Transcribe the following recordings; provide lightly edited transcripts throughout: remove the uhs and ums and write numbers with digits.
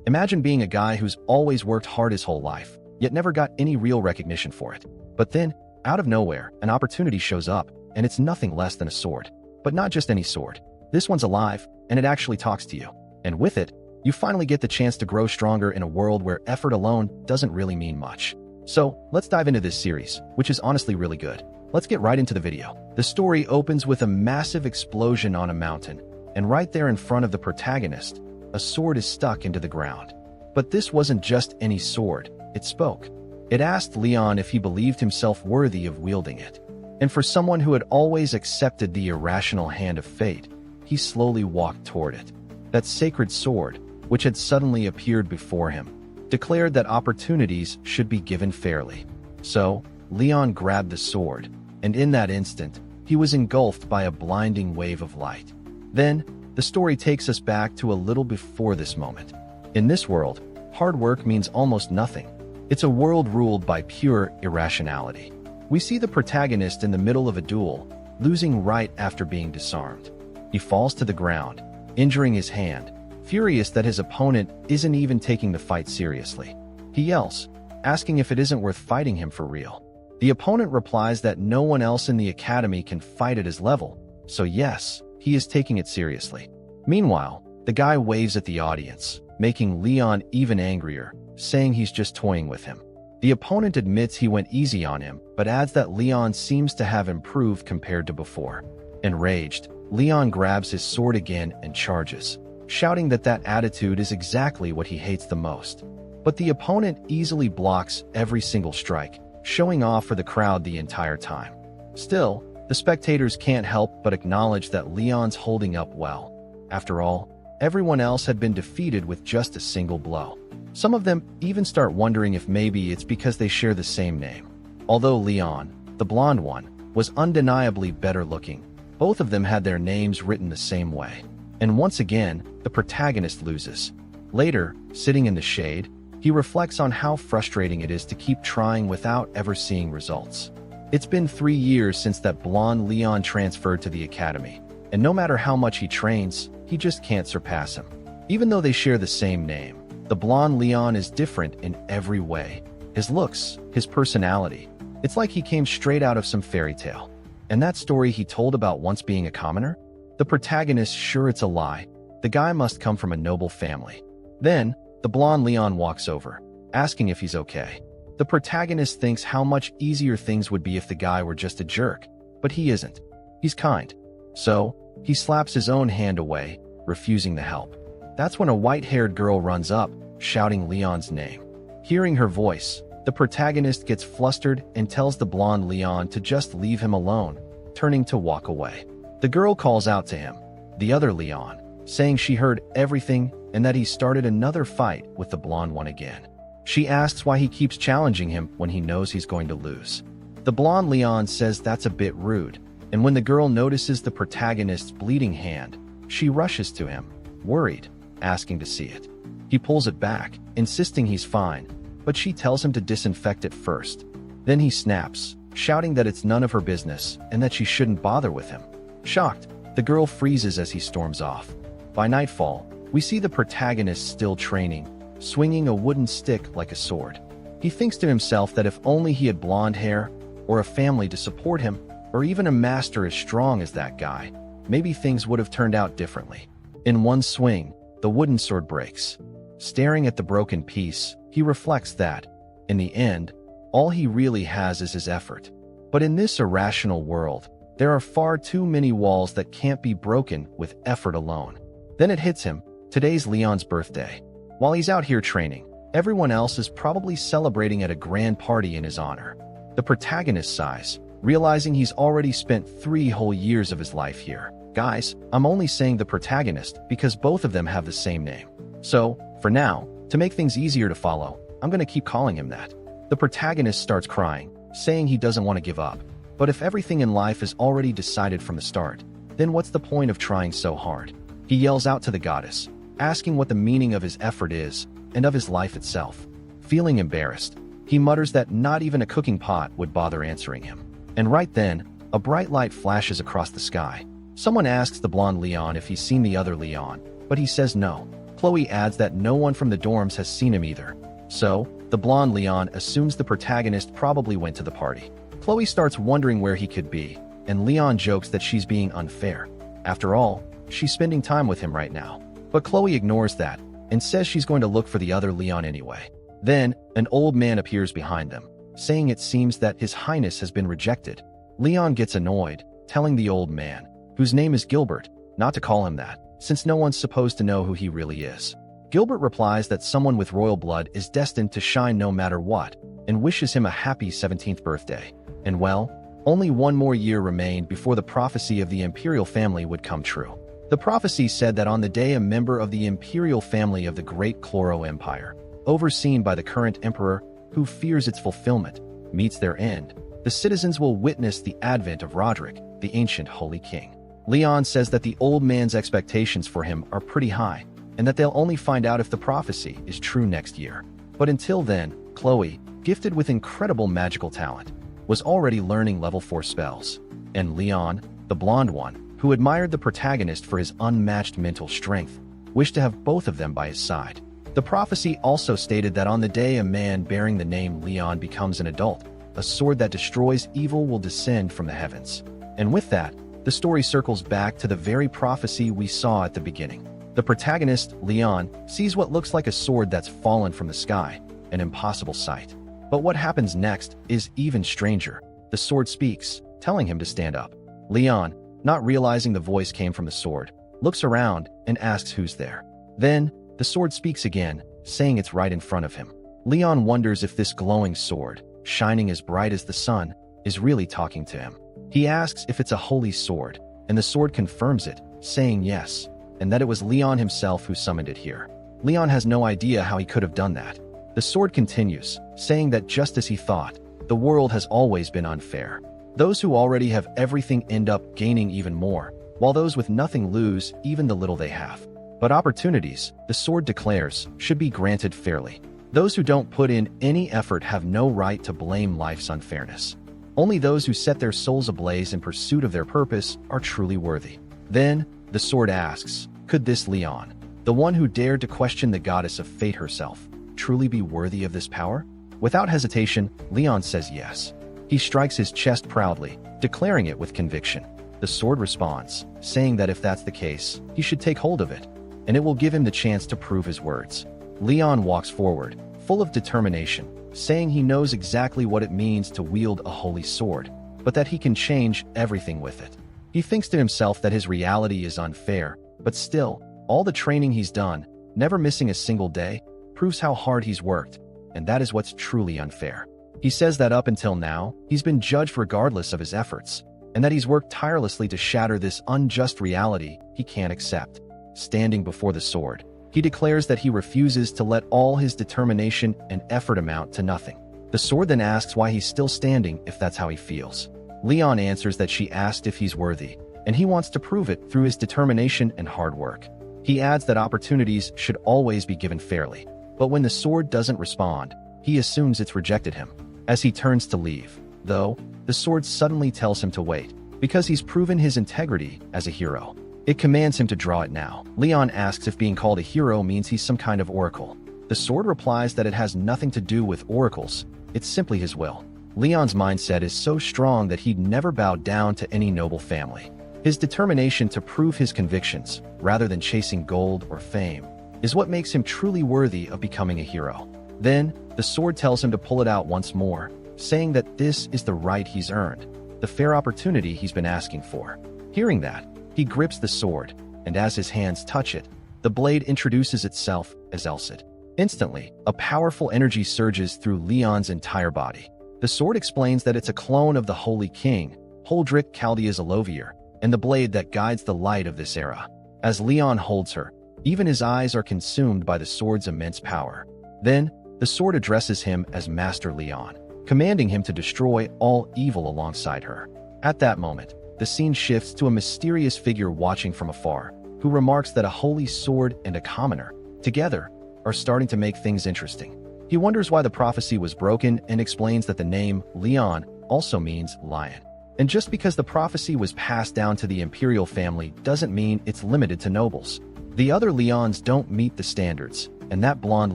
Imagine being a guy who's always worked hard his whole life, yet never got any real recognition for it. But then, out of nowhere, an opportunity shows up, and it's nothing less than a sword. But not just any sword. This one's alive, and it actually talks to you. And with it, you finally get the chance to grow stronger in a world where effort alone doesn't really mean much. So, let's dive into this series, which is honestly really good. Let's get right into the video. The story opens with a massive explosion on a mountain, and right there in front of the protagonist, a sword is stuck into the ground. But this wasn't just any sword, it spoke. It asked Leon if he believed himself worthy of wielding it. And for someone who had always accepted the irrational hand of fate, he slowly walked toward it. That sacred sword, which had suddenly appeared before him, declared that opportunities should be given fairly. So, Leon grabbed the sword, and in that instant, he was engulfed by a blinding wave of light. Then, the story takes us back to a little before this moment. In this world, hard work means almost nothing. It's a world ruled by pure irrationality. We see the protagonist in the middle of a duel, losing right after being disarmed. He falls to the ground, injuring his hand, furious that his opponent isn't even taking the fight seriously. He yells, asking if it isn't worth fighting him for real. The opponent replies that no one else in the academy can fight at his level, so yes, he is taking it seriously. Meanwhile, the guy waves at the audience, making Leon even angrier, saying he's just toying with him. The opponent admits he went easy on him, but adds that Leon seems to have improved compared to before. Enraged, Leon grabs his sword again and charges, shouting that attitude is exactly what he hates the most. But the opponent easily blocks every single strike, showing off for the crowd the entire time. Still, the spectators can't help but acknowledge that Leon's holding up well. After all, everyone else had been defeated with just a single blow. Some of them even start wondering if maybe it's because they share the same name. Although Leon, the blonde one, was undeniably better looking, both of them had their names written the same way. And once again, the protagonist loses. Later, sitting in the shade, he reflects on how frustrating it is to keep trying without ever seeing results. It's been 3 years since that blonde Leon transferred to the academy, and no matter how much he trains, he just can't surpass him. Even though they share the same name, the blonde Leon is different in every way. His looks, his personality. It's like he came straight out of some fairy tale. And that story he told about once being a commoner? The protagonist sure it's a lie. The guy must come from a noble family. Then, the blonde Leon walks over, asking if he's okay. The protagonist thinks how much easier things would be if the guy were just a jerk, but he isn't. He's kind. So, he slaps his own hand away, refusing the help. That's when a white-haired girl runs up, shouting Leon's name. Hearing her voice, the protagonist gets flustered and tells the blonde Leon to just leave him alone, turning to walk away. The girl calls out to him, the other Leon, saying she heard everything and that he started another fight with the blonde one again. She asks why he keeps challenging him when he knows he's going to lose. The blonde Leon says that's a bit rude, and when the girl notices the protagonist's bleeding hand, she rushes to him, worried, asking to see it. He pulls it back, insisting he's fine, but she tells him to disinfect it first. Then he snaps, shouting that it's none of her business and that she shouldn't bother with him. Shocked, the girl freezes as he storms off. By nightfall, we see the protagonist still training, swinging a wooden stick like a sword. He thinks to himself that if only he had blonde hair, or a family to support him, or even a master as strong as that guy, maybe things would have turned out differently. In one swing, the wooden sword breaks. Staring at the broken piece, he reflects that, in the end, all he really has is his effort. But in this irrational world, there are far too many walls that can't be broken with effort alone. Then it hits him, today's Leon's birthday. While he's out here training, everyone else is probably celebrating at a grand party in his honor. The protagonist sighs, realizing he's already spent 3 whole years of his life here. Guys, I'm only saying the protagonist because both of them have the same name. So, for now, to make things easier to follow, I'm going to keep calling him that. The protagonist starts crying, saying he doesn't want to give up. But if everything in life is already decided from the start, then what's the point of trying so hard? He yells out to the goddess, asking what the meaning of his effort is and of his life itself. Feeling embarrassed, he mutters that not even a cooking pot would bother answering him. And right then, a bright light flashes across the sky. Someone asks the blonde Leon if he's seen the other Leon, but he says no. Chloe adds that no one from the dorms has seen him either. So, the blonde Leon assumes the protagonist probably went to the party. Chloe starts wondering where he could be, and Leon jokes that she's being unfair. After all, she's spending time with him right now. But Chloe ignores that and says she's going to look for the other Leon anyway. Then, an old man appears behind them, saying it seems that His Highness has been rejected. Leon gets annoyed, telling the old man, whose name is Gilbert, not to call him that, since no one's supposed to know who he really is. Gilbert replies that someone with royal blood is destined to shine no matter what, and wishes him a happy 17th birthday. And well, only one more year remained before the prophecy of the imperial family would come true. The prophecy said that on the day a member of the imperial family of the Great Chloro Empire, overseen by the current emperor, who fears its fulfillment, meets their end, the citizens will witness the advent of Roderick, the ancient Holy King. Leon says that the old man's expectations for him are pretty high, and that they'll only find out if the prophecy is true next year. But until then, Chloe, gifted with incredible magical talent, was already learning level 4 spells. And Leon, the blonde one, who admired the protagonist for his unmatched mental strength, wished to have both of them by his side. The prophecy also stated that on the day a man bearing the name Leon becomes an adult, a sword that destroys evil will descend from the heavens. And with that, the story circles back to the very prophecy we saw at the beginning. The protagonist, Leon, sees what looks like a sword that's fallen from the sky, an impossible sight. But what happens next is even stranger. The sword speaks, telling him to stand up. Leon, not realizing the voice came from the sword, looks around and asks who's there. Then, the sword speaks again, saying it's right in front of him. Leon wonders if this glowing sword, shining as bright as the sun, is really talking to him. He asks if it's a holy sword, and the sword confirms it, saying yes, and that it was Leon himself who summoned it here. Leon has no idea how he could have done that. The sword continues, saying that just as he thought, the world has always been unfair. Those who already have everything end up gaining even more, while those with nothing lose even the little they have. But opportunities, the sword declares, should be granted fairly. Those who don't put in any effort have no right to blame life's unfairness. Only those who set their souls ablaze in pursuit of their purpose are truly worthy. Then, the sword asks, could this Leon, the one who dared to question the goddess of fate herself, truly be worthy of this power? Without hesitation, Leon says yes. He strikes his chest proudly, declaring it with conviction. The sword responds, saying that if that's the case, he should take hold of it, and it will give him the chance to prove his words. Leon walks forward, full of determination, saying he knows exactly what it means to wield a holy sword, but that he can change everything with it. He thinks to himself that his reality is unfair, but still, all the training he's done, never missing a single day, proves how hard he's worked, and that is what's truly unfair. He says that up until now, he's been judged regardless of his efforts, and that he's worked tirelessly to shatter this unjust reality he can't accept. Standing before the sword, he declares that he refuses to let all his determination and effort amount to nothing. The sword then asks why he's still standing if that's how he feels. Leon answers that she asked if he's worthy, and he wants to prove it through his determination and hard work. He adds that opportunities should always be given fairly, but when the sword doesn't respond, he assumes it's rejected him. As he turns to leave, though, the sword suddenly tells him to wait, because he's proven his integrity as a hero. It commands him to draw it now. Leon asks if being called a hero means he's some kind of oracle. The sword replies that it has nothing to do with oracles, it's simply his will. Leon's mindset is so strong that he'd never bow down to any noble family. His determination to prove his convictions, rather than chasing gold or fame, is what makes him truly worthy of becoming a hero. Then, the sword tells him to pull it out once more, saying that this is the right he's earned, the fair opportunity he's been asking for. Hearing that, he grips the sword, and as his hands touch it, the blade introduces itself as Elcid. Instantly, a powerful energy surges through Leon's entire body. The sword explains that it's a clone of the Holy King, Holdrick Chaldea's Alovier, and the blade that guides the light of this era. As Leon holds her, even his eyes are consumed by the sword's immense power. Then, the sword addresses him as Master Leon, commanding him to destroy all evil alongside her. At that moment, the scene shifts to a mysterious figure watching from afar, who remarks that a holy sword and a commoner, together, are starting to make things interesting. He wonders why the prophecy was broken and explains that the name Leon also means lion. And just because the prophecy was passed down to the imperial family doesn't mean it's limited to nobles. The other Leons don't meet the standards, and that blonde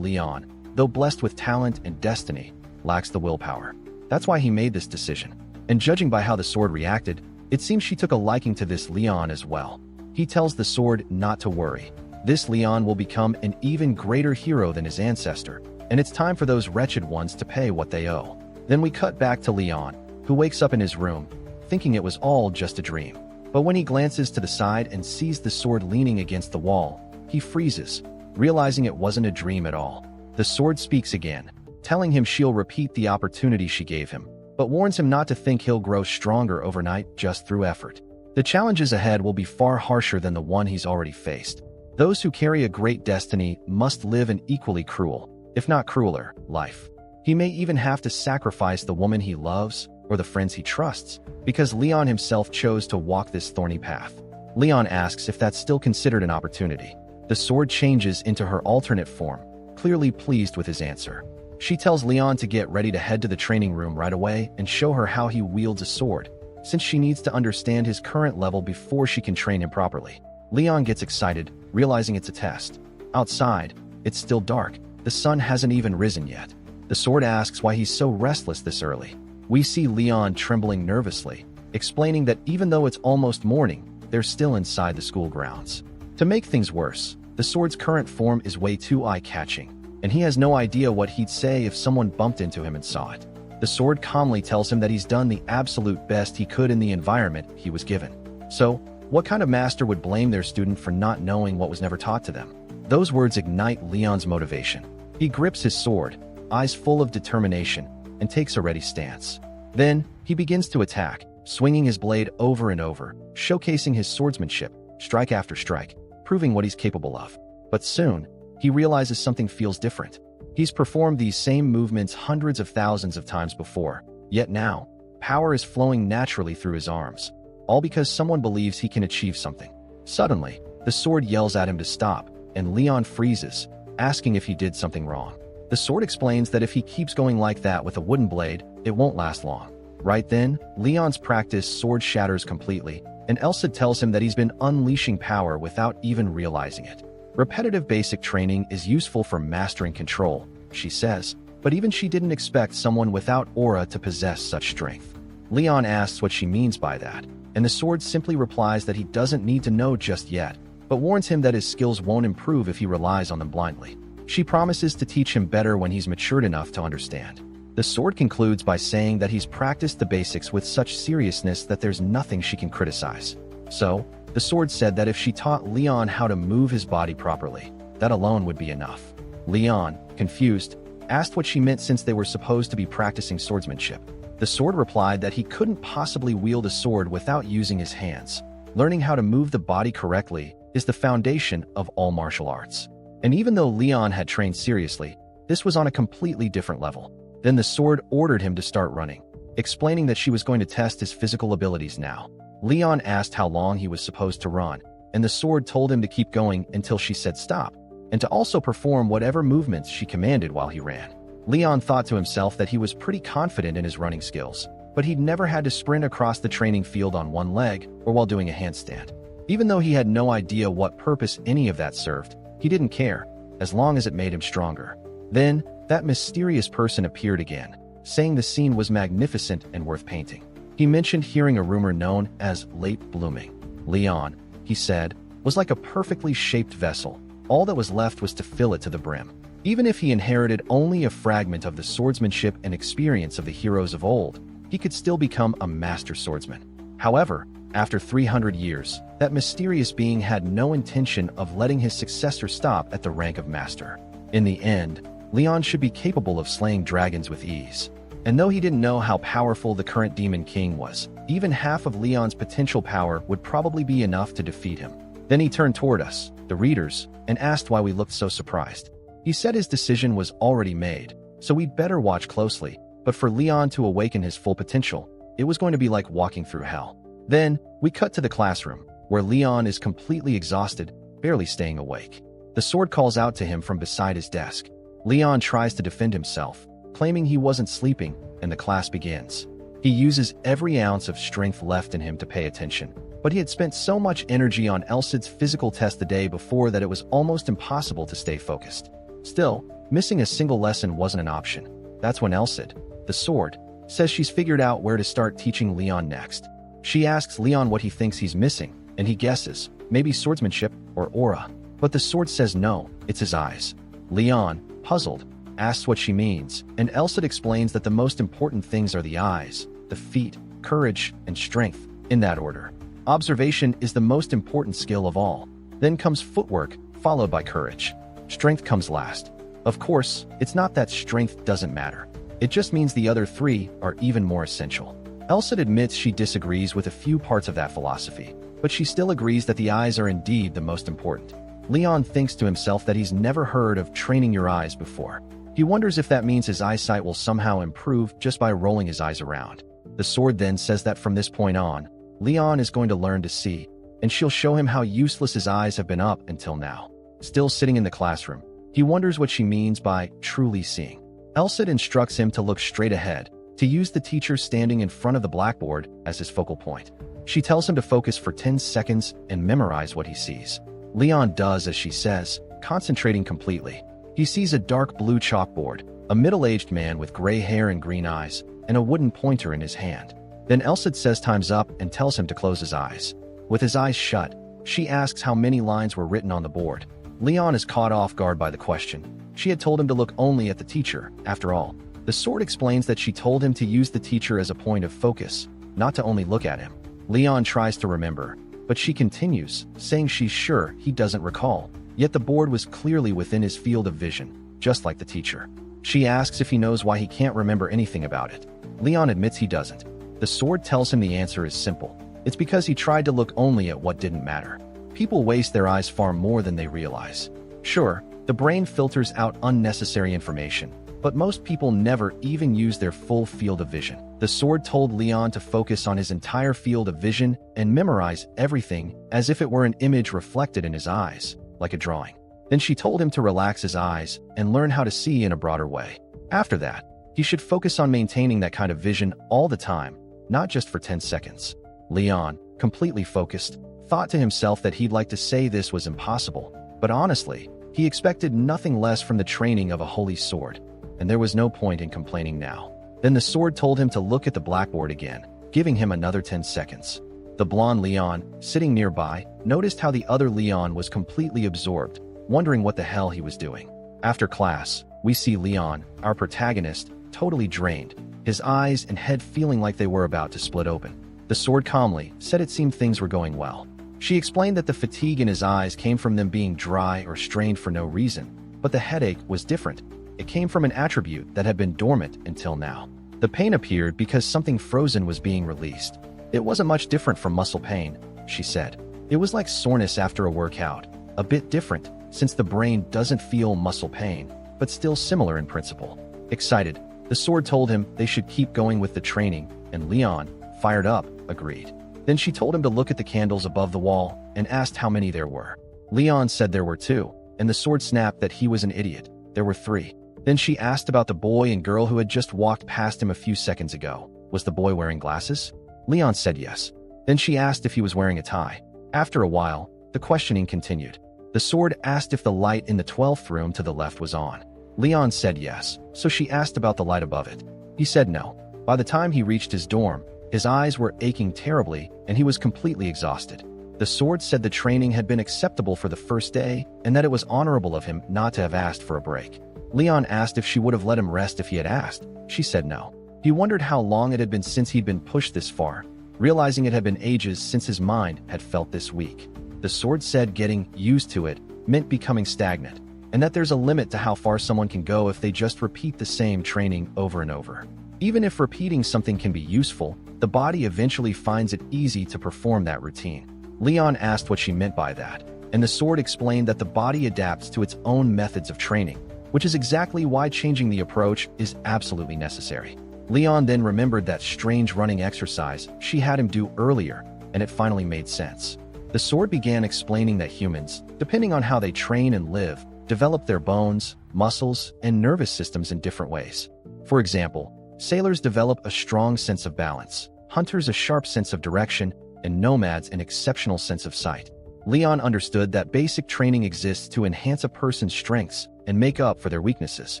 Leon, though blessed with talent and destiny, lacks the willpower. That's why he made this decision. And judging by how the sword reacted, it seems she took a liking to this Leon as well. He tells the sword not to worry. This Leon will become an even greater hero than his ancestor, and it's time for those wretched ones to pay what they owe. Then we cut back to Leon, who wakes up in his room, thinking it was all just a dream. But when he glances to the side and sees the sword leaning against the wall, he freezes, realizing it wasn't a dream at all. The sword speaks again, telling him she'll repeat the opportunity she gave him, but warns him not to think he'll grow stronger overnight just through effort. The challenges ahead will be far harsher than the one he's already faced. Those who carry a great destiny must live an equally cruel, if not crueler, life. He may even have to sacrifice the woman he loves or the friends he trusts, because Leon himself chose to walk this thorny path. Leon asks if that's still considered an opportunity. The sword changes into her alternate form, clearly pleased with his answer. She tells Leon to get ready to head to the training room right away and show her how he wields a sword, since she needs to understand his current level before she can train him properly. Leon gets excited, realizing it's a test. Outside, it's still dark. The sun hasn't even risen yet. The sword asks why he's so restless this early. We see Leon trembling nervously, explaining that even though it's almost morning, they're still inside the school grounds. To make things worse, the sword's current form is way too eye-catching, and he has no idea what he'd say if someone bumped into him and saw it. The sword calmly tells him that he's done the absolute best he could in the environment he was given. So, what kind of master would blame their student for not knowing what was never taught to them? Those words ignite Leon's motivation. He grips his sword, eyes full of determination, and takes a ready stance. Then, he begins to attack, swinging his blade over and over, showcasing his swordsmanship, strike after strike, proving what he's capable of. But soon, he realizes something feels different. He's performed these same movements hundreds of thousands of times before, yet now, power is flowing naturally through his arms, all because someone believes he can achieve something. Suddenly, the sword yells at him to stop, and Leon freezes, asking if he did something wrong. The sword explains that if he keeps going like that with a wooden blade, it won't last long. Right then, Leon's practiced sword shatters completely, and Elsa tells him that he's been unleashing power without even realizing it. Repetitive basic training is useful for mastering control, she says, but even she didn't expect someone without aura to possess such strength. Leon asks what she means by that, and the sword simply replies that he doesn't need to know just yet, but warns him that his skills won't improve if he relies on them blindly. She promises to teach him better when he's matured enough to understand. The sword concludes by saying that he's practiced the basics with such seriousness that there's nothing she can criticize. So, the sword said that if she taught Leon how to move his body properly, that alone would be enough. Leon, confused, asked what she meant since they were supposed to be practicing swordsmanship. The sword replied that he couldn't possibly wield a sword without using his hands. Learning how to move the body correctly is the foundation of all martial arts. And even though Leon had trained seriously, this was on a completely different level. Then the sword ordered him to start running, explaining that she was going to test his physical abilities now. Leon asked how long he was supposed to run, and the sword told him to keep going until she said stop, and to also perform whatever movements she commanded while he ran. Leon thought to himself that he was pretty confident in his running skills, but he'd never had to sprint across the training field on one leg or while doing a handstand. Even though he had no idea what purpose any of that served, he didn't care, as long as it made him stronger. Then, that mysterious person appeared again, saying the scene was magnificent and worth painting. He mentioned hearing a rumor known as late blooming. Leon, he said, was like a perfectly shaped vessel. All that was left was to fill it to the brim. Even if he inherited only a fragment of the swordsmanship and experience of the heroes of old, he could still become a master swordsman. However, after 300 years, that mysterious being had no intention of letting his successor stop at the rank of master. In the end, Leon should be capable of slaying dragons with ease. And though he didn't know how powerful the current Demon King was, even half of Leon's potential power would probably be enough to defeat him. Then he turned toward us, the readers, and asked why we looked so surprised. He said his decision was already made, so we'd better watch closely, but for Leon to awaken his full potential, it was going to be like walking through hell. Then, we cut to the classroom, where Leon is completely exhausted, barely staying awake. The sword calls out to him from beside his desk. Leon tries to defend himself, claiming he wasn't sleeping, and the class begins. He uses every ounce of strength left in him to pay attention, but he had spent so much energy on Elsid's physical test the day before that it was almost impossible to stay focused. Still, missing a single lesson wasn't an option. That's when Elsid, the sword, says she's figured out where to start teaching Leon next. She asks Leon what he thinks he's missing, and he guesses, maybe swordsmanship or aura. But the sword says no, it's his eyes. Leon, puzzled, asks what she means, and Elsid explains that the most important things are the eyes, the feet, courage, and strength, in that order. Observation is the most important skill of all. Then comes footwork, followed by courage. Strength comes last. Of course, it's not that strength doesn't matter. It just means the other three are even more essential. Elsid admits she disagrees with a few parts of that philosophy, but she still agrees that the eyes are indeed the most important. Leon thinks to himself that he's never heard of training your eyes before. He wonders if that means his eyesight will somehow improve just by rolling his eyes around. The sword then says that from this point on, Leon is going to learn to see, and she'll show him how useless his eyes have been up until now. Still sitting in the classroom, he wonders what she means by truly seeing. Elsid instructs him to look straight ahead, to use the teacher standing in front of the blackboard as his focal point. She tells him to focus for 10 seconds and memorize what he sees. Leon does as she says, concentrating completely. He sees a dark blue chalkboard, a middle-aged man with gray hair and green eyes, and a wooden pointer in his hand. Then Elsid says time's up and tells him to close his eyes. With his eyes shut, she asks how many lines were written on the board. Leon is caught off guard by the question. She had told him to look only at the teacher, after all. The sword explains that she told him to use the teacher as a point of focus, not to only look at him. Leon tries to remember, but she continues, saying she's sure he doesn't recall. Yet the board was clearly within his field of vision, just like the teacher. She asks if he knows why he can't remember anything about it. Leon admits he doesn't. The sword tells him the answer is simple. It's because he tried to look only at what didn't matter. People waste their eyes far more than they realize. Sure, the brain filters out unnecessary information, but most people never even use their full field of vision. The sword told Leon to focus on his entire field of vision and memorize everything as if it were an image reflected in his eyes, like a drawing. Then she told him to relax his eyes and learn how to see in a broader way. After that, he should focus on maintaining that kind of vision all the time, not just for 10 seconds. Leon, completely focused, thought to himself that he'd like to say this was impossible, but honestly, he expected nothing less from the training of a holy sword, and there was no point in complaining now. Then the sword told him to look at the blackboard again, giving him another 10 seconds. The blonde Leon, sitting nearby, noticed how the other Leon was completely absorbed, wondering what the hell he was doing. After class, we see Leon, our protagonist, totally drained, his eyes and head feeling like they were about to split open. The sword calmly said it seemed things were going well. She explained that the fatigue in his eyes came from them being dry or strained for no reason, but the headache was different. It came from an attribute that had been dormant until now. The pain appeared because something frozen was being released. It wasn't much different from muscle pain, she said. It was like soreness after a workout, a bit different since the brain doesn't feel muscle pain, but still similar in principle. Excited, the sword told him they should keep going with the training, and Leon, fired up, agreed. Then she told him to look at the candles above the wall and asked how many there were. Leon said there were 2, and the sword snapped that he was an idiot. There were 3. Then she asked about the boy and girl who had just walked past him a few seconds ago. Was the boy wearing glasses? Leon said yes. Then she asked if he was wearing a tie. After a while, the questioning continued. The sword asked if the light in the 12th room to the left was on. Leon said yes, so she asked about the light above it. He said no. By the time he reached his dorm, his eyes were aching terribly and he was completely exhausted. The sword said the training had been acceptable for the first day and that it was honorable of him not to have asked for a break. Leon asked if she would have let him rest if he had asked. She said no. He wondered how long it had been since he'd been pushed this far, realizing it had been ages since his mind had felt this weak. The sword said getting used to it meant becoming stagnant, and that there's a limit to how far someone can go if they just repeat the same training over and over. Even if repeating something can be useful, the body eventually finds it easy to perform that routine. Leon asked what she meant by that, and the sword explained that the body adapts to its own methods of training, which is exactly why changing the approach is absolutely necessary. Leon then remembered that strange running exercise she had him do earlier, and it finally made sense. The sword began explaining that humans, depending on how they train and live, develop their bones, muscles, and nervous systems in different ways. For example, Sailors develop a strong sense of balance, hunters a sharp sense of direction, and nomads an exceptional sense of sight. Leon understood that basic training exists to enhance a person's strengths and make up for their weaknesses.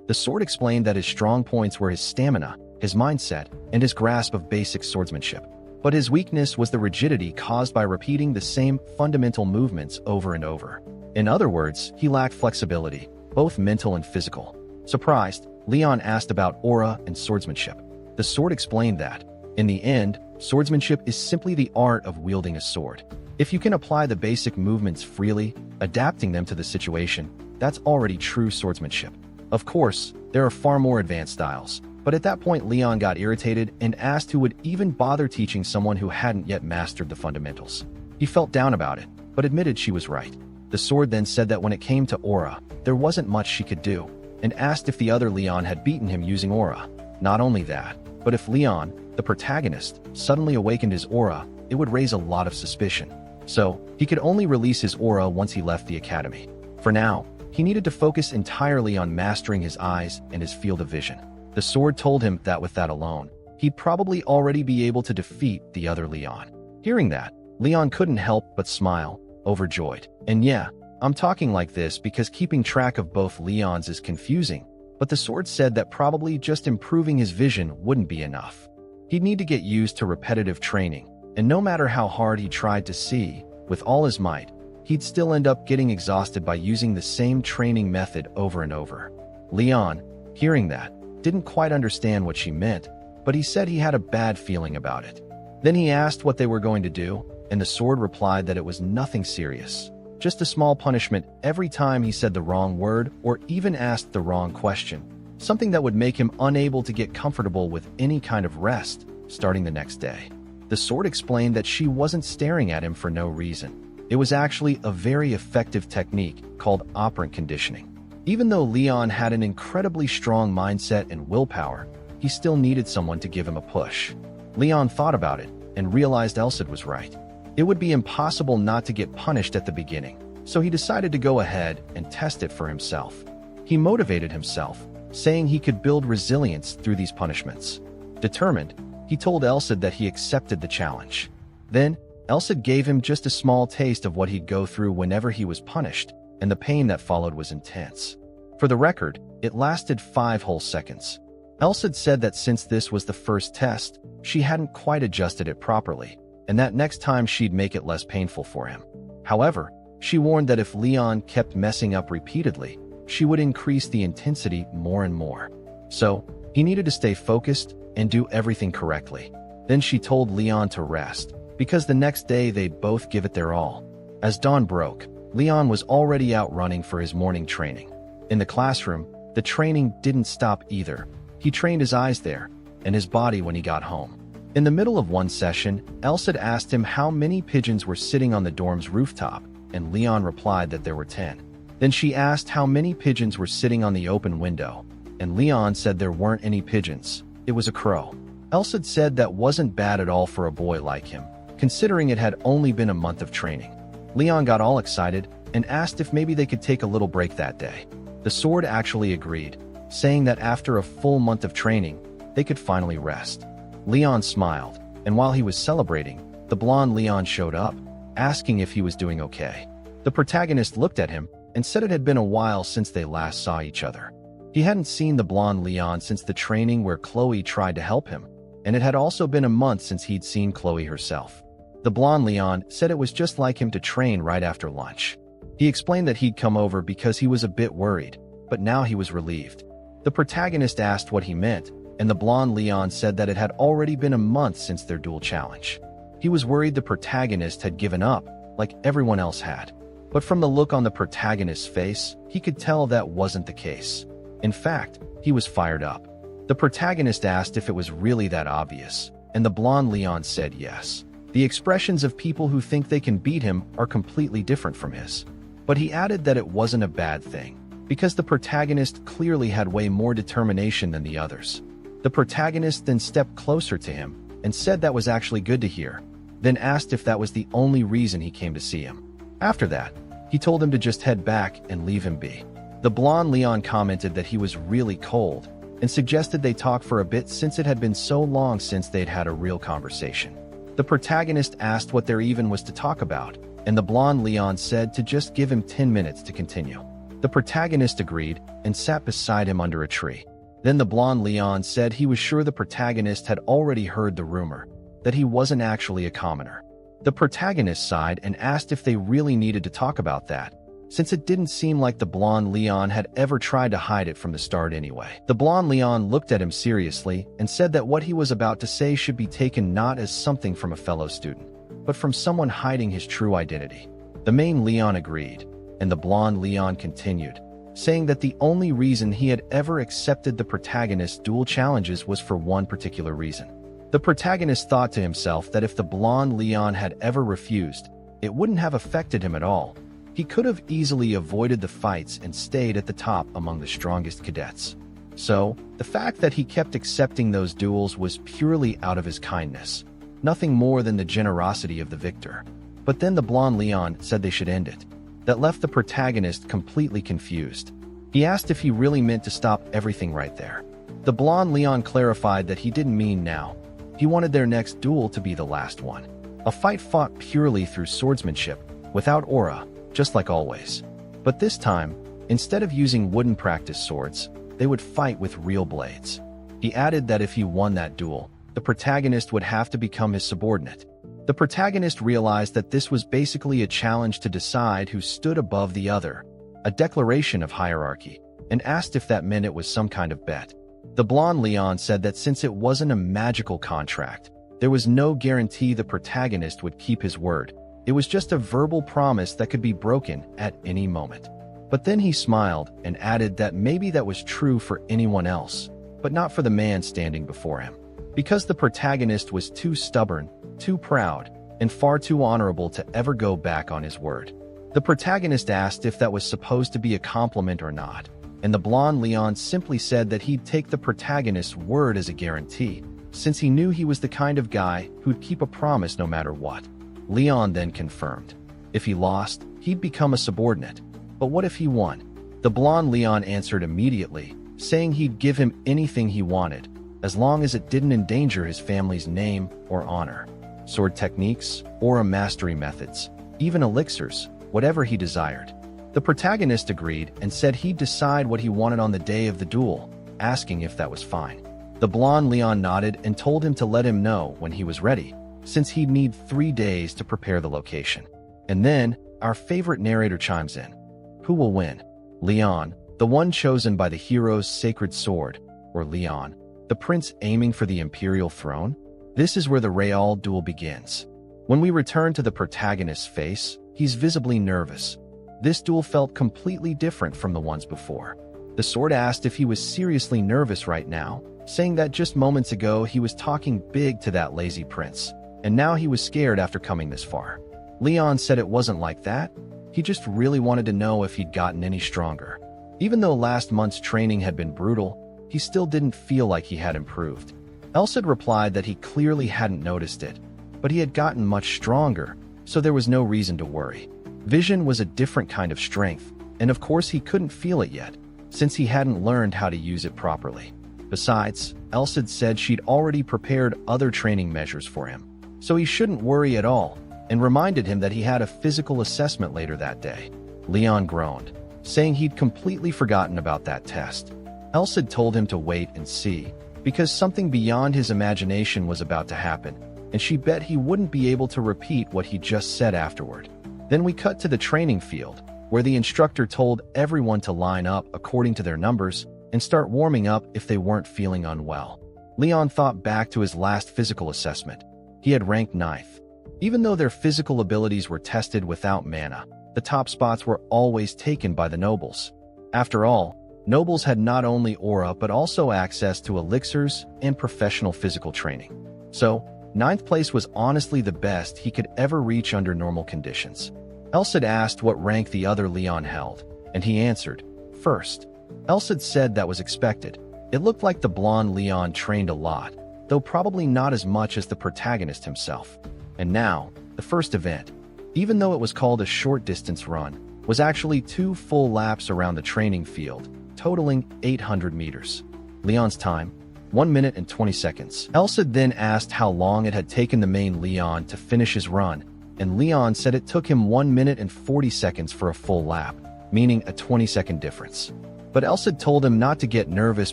The sword explained that his strong points were his stamina, his mindset, and his grasp of basic swordsmanship. But his weakness was the rigidity caused by repeating the same fundamental movements over and over. In other words, he lacked flexibility, both mental and physical. Surprised, Leon asked about aura and swordsmanship. The sword explained that, in the end, swordsmanship is simply the art of wielding a sword. If you can apply the basic movements freely, adapting them to the situation, that's already true swordsmanship. Of course, there are far more advanced styles, but at that point Leon got irritated and asked who would even bother teaching someone who hadn't yet mastered the fundamentals. He felt down about it, but admitted she was right. The sword then said that when it came to aura, there wasn't much she could do, and asked if the other Leon had beaten him using aura. Not only that, but if Leon, the protagonist, suddenly awakened his aura, it would raise a lot of suspicion. So, he could only release his aura once he left the academy. For now, he needed to focus entirely on mastering his eyes and his field of vision. The sword told him that with that alone, he'd probably already be able to defeat the other Leon. Hearing that, Leon couldn't help but smile, overjoyed. And yeah, I'm talking like this because keeping track of both Leons is confusing, but the sword said that probably just improving his vision wouldn't be enough. He'd need to get used to repetitive training, and no matter how hard he tried to see, with all his might, he'd still end up getting exhausted by using the same training method over and over. Leon, hearing that, didn't quite understand what she meant, but he said he had a bad feeling about it. Then he asked what they were going to do, and the sword replied that it was nothing serious, just a small punishment every time he said the wrong word or even asked the wrong question, something that would make him unable to get comfortable with any kind of rest starting the next day. The sword explained that she wasn't staring at him for no reason. It was actually a very effective technique called operant conditioning. Even though Leon had an incredibly strong mindset and willpower, he still needed someone to give him a push. Leon thought about it and realized Elsid was right. It would be impossible not to get punished at the beginning, so he decided to go ahead and test it for himself. He motivated himself, saying he could build resilience through these punishments. Determined, he told Elsid that he accepted the challenge. Then, Elsid gave him just a small taste of what he'd go through whenever he was punished, and the pain that followed was intense. For the record, it lasted 5 whole seconds. Elsid said that since this was the first test, she hadn't quite adjusted it properly, and that next time she'd make it less painful for him. However, she warned that if Leon kept messing up repeatedly, she would increase the intensity more and more. So, he needed to stay focused and do everything correctly. Then she told Leon to rest, because the next day they'd both give it their all. As dawn broke, Leon was already out running for his morning training. In the classroom, the training didn't stop either. He trained his eyes there, and his body when he got home. In the middle of one session, Elsid asked him how many pigeons were sitting on the dorm's rooftop, and Leon replied that there were 10. Then she asked how many pigeons were sitting on the open window, and Leon said there weren't any pigeons, it was a crow. Elsid said that wasn't bad at all for a boy like him, considering it had only been a month of training. Leon got all excited and asked if maybe they could take a little break that day. The sword actually agreed, saying that after a full month of training, they could finally rest. Leon smiled, and while he was celebrating, the blonde Leon showed up, asking if he was doing okay. The protagonist looked at him and said it had been a while since they last saw each other. He hadn't seen the blonde Leon since the training where Chloe tried to help him, and it had also been a month since he'd seen Chloe herself. The blonde Leon said it was just like him to train right after lunch. He explained that he'd come over because he was a bit worried, but now he was relieved. The protagonist asked what he meant, and the blonde Leon said that it had already been a month since their duel challenge. He was worried the protagonist had given up, like everyone else had. But from the look on the protagonist's face, he could tell that wasn't the case. In fact, he was fired up. The protagonist asked if it was really that obvious, and the blonde Leon said yes. The expressions of people who think they can beat him are completely different from his. But he added that it wasn't a bad thing, because the protagonist clearly had way more determination than the others. The protagonist then stepped closer to him and said that was actually good to hear, then asked if that was the only reason he came to see him. After that, he told him to just head back and leave him be. The blonde Leon commented that he was really cold, and suggested they talk for a bit since it had been so long since they'd had a real conversation. The protagonist asked what there even was to talk about, and the blonde Leon said to just give him 10 minutes to continue. The protagonist agreed and sat beside him under a tree. Then the blonde Leon said he was sure the protagonist had already heard the rumor, that he wasn't actually a commoner. The protagonist sighed and asked if they really needed to talk about that, since it didn't seem like the blonde Leon had ever tried to hide it from the start anyway. The blonde Leon looked at him seriously and said that what he was about to say should be taken not as something from a fellow student, but from someone hiding his true identity. The main Leon agreed, and the blonde Leon continued, saying that the only reason he had ever accepted the protagonist's duel challenges was for one particular reason. The protagonist thought to himself that if the blonde Leon had ever refused, it wouldn't have affected him at all. He could have easily avoided the fights and stayed at the top among the strongest cadets. So, the fact that he kept accepting those duels was purely out of his kindness, nothing more than the generosity of the victor. But then the blonde Leon said they should end it. That left the protagonist completely confused. He asked if he really meant to stop everything right there. The blonde Leon clarified that he didn't mean now. He wanted their next duel to be the last one. A fight fought purely through swordsmanship, without aura, just like always. But this time, instead of using wooden practice swords, they would fight with real blades. He added that if he won that duel, the protagonist would have to become his subordinate. The protagonist realized that this was basically a challenge to decide who stood above the other, a declaration of hierarchy, and asked if that meant it was some kind of bet. The blonde Leon said that since it wasn't a magical contract, there was no guarantee the protagonist would keep his word. It was just a verbal promise that could be broken at any moment. But then he smiled and added that maybe that was true for anyone else, but not for the man standing before him. Because the protagonist was too stubborn, too proud, and far too honorable to ever go back on his word. The protagonist asked if that was supposed to be a compliment or not, and the blonde Leon simply said that he'd take the protagonist's word as a guarantee, since he knew he was the kind of guy who'd keep a promise no matter what. Leon then confirmed. If he lost, he'd become a subordinate. But what if he won? The blonde Leon answered immediately, saying he'd give him anything he wanted, as long as it didn't endanger his family's name or honor. Sword techniques, aura mastery methods, even elixirs, whatever he desired. The protagonist agreed and said he'd decide what he wanted on the day of the duel, asking if that was fine. The blonde Leon nodded and told him to let him know when he was ready, since he'd need 3 days to prepare the location. And then, our favorite narrator chimes in. Who will win? Leon, the one chosen by the hero's sacred sword, or Leon, the prince aiming for the imperial throne? This is where the real duel begins. When we return to the protagonist's face, he's visibly nervous. This duel felt completely different from the ones before. The sword asked if he was seriously nervous right now, saying that just moments ago he was talking big to that lazy prince, and now he was scared after coming this far. Leon said it wasn't like that. He just really wanted to know if he'd gotten any stronger. Even though last month's training had been brutal, he still didn't feel like he had improved. Elsid replied that he clearly hadn't noticed it, but he had gotten much stronger, so there was no reason to worry. Vision was a different kind of strength, and of course he couldn't feel it yet, since he hadn't learned how to use it properly. Besides, Elsid said she'd already prepared other training measures for him, so he shouldn't worry at all, and reminded him that he had a physical assessment later that day. Leon groaned, saying he'd completely forgotten about that test. Elsid told him to wait and see, because something beyond his imagination was about to happen, and she bet he wouldn't be able to repeat what he just said afterward. Then we cut to the training field, where the instructor told everyone to line up according to their numbers and start warming up if they weren't feeling unwell. Leon thought back to his last physical assessment. He had ranked 9th. Even though their physical abilities were tested without mana, the top spots were always taken by the nobles. After all, nobles had not only aura but also access to elixirs and professional physical training. So, 9th place was honestly the best he could ever reach under normal conditions. Elsid asked what rank the other Leon held, and he answered, 1st. Elsid said that was expected. It looked like the blonde Leon trained a lot, though probably not as much as the protagonist himself. And now, the first event, even though it was called a short-distance run, was actually 2 full laps around the training field, totaling 800 meters. Leon's time, 1 minute and 20 seconds. Elsa then asked how long it had taken the main Leon to finish his run, and Leon said it took him 1 minute and 40 seconds for a full lap, meaning a 20-second difference. But Elsa told him not to get nervous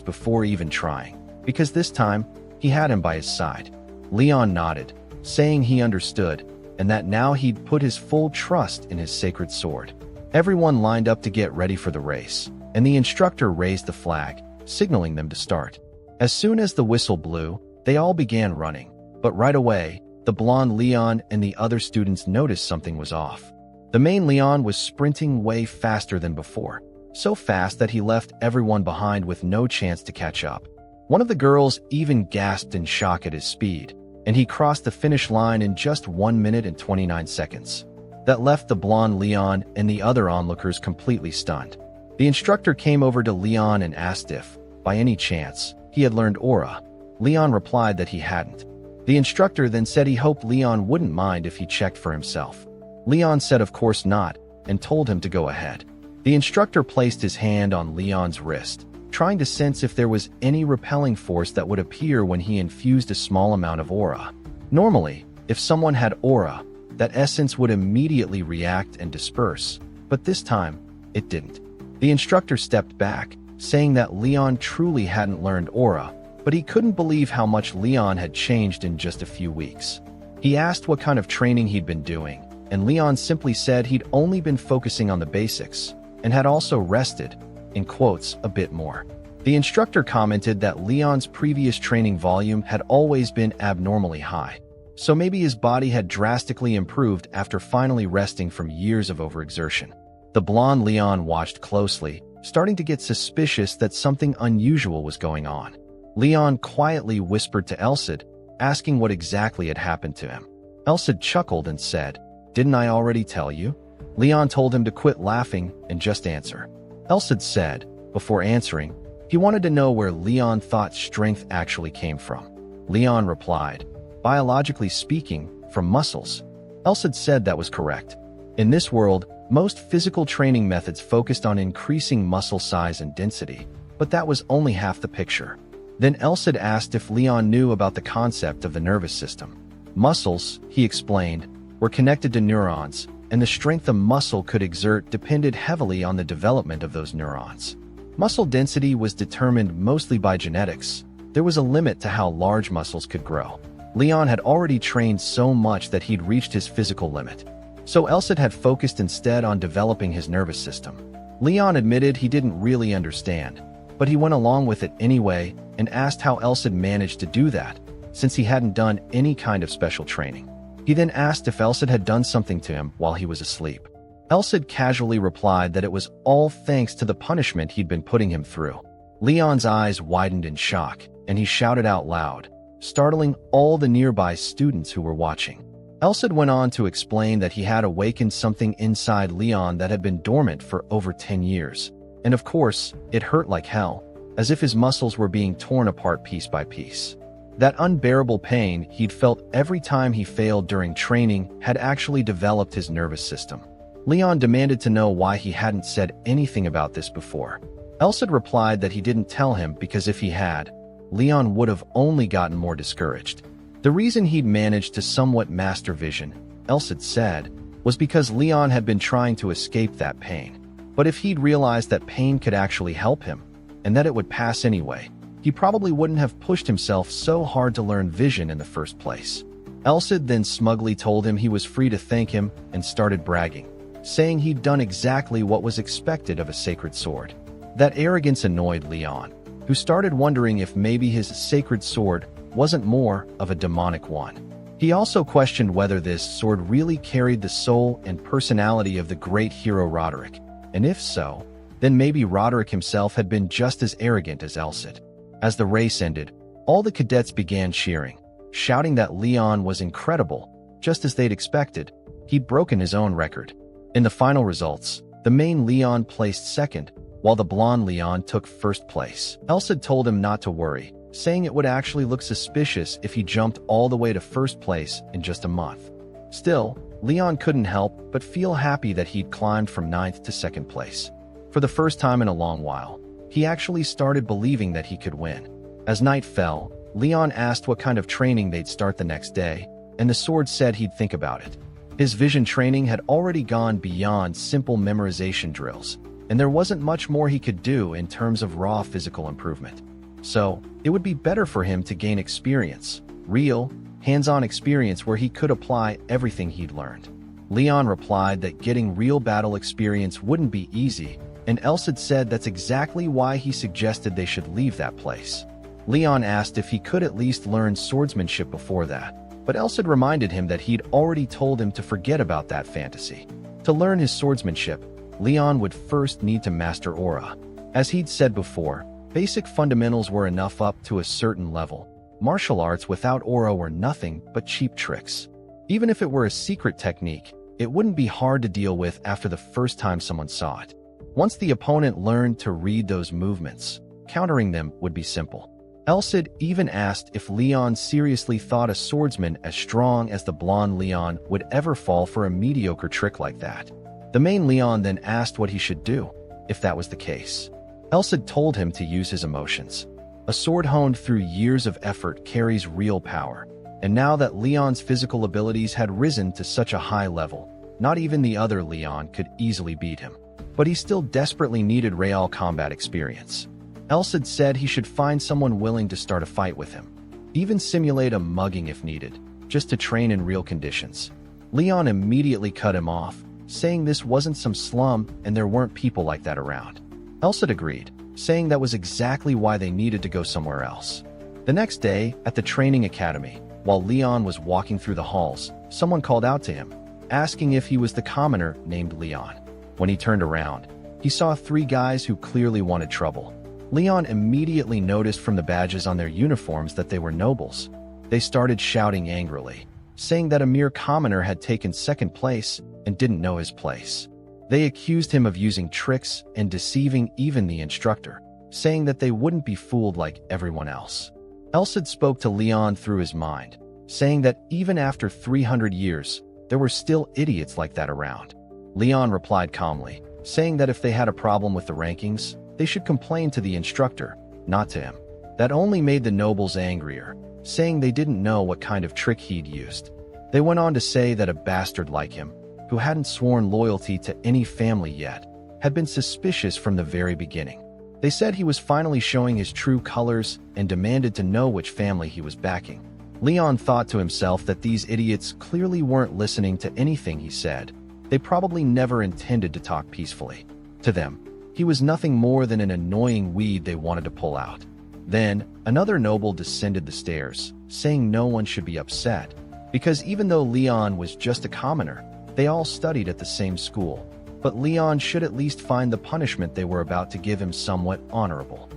before even trying, because this time, he had him by his side. Leon nodded, saying he understood, and that now he'd put his full trust in his sacred sword. Everyone lined up to get ready for the race, and the instructor raised the flag, signaling them to start. As soon as the whistle blew, they all began running, but right away, the blonde Leon and the other students noticed something was off. The main Leon was sprinting way faster than before, so fast that he left everyone behind with no chance to catch up. One of the girls even gasped in shock at his speed, and he crossed the finish line in just 1 minute and 29 seconds. That left the blonde Leon and the other onlookers completely stunned. The instructor came over to Leon and asked if, by any chance, he had learned aura. Leon replied that he hadn't. The instructor then said he hoped Leon wouldn't mind if he checked for himself. Leon said of course not, and told him to go ahead. The instructor placed his hand on Leon's wrist, trying to sense if there was any repelling force that would appear when he infused a small amount of aura. Normally, if someone had aura, that essence would immediately react and disperse, but this time, it didn't. The instructor stepped back, saying that Leon truly hadn't learned aura, but he couldn't believe how much Leon had changed in just a few weeks. He asked what kind of training he'd been doing, and Leon simply said he'd only been focusing on the basics, and had also rested, in quotes, a bit more. The instructor commented that Leon's previous training volume had always been abnormally high, so maybe his body had drastically improved after finally resting from years of overexertion. The blonde Leon watched closely, starting to get suspicious that something unusual was going on. Leon quietly whispered to Elsa, asking what exactly had happened to him. Elsa chuckled and said, "Didn't I already tell you?" Leon told him to quit laughing and just answer. Elsa said, before answering, he wanted to know where Leon thought strength actually came from. Leon replied, "Biologically speaking, from muscles." Elsa said that was correct. In this world, most physical training methods focused on increasing muscle size and density, but that was only half the picture. Then Elsa asked if Leon knew about the concept of the nervous system. Muscles, he explained, were connected to neurons, and the strength a muscle could exert depended heavily on the development of those neurons. Muscle density was determined mostly by genetics. There was a limit to how large muscles could grow. Leon had already trained so much that he'd reached his physical limit. So Elsa had focused instead on developing his nervous system. Leon admitted he didn't really understand, but he went along with it anyway and asked how Elsa managed to do that, since he hadn't done any kind of special training. He then asked if Elsa had done something to him while he was asleep. Elsa casually replied that it was all thanks to the punishment he'd been putting him through. Leon's eyes widened in shock, and he shouted out loud, startling all the nearby students who were watching. Elsa went on to explain that he had awakened something inside Leon that had been dormant for over 10 years. And of course, it hurt like hell, as if his muscles were being torn apart piece by piece. That unbearable pain he'd felt every time he failed during training had actually developed his nervous system. Leon demanded to know why he hadn't said anything about this before. Elsa replied that he didn't tell him because if he had, Leon would have only gotten more discouraged. The reason he'd managed to somewhat master vision, Elsa said, was because Leon had been trying to escape that pain. But if he'd realized that pain could actually help him, and that it would pass anyway, he probably wouldn't have pushed himself so hard to learn vision in the first place. Elsa then smugly told him he was free to thank him and started bragging, saying he'd done exactly what was expected of a sacred sword. That arrogance annoyed Leon, who started wondering if maybe his sacred sword wasn't more of a demonic one. He also questioned whether this sword really carried the soul and personality of the great hero Roderick, and if so, then maybe Roderick himself had been just as arrogant as Elsa. As the race ended, all the cadets began cheering, shouting that Leon was incredible, just as they'd expected. He'd broken his own record. In the final results, the main Leon placed second, while the blonde Leon took first place. Elsa told him not to worry, saying it would actually look suspicious if he jumped all the way to first place in just a month. Still, Leon couldn't help but feel happy that he'd climbed from 9th to 2nd place. For the first time in a long while, He actually started believing that he could win. As night fell, Leon asked what kind of training they'd start the next day, and the sword said he'd think about it. His vision training had already gone beyond simple memorization drills, and there wasn't much more he could do in terms of raw physical improvement. So, it would be better for him to gain experience, real, hands-on experience where he could apply everything he'd learned. Leon replied that getting real battle experience wouldn't be easy, and Elcid said that's exactly why he suggested they should leave that place. Leon asked if he could at least learn swordsmanship before that, but Elcid reminded him that he'd already told him to forget about that fantasy. To learn his swordsmanship, Leon would first need to master aura. As he'd said before, basic fundamentals were enough up to a certain level. Martial arts without aura were nothing but cheap tricks. Even if it were a secret technique, it wouldn't be hard to deal with after the first time someone saw it. Once the opponent learned to read those movements, countering them would be simple. Elcid even asked if Leon seriously thought a swordsman as strong as the blonde Leon would ever fall for a mediocre trick like that. The main Leon then asked what he should do, if that was the case. Elcid told him to use his emotions. A sword honed through years of effort carries real power, and now that Leon's physical abilities had risen to such a high level, not even the other Leon could easily beat him. But he still desperately needed real combat experience. Elcid said he should find someone willing to start a fight with him, even simulate a mugging if needed, just to train in real conditions. Leon immediately cut him off, saying this wasn't some slum and there weren't people like that around. Elcid agreed, saying that was exactly why they needed to go somewhere else. The next day, at the training academy, while Leon was walking through the halls, someone called out to him, asking if he was the commoner named Leon. When he turned around, he saw 3 guys who clearly wanted trouble. Leon immediately noticed from the badges on their uniforms that they were nobles. They started shouting angrily, saying that a mere commoner had taken second place and didn't know his place. They accused him of using tricks and deceiving even the instructor, saying that they wouldn't be fooled like everyone else. Elcid spoke to Leon through his mind, saying that even after 300 years, there were still idiots like that around. Leon replied calmly, saying that if they had a problem with the rankings, they should complain to the instructor, not to him. That only made the nobles angrier, saying they didn't know what kind of trick he'd used. They went on to say that a bastard like him, who hadn't sworn loyalty to any family yet, had been suspicious from the very beginning. They said he was finally showing his true colors and demanded to know which family he was backing. Leon thought to himself that these idiots clearly weren't listening to anything he said. They probably never intended to talk peacefully. To them, he was nothing more than an annoying weed they wanted to pull out. Then, another noble descended the stairs, saying no one should be upset, because even though Leon was just a commoner, they all studied at the same school, but Leon should at least find the punishment they were about to give him somewhat honorable.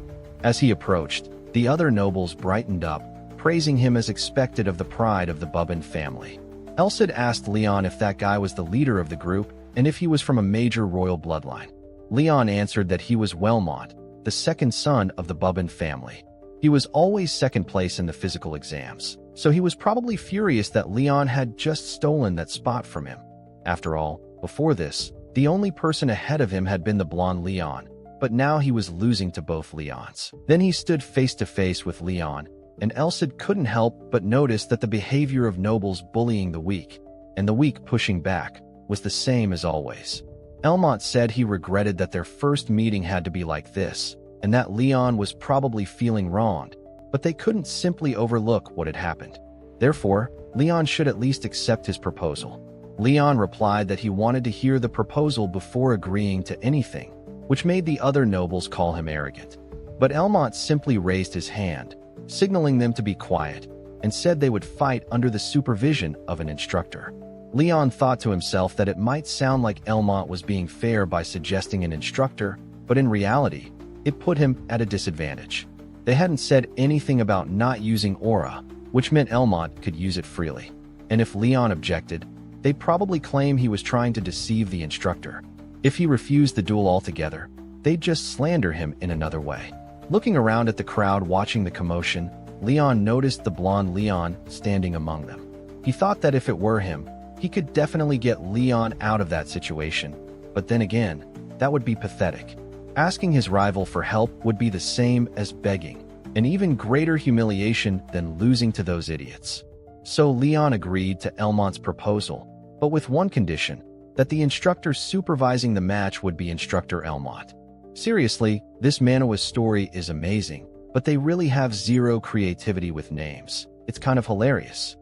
As he approached, the other nobles brightened up, praising him as expected of the pride of the Bubbin family. Elcid asked Leon if that guy was the leader of the group and if he was from a major royal bloodline. Leon answered that he was Wellmont, the second son of the Bubbin family. He was always second place in the physical exams, so he was probably furious that Leon had just stolen that spot from him. After all, before this, the only person ahead of him had been the blonde Leon, but now he was losing to both Leons. Then he stood face to face with Leon, and Elcid couldn't help but notice that the behavior of nobles bullying the weak, and the weak pushing back, was the same as always. Elmont said he regretted that their first meeting had to be like this, and that Leon was probably feeling wronged, but they couldn't simply overlook what had happened. Therefore, Leon should at least accept his proposal. Leon replied that he wanted to hear the proposal before agreeing to anything, which made the other nobles call him arrogant. But Elmont simply raised his hand, signaling them to be quiet, and said they would fight under the supervision of an instructor. Leon thought to himself that it might sound like Elmont was being fair by suggesting an instructor, but in reality, it put him at a disadvantage. They hadn't said anything about not using aura, which meant Elmont could use it freely. And if Leon objected, they'd probably claim he was trying to deceive the instructor. If he refused the duel altogether, they'd just slander him in another way. Looking around at the crowd watching the commotion, Leon noticed the blonde Leon standing among them. He thought that if it were him, he could definitely get Leon out of that situation, but then again, that would be pathetic. Asking his rival for help would be the same as begging, an even greater humiliation than losing to those idiots. So Leon agreed to Elmont's proposal, but with one condition, that the instructor supervising the match would be Instructor Elmont. Seriously, this Manhwa story is amazing, but they really have zero creativity with names. It's kind of hilarious.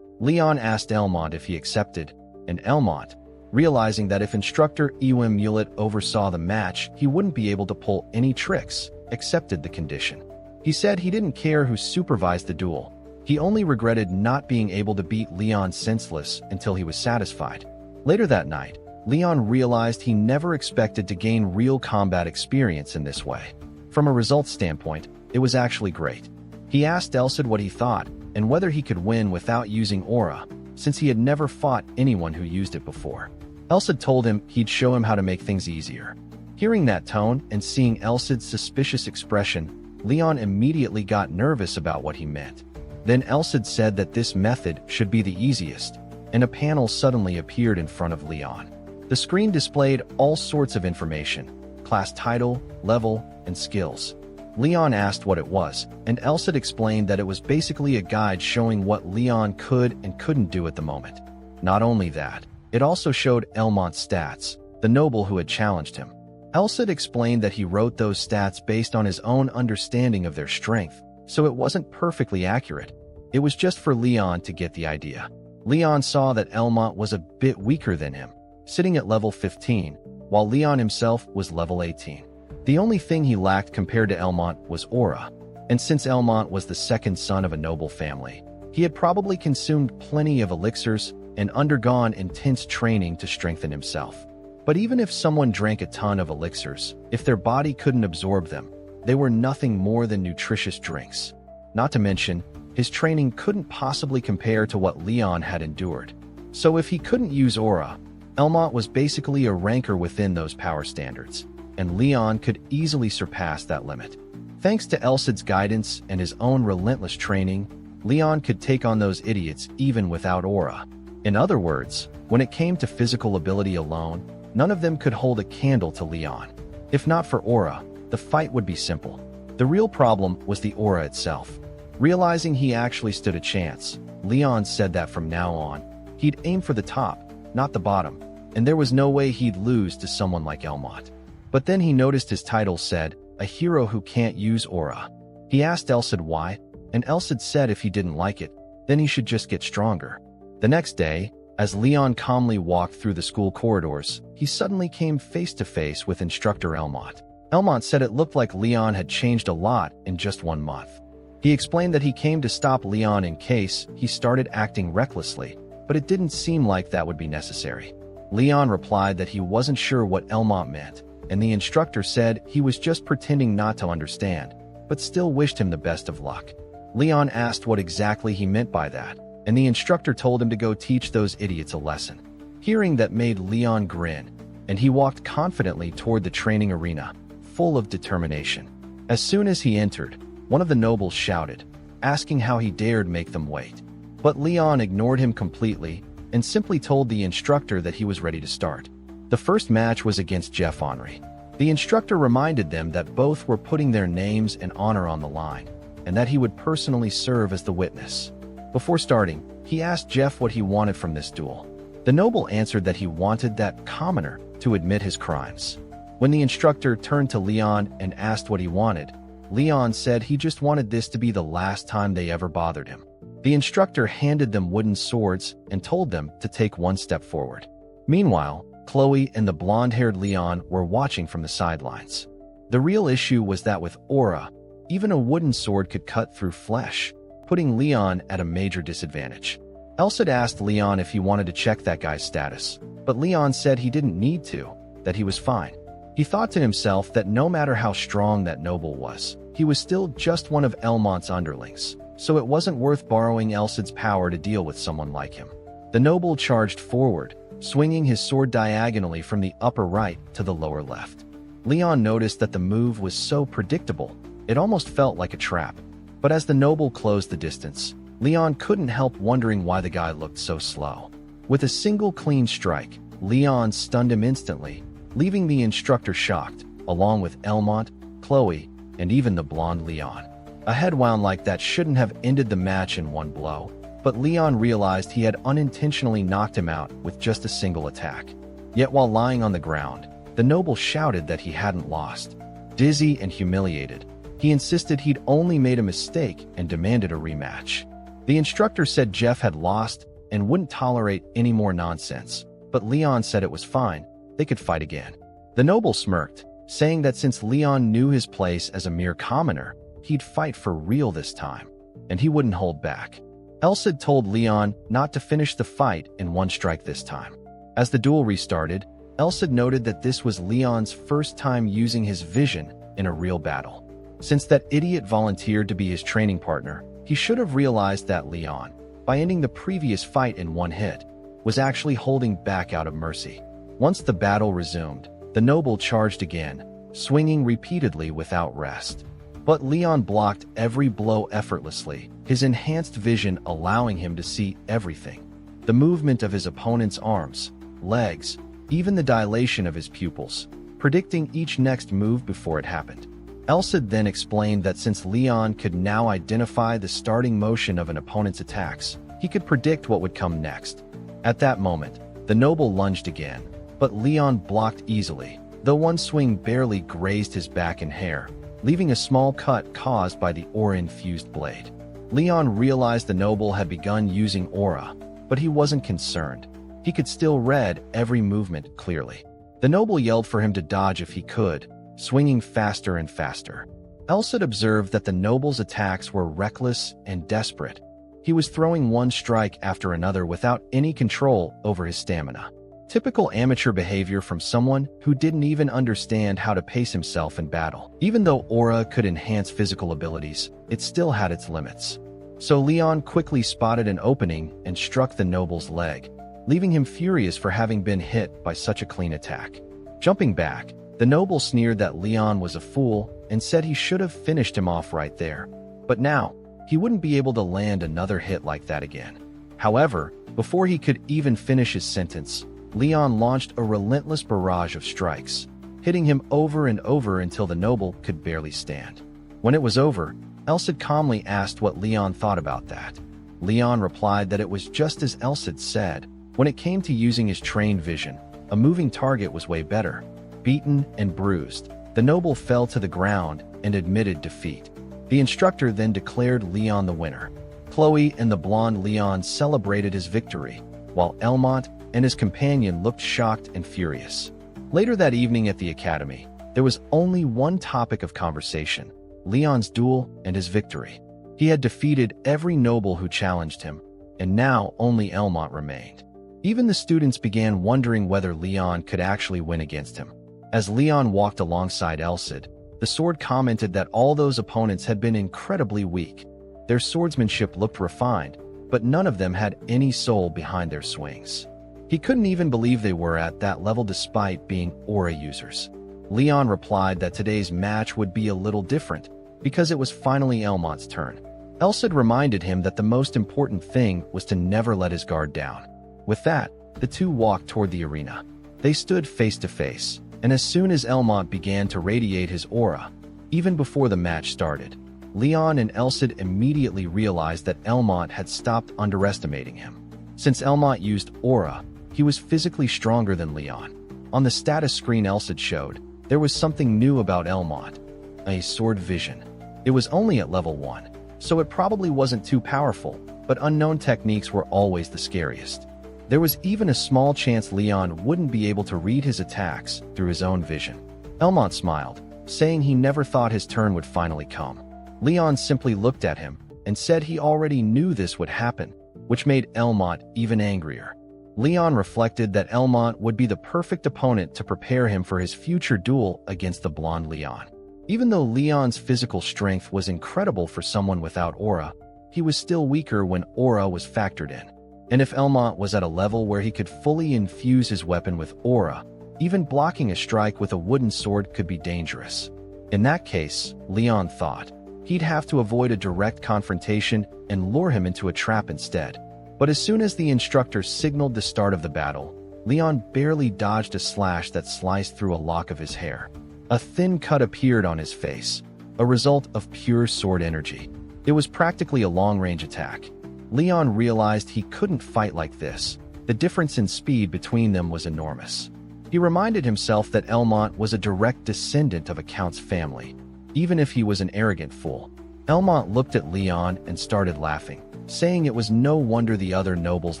Leon asked Elmont if he accepted, and Elmont, realizing that if Instructor Ewim Mulet oversaw the match, he wouldn't be able to pull any tricks, accepted the condition. He said he didn't care who supervised the duel. He only regretted not being able to beat Leon senseless until he was satisfied. Later that night, Leon realized he never expected to gain real combat experience in this way. From a results standpoint, it was actually great. He asked Elsid what he thought and whether he could win without using aura, since he had never fought anyone who used it before. Elsid told him he'd show him how to make things easier. Hearing that tone and seeing Elsid's suspicious expression, Leon immediately got nervous about what he meant. Then Elsid said that this method should be the easiest, and a panel suddenly appeared in front of Leon. The screen displayed all sorts of information: class title, level, and skills. Leon asked what it was, and Elsid explained that it was basically a guide showing what Leon could and couldn't do at the moment. Not only that, it also showed Elmont's stats, the noble who had challenged him. Elsid explained that he wrote those stats based on his own understanding of their strength, so it wasn't perfectly accurate. It was just for Leon to get the idea. Leon saw that Elmont was a bit weaker than him, sitting at level 15, while Leon himself was level 18. The only thing he lacked compared to Elmont was aura, and since Elmont was the second son of a noble family, he had probably consumed plenty of elixirs and undergone intense training to strengthen himself. But even if someone drank a ton of elixirs, if their body couldn't absorb them, they were nothing more than nutritious drinks. Not to mention, his training couldn't possibly compare to what Leon had endured. So if he couldn't use aura, Elmont was basically a ranker within those power standards, and Leon could easily surpass that limit. Thanks to Elsid's guidance and his own relentless training, Leon could take on those idiots even without aura. In other words, when it came to physical ability alone, none of them could hold a candle to Leon. If not for aura, the fight would be simple. The real problem was the aura itself. Realizing he actually stood a chance, Leon said that from now on, he'd aim for the top, not the bottom, and there was no way he'd lose to someone like Elmont. But then he noticed his title said, "A hero who can't use aura." He asked Elsid why, and Elsid said if he didn't like it, then he should just get stronger. The next day, as Leon calmly walked through the school corridors, he suddenly came face to face with Instructor Elmont. Elmont said it looked like Leon had changed a lot in just 1 month. He explained that he came to stop Leon in case he started acting recklessly, but it didn't seem like that would be necessary. Leon replied that he wasn't sure what Elmont meant, and the instructor said he was just pretending not to understand, but still wished him the best of luck. Leon asked what exactly he meant by that, and the instructor told him to go teach those idiots a lesson. Hearing that made Leon grin, and he walked confidently toward the training arena, full of determination. As soon as he entered, one of the nobles shouted, asking how he dared make them wait. But Leon ignored him completely and simply told the instructor that he was ready to start. The first match was against Jeff Henry. The instructor reminded them that both were putting their names and honor on the line, and that he would personally serve as the witness. Before starting, he asked Jeff what he wanted from this duel. The noble answered that he wanted that commoner to admit his crimes. When the instructor turned to Leon and asked what he wanted, Leon said he just wanted this to be the last time they ever bothered him. The instructor handed them wooden swords and told them to take 1 step forward. Meanwhile, Chloe and the blonde-haired Leon were watching from the sidelines. The real issue was that with aura, even a wooden sword could cut through flesh, putting Leon at a major disadvantage. Elsid asked Leon if he wanted to check that guy's status, but Leon said he didn't need to, that he was fine. He thought to himself that no matter how strong that noble was, he was still just one of Elmont's underlings, so it wasn't worth borrowing Elsid's power to deal with someone like him. The noble charged forward, swinging his sword diagonally from the upper right to the lower left. Leon noticed that the move was so predictable, it almost felt like a trap. But as the noble closed the distance, Leon couldn't help wondering why the guy looked so slow. With a single clean strike, Leon stunned him instantly, leaving the instructor shocked, along with Elmont, Chloe, and even the blonde Leon. A head wound like that shouldn't have ended the match in one blow, but Leon realized he had unintentionally knocked him out with just a single attack. Yet while lying on the ground, the noble shouted that he hadn't lost. Dizzy and humiliated, he insisted he'd only made a mistake and demanded a rematch. The instructor said Jeff had lost and wouldn't tolerate any more nonsense, but Leon said it was fine, they could fight again. The noble smirked, saying that since Leon knew his place as a mere commoner, he'd fight for real this time, and he wouldn't hold back. Elsid told Leon not to finish the fight in one strike this time. As the duel restarted, Elsid noted that this was Leon's first time using his vision in a real battle. Since that idiot volunteered to be his training partner, he should have realized that Leon, by ending the previous fight in one hit, was actually holding back out of mercy. Once the battle resumed, the noble charged again, swinging repeatedly without rest. But Leon blocked every blow effortlessly, his enhanced vision allowing him to see everything. The movement of his opponent's arms, legs, even the dilation of his pupils, predicting each next move before it happened. Elsid then explained that since Leon could now identify the starting motion of an opponent's attacks, he could predict what would come next. At that moment, the noble lunged again, but Leon blocked easily, though one swing barely grazed his back and hair, leaving a small cut caused by the aura-infused blade. Leon realized the noble had begun using aura, but he wasn't concerned. He could still read every movement clearly. The noble yelled for him to dodge if he could, swinging faster and faster. Elsid observed that the noble's attacks were reckless and desperate. He was throwing one strike after another without any control over his stamina. Typical amateur behavior from someone who didn't even understand how to pace himself in battle. Even though aura could enhance physical abilities, it still had its limits. So Leon quickly spotted an opening and struck the noble's leg, leaving him furious for having been hit by such a clean attack. Jumping back, the noble sneered that Leon was a fool and said he should have finished him off right there. But now, he wouldn't be able to land another hit like that again. However, before he could even finish his sentence, Leon launched a relentless barrage of strikes, hitting him over and over until the noble could barely stand. When it was over, Elsid calmly asked what Leon thought about that. Leon replied that it was just as Elsid said. When it came to using his trained vision, a moving target was way better. Beaten and bruised, the noble fell to the ground and admitted defeat. The instructor then declared Leon the winner. Chloe and the blonde Leon celebrated his victory, while Elmont and his companion looked shocked and furious. Later that evening at the academy, there was only one topic of conversation: Leon's duel and his victory. He had defeated every noble who challenged him, and now only Elmont remained. Even the students began wondering whether Leon could actually win against him. As Leon walked alongside Elsid, the sword commented that all those opponents had been incredibly weak. Their swordsmanship looked refined, but none of them had any soul behind their swings. He couldn't even believe they were at that level despite being aura users. Leon replied that today's match would be a little different, because it was finally Elmont's turn. Elsid reminded him that the most important thing was to never let his guard down. With that, the two walked toward the arena. They stood face to face, and as soon as Elmont began to radiate his aura, even before the match started, Leon and Elsid immediately realized that Elmont had stopped underestimating him. Since Elmont used aura, he was physically stronger than Leon. On the status screen Elsid showed, there was something new about Elmont: a sword vision. It was only at level 1, so it probably wasn't too powerful, but unknown techniques were always the scariest. There was even a small chance Leon wouldn't be able to read his attacks through his own vision. Elmont smiled, saying he never thought his turn would finally come. Leon simply looked at him and said he already knew this would happen, which made Elmont even angrier. Leon reflected that Elmont would be the perfect opponent to prepare him for his future duel against the blonde Leon. Even though Leon's physical strength was incredible for someone without aura, he was still weaker when aura was factored in. And if Elmont was at a level where he could fully infuse his weapon with aura, even blocking a strike with a wooden sword could be dangerous. In that case, Leon thought, he'd have to avoid a direct confrontation and lure him into a trap instead. But as soon as the instructor signaled the start of the battle, Leon barely dodged a slash that sliced through a lock of his hair. A thin cut appeared on his face, a result of pure sword energy. It was practically a long-range attack. Leon realized he couldn't fight like this. The difference in speed between them was enormous. He reminded himself that Elmont was a direct descendant of a count's family, even if he was an arrogant fool. Elmont looked at Leon and started laughing, saying it was no wonder the other nobles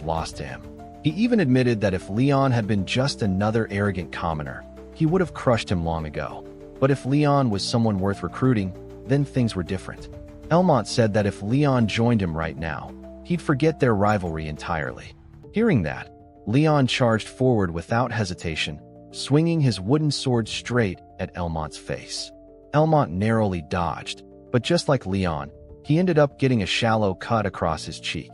lost to him. He even admitted that if Leon had been just another arrogant commoner, he would have crushed him long ago. But if Leon was someone worth recruiting, then things were different. Elmont said that if Leon joined him right now, he'd forget their rivalry entirely. Hearing that, Leon charged forward without hesitation, swinging his wooden sword straight at Elmont's face. Elmont narrowly dodged, but just like Leon, he ended up getting a shallow cut across his cheek.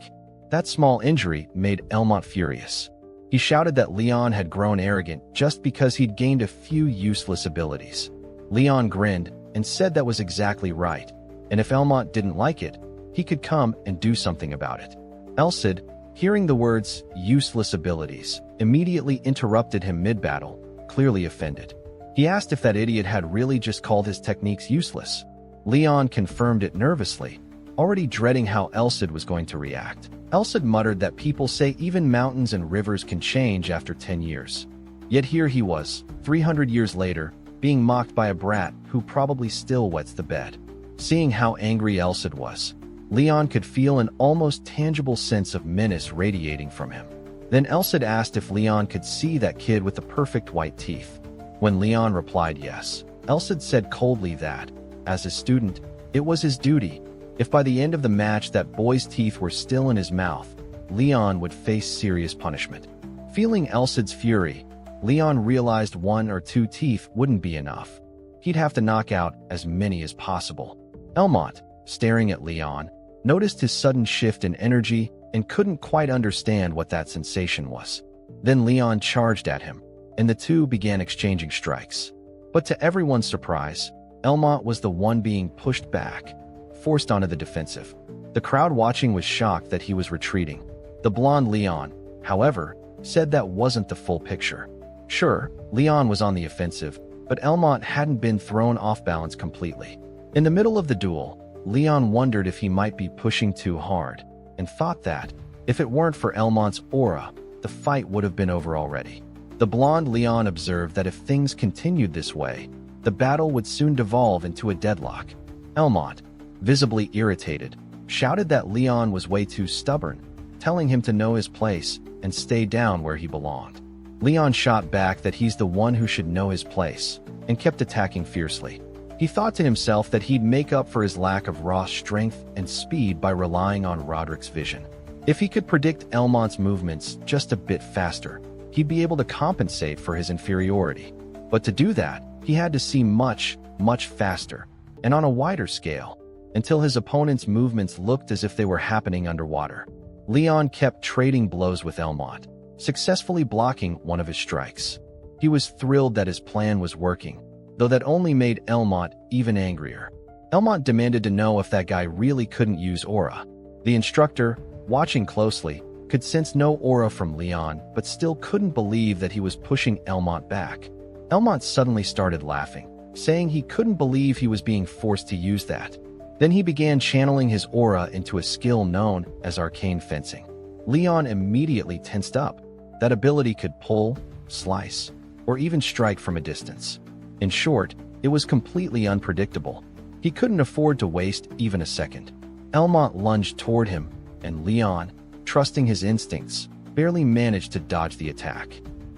That small injury made Elmont furious. He shouted that Leon had grown arrogant just because he'd gained a few useless abilities. Leon grinned and said that was exactly right, and if Elmont didn't like it, he could come and do something about it. Elcid, hearing the words useless abilities, immediately interrupted him mid-battle, clearly offended. He asked if that idiot had really just called his techniques useless. Leon confirmed it nervously, already dreading how Elcid was going to react. Elcid muttered that people say even mountains and rivers can change after 10 years. Yet here he was, 300 years later, being mocked by a brat who probably still wets the bed. Seeing how angry Elcid was, Leon could feel an almost tangible sense of menace radiating from him. Then Elcid asked if Leon could see that kid with the perfect white teeth. When Leon replied yes, Elcid said coldly that, as his student, it was his duty. If by the end of the match that boy's teeth were still in his mouth, Leon would face serious punishment. Feeling Elcid's fury, Leon realized 1 or 2 teeth wouldn't be enough. He'd have to knock out as many as possible. Elmont, staring at Leon, noticed his sudden shift in energy and couldn't quite understand what that sensation was. Then Leon charged at him, and the two began exchanging strikes. But to everyone's surprise, Elmont was the one being pushed back, forced onto the defensive. The crowd watching was shocked that he was retreating. The blonde Leon, however, said that wasn't the full picture. Sure, Leon was on the offensive, but Elmont hadn't been thrown off balance completely. In the middle of the duel, Leon wondered if he might be pushing too hard, and thought that, if it weren't for Elmont's aura, the fight would have been over already. The blonde Leon observed that if things continued this way, the battle would soon devolve into a deadlock. Elmont, visibly irritated, shouted that Leon was way too stubborn, telling him to know his place and stay down where he belonged. Leon shot back that he's the one who should know his place, and kept attacking fiercely. He thought to himself that he'd make up for his lack of raw strength and speed by relying on Roderick's vision. If he could predict Elmont's movements just a bit faster, he'd be able to compensate for his inferiority. But to do that, he had to see much, much faster, and on a wider scale, until his opponent's movements looked as if they were happening underwater. Leon kept trading blows with Elmont, successfully blocking one of his strikes. He was thrilled that his plan was working, though that only made Elmont even angrier. Elmont demanded to know if that guy really couldn't use aura. The instructor, watching closely, could sense no aura from Leon, but still couldn't believe that he was pushing Elmont back. Elmont suddenly started laughing, saying he couldn't believe he was being forced to use that. Then he began channeling his aura into a skill known as arcane fencing. Leon immediately tensed up. That ability could pull, slice, or even strike from a distance. In short, it was completely unpredictable. He couldn't afford to waste even a second. Elmont lunged toward him, and Leon, trusting his instincts, barely managed to dodge the attack.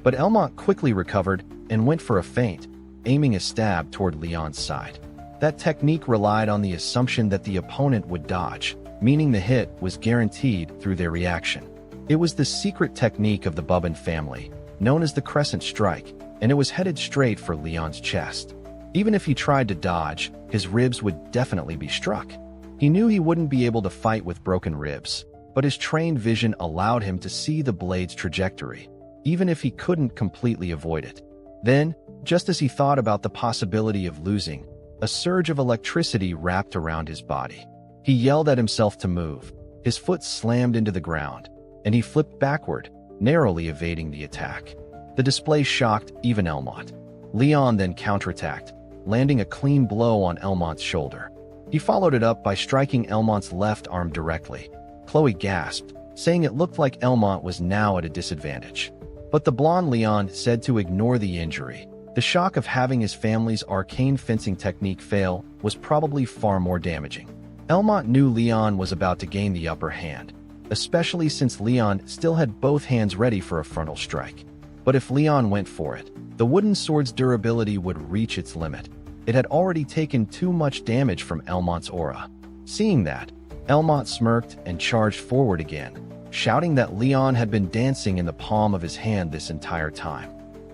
But Elmont quickly recovered and went for a feint, aiming a stab toward Leon's side. That technique relied on the assumption that the opponent would dodge, meaning the hit was guaranteed through their reaction. It was the secret technique of the Bubbin family, known as the crescent strike, and it was headed straight for Leon's chest. Even if he tried to dodge, his ribs would definitely be struck. He knew he wouldn't be able to fight with broken ribs, but his trained vision allowed him to see the blade's trajectory, even if he couldn't completely avoid it. Then, just as he thought about the possibility of losing, a surge of electricity wrapped around his body. He yelled at himself to move. His foot slammed into the ground, and he flipped backward, narrowly evading the attack. The display shocked even Elmont. Leon then counterattacked, landing a clean blow on Elmont's shoulder. He followed it up by striking Elmont's left arm directly. Chloe gasped, saying it looked like Elmont was now at a disadvantage. But the blonde Leon said to ignore the injury. The shock of having his family's arcane fencing technique fail was probably far more damaging. Elmont knew Leon was about to gain the upper hand, especially since Leon still had both hands ready for a frontal strike. But if Leon went for it, the wooden sword's durability would reach its limit. It had already taken too much damage from Elmont's aura. Seeing that, Elmont smirked and charged forward again, shouting that Leon had been dancing in the palm of his hand this entire time.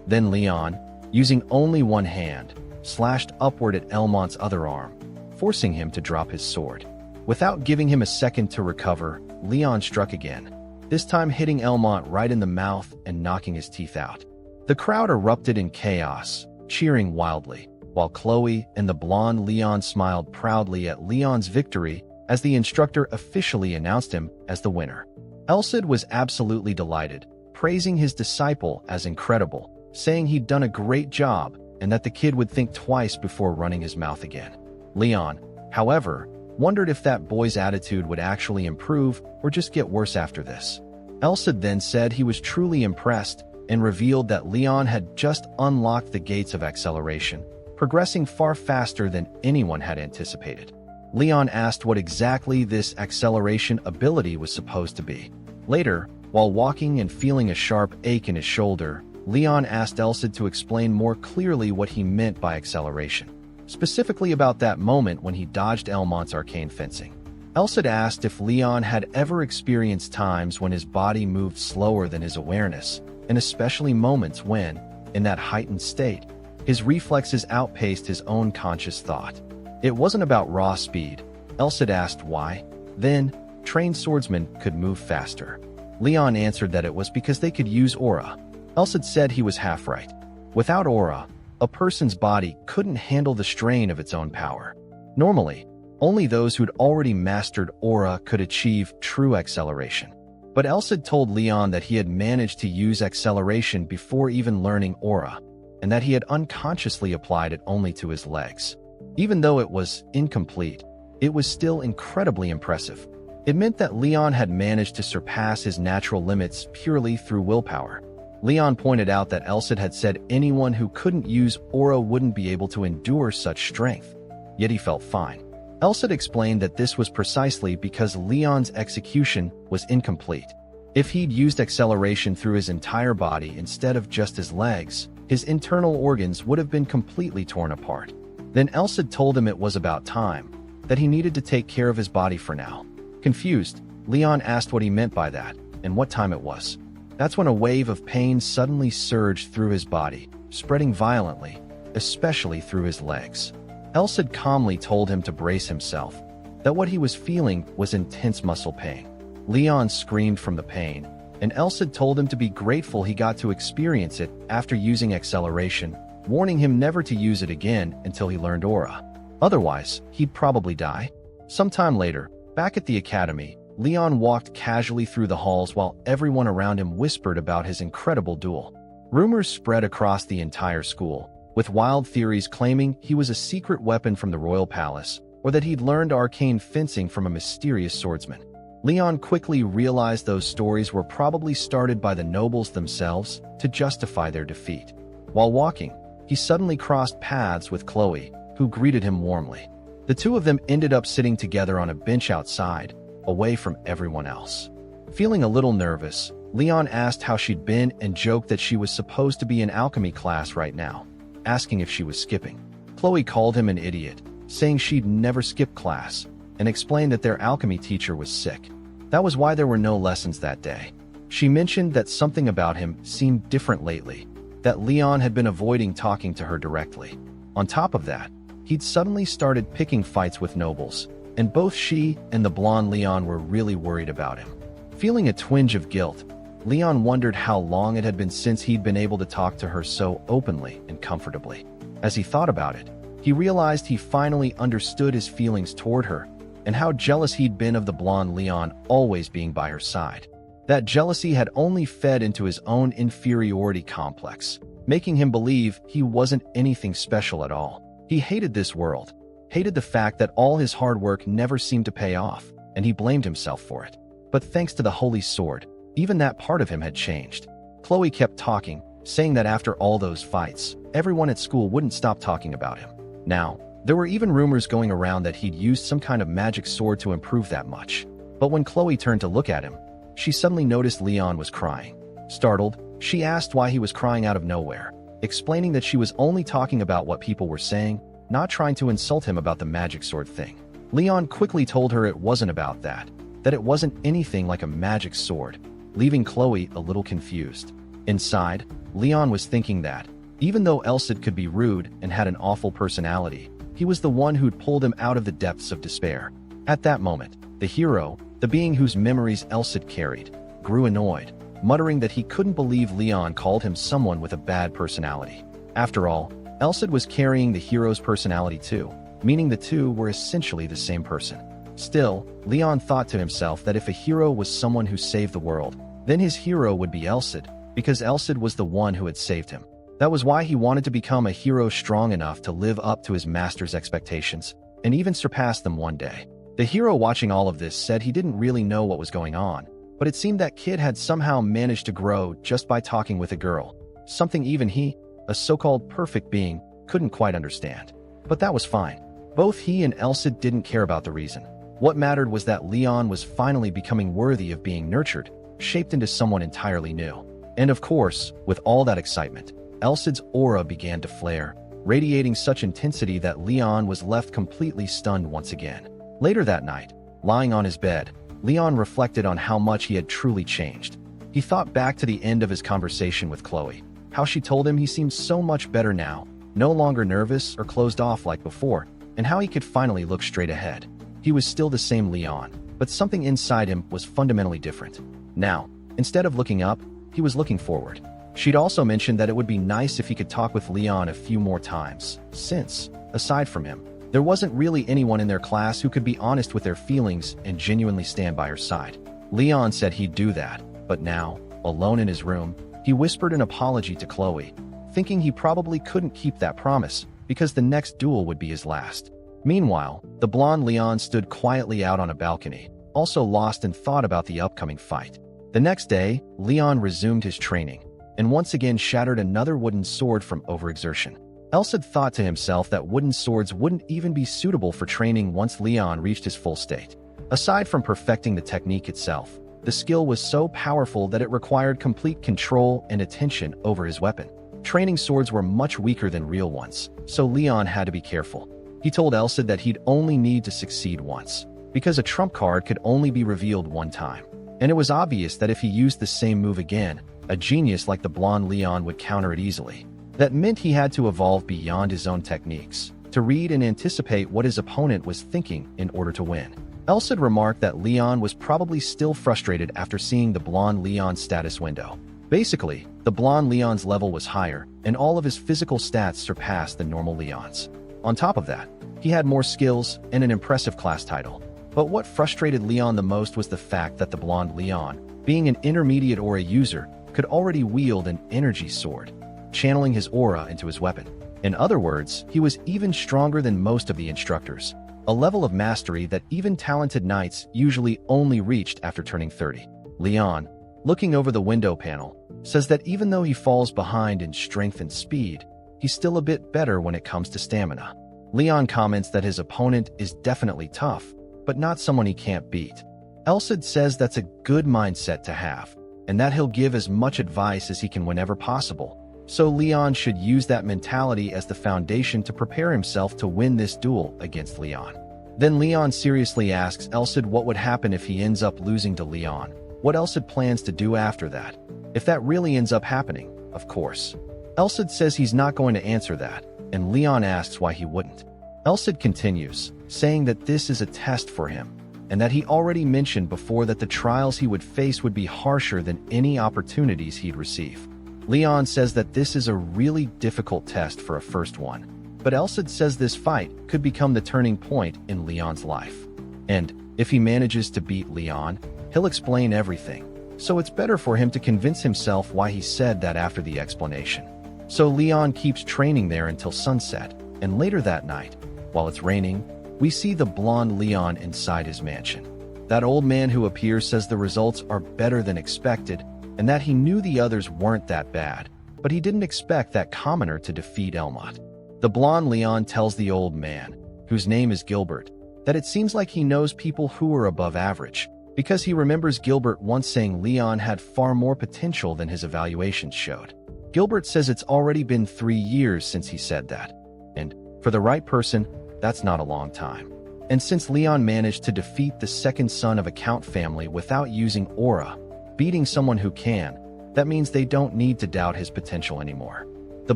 Then Leon, using only one hand, slashed upward at Elmont's other arm, forcing him to drop his sword. Without giving him a second to recover, Leon struck again, this time hitting Elmont right in the mouth and knocking his teeth out. The crowd erupted in chaos, cheering wildly, while Chloe and the blonde Leon smiled proudly at Leon's victory as the instructor officially announced him as the winner. Elsid was absolutely delighted, praising his disciple as incredible, saying he'd done a great job and that the kid would think twice before running his mouth again. Leon, however, wondered if that boy's attitude would actually improve or just get worse after this. Elsid then said he was truly impressed and revealed that Leon had just unlocked the gates of acceleration, progressing far faster than anyone had anticipated. Leon asked what exactly this acceleration ability was supposed to be. Later, while walking and feeling a sharp ache in his shoulder, Leon asked Elsid to explain more clearly what he meant by acceleration, specifically about that moment when he dodged Elmont's arcane fencing. Elsid asked if Leon had ever experienced times when his body moved slower than his awareness, and especially moments when, in that heightened state, his reflexes outpaced his own conscious thought. It wasn't about raw speed. Elsid asked why. Then, trained swordsmen could move faster. Leon answered that it was because they could use aura. Elsid said he was half right. Without aura, a person's body couldn't handle the strain of its own power. Normally, only those who'd already mastered aura could achieve true acceleration. But Elsid told Leon that he had managed to use acceleration before even learning aura, and that he had unconsciously applied it only to his legs. Even though it was incomplete, it was still incredibly impressive. It meant that Leon had managed to surpass his natural limits purely through willpower. Leon pointed out that Elsid had said anyone who couldn't use aura wouldn't be able to endure such strength, yet he felt fine. Elsid explained that this was precisely because Leon's execution was incomplete. If he'd used acceleration through his entire body instead of just his legs, his internal organs would have been completely torn apart. Then Elsid told him it was about time, that he needed to take care of his body for now. Confused, Leon asked what he meant by that, and what time it was. That's when a wave of pain suddenly surged through his body, spreading violently, especially through his legs. Elsid calmly told him to brace himself, that what he was feeling was intense muscle pain. Leon screamed from the pain, and Elsid told him to be grateful he got to experience it after using acceleration, warning him never to use it again until he learned aura. Otherwise, he'd probably die. Sometime later, back at the academy, Leon walked casually through the halls while everyone around him whispered about his incredible duel. Rumors spread across the entire school, with wild theories claiming he was a secret weapon from the royal palace, or that he'd learned arcane fencing from a mysterious swordsman. Leon quickly realized those stories were probably started by the nobles themselves to justify their defeat. While walking, he suddenly crossed paths with Chloe, who greeted him warmly. The two of them ended up sitting together on a bench outside, away from everyone else. Feeling a little nervous, Leon asked how she'd been and joked that she was supposed to be in alchemy class right now, asking if she was skipping. Chloe called him an idiot, saying she'd never skip class, and explained that their alchemy teacher was sick. That was why there were no lessons that day. She mentioned that something about him seemed different lately, that Leon had been avoiding talking to her directly. On top of that, he'd suddenly started picking fights with nobles, and both she and the blonde Leon were really worried about him. Feeling a twinge of guilt, Leon wondered how long it had been since he'd been able to talk to her so openly and comfortably. As he thought about it, he realized he finally understood his feelings toward her, and how jealous he'd been of the blonde Leon always being by her side. That jealousy had only fed into his own inferiority complex, making him believe he wasn't anything special at all. He hated this world, hated the fact that all his hard work never seemed to pay off, and he blamed himself for it. But thanks to the Holy Sword, even that part of him had changed. Chloe kept talking, saying that after all those fights, everyone at school wouldn't stop talking about him. Now, there were even rumors going around that he'd used some kind of magic sword to improve that much. But when Chloe turned to look at him, she suddenly noticed Leon was crying. Startled, she asked why he was crying out of nowhere, explaining that she was only talking about what people were saying, not trying to insult him about the magic sword thing. Leon quickly told her it wasn't about that it wasn't anything like a magic sword, leaving Chloe a little confused. Inside, Leon was thinking that, even though Elsid could be rude and had an awful personality, he was the one who'd pulled him out of the depths of despair. At that moment, the hero, the being whose memories Elsid carried, grew annoyed, muttering that he couldn't believe Leon called him someone with a bad personality. After all, Elsid was carrying the hero's personality too, meaning the two were essentially the same person. Still, Leon thought to himself that if a hero was someone who saved the world, then his hero would be Elsid, because Elsid was the one who had saved him. That was why he wanted to become a hero strong enough to live up to his master's expectations, and even surpass them one day. The hero watching all of this said he didn't really know what was going on, but it seemed that kid had somehow managed to grow just by talking with a girl, something even he, a so-called perfect being, couldn't quite understand. But that was fine. Both he and Elsid didn't care about the reason. What mattered was that Leon was finally becoming worthy of being nurtured, shaped into someone entirely new. And of course, with all that excitement, Elsid's aura began to flare, radiating such intensity that Leon was left completely stunned once again. Later that night, lying on his bed, Leon reflected on how much he had truly changed. He thought back to the end of his conversation with Chloe, how she told him he seemed so much better now, no longer nervous or closed off like before, and how he could finally look straight ahead. He was still the same Leon, but something inside him was fundamentally different. Now, instead of looking up, he was looking forward. She'd also mentioned that it would be nice if he could talk with Leon a few more times, since, aside from him, there wasn't really anyone in their class who could be honest with their feelings and genuinely stand by her side. Leon said he'd do that, but now, alone in his room, he whispered an apology to Chloe, thinking he probably couldn't keep that promise because the next duel would be his last. Meanwhile, the blonde Leon stood quietly out on a balcony, also lost in thought about the upcoming fight. The next day, Leon resumed his training, and once again shattered another wooden sword from overexertion. Elsid thought to himself that wooden swords wouldn't even be suitable for training once Leon reached his full state. Aside from perfecting the technique itself, the skill was so powerful that it required complete control and attention over his weapon. Training swords were much weaker than real ones, so Leon had to be careful. He told Elsid that he'd only need to succeed once, because a trump card could only be revealed one time. And it was obvious that if he used the same move again, a genius like the blonde Leon would counter it easily. That meant he had to evolve beyond his own techniques, to read and anticipate what his opponent was thinking in order to win. Elsid remarked that Leon was probably still frustrated after seeing the blonde Leon's status window. Basically, the blonde Leon's level was higher, and all of his physical stats surpassed the normal Leon's. On top of that, he had more skills and an impressive class title. But what frustrated Leon the most was the fact that the blonde Leon, being an intermediate aura user, could already wield an energy sword, channeling his aura into his weapon. In other words, he was even stronger than most of the instructors, a level of mastery that even talented knights usually only reached after turning 30. Leon, looking over the window panel, says that even though he falls behind in strength and speed, he's still a bit better when it comes to stamina. Leon comments that his opponent is definitely tough, but not someone he can't beat. Elsid says that's a good mindset to have, and that he'll give as much advice as he can whenever possible. So Leon should use that mentality as the foundation to prepare himself to win this duel against Leon. Then Leon seriously asks Elsid what would happen if he ends up losing to Leon, what Elsid plans to do after that. If that really ends up happening, of course. Elsid says he's not going to answer that, and Leon asks why he wouldn't. Elsid continues, saying that this is a test for him, and that he already mentioned before that the trials he would face would be harsher than any opportunities he'd receive. Leon says that this is a really difficult test for a first one, but Elsid says this fight could become the turning point in Leon's life. And if he manages to beat Leon, he'll explain everything, so it's better for him to convince himself why he said that after the explanation. So Leon keeps training there until sunset, And later that night, while it's raining, we see the blonde Leon inside his mansion. That old man who appears says the results are better than expected and that he knew the others weren't that bad, but he didn't expect that commoner to defeat Elmot. The blonde Leon tells the old man, whose name is Gilbert, that it seems like he knows people who are above average, because he remembers Gilbert once saying Leon had far more potential than his evaluations showed. Gilbert says it's already been 3 years since he said that, and for the right person, that's not a long time. And since Leon managed to defeat the second son of a Count family without using aura, beating someone who can, that means they don't need to doubt his potential anymore. The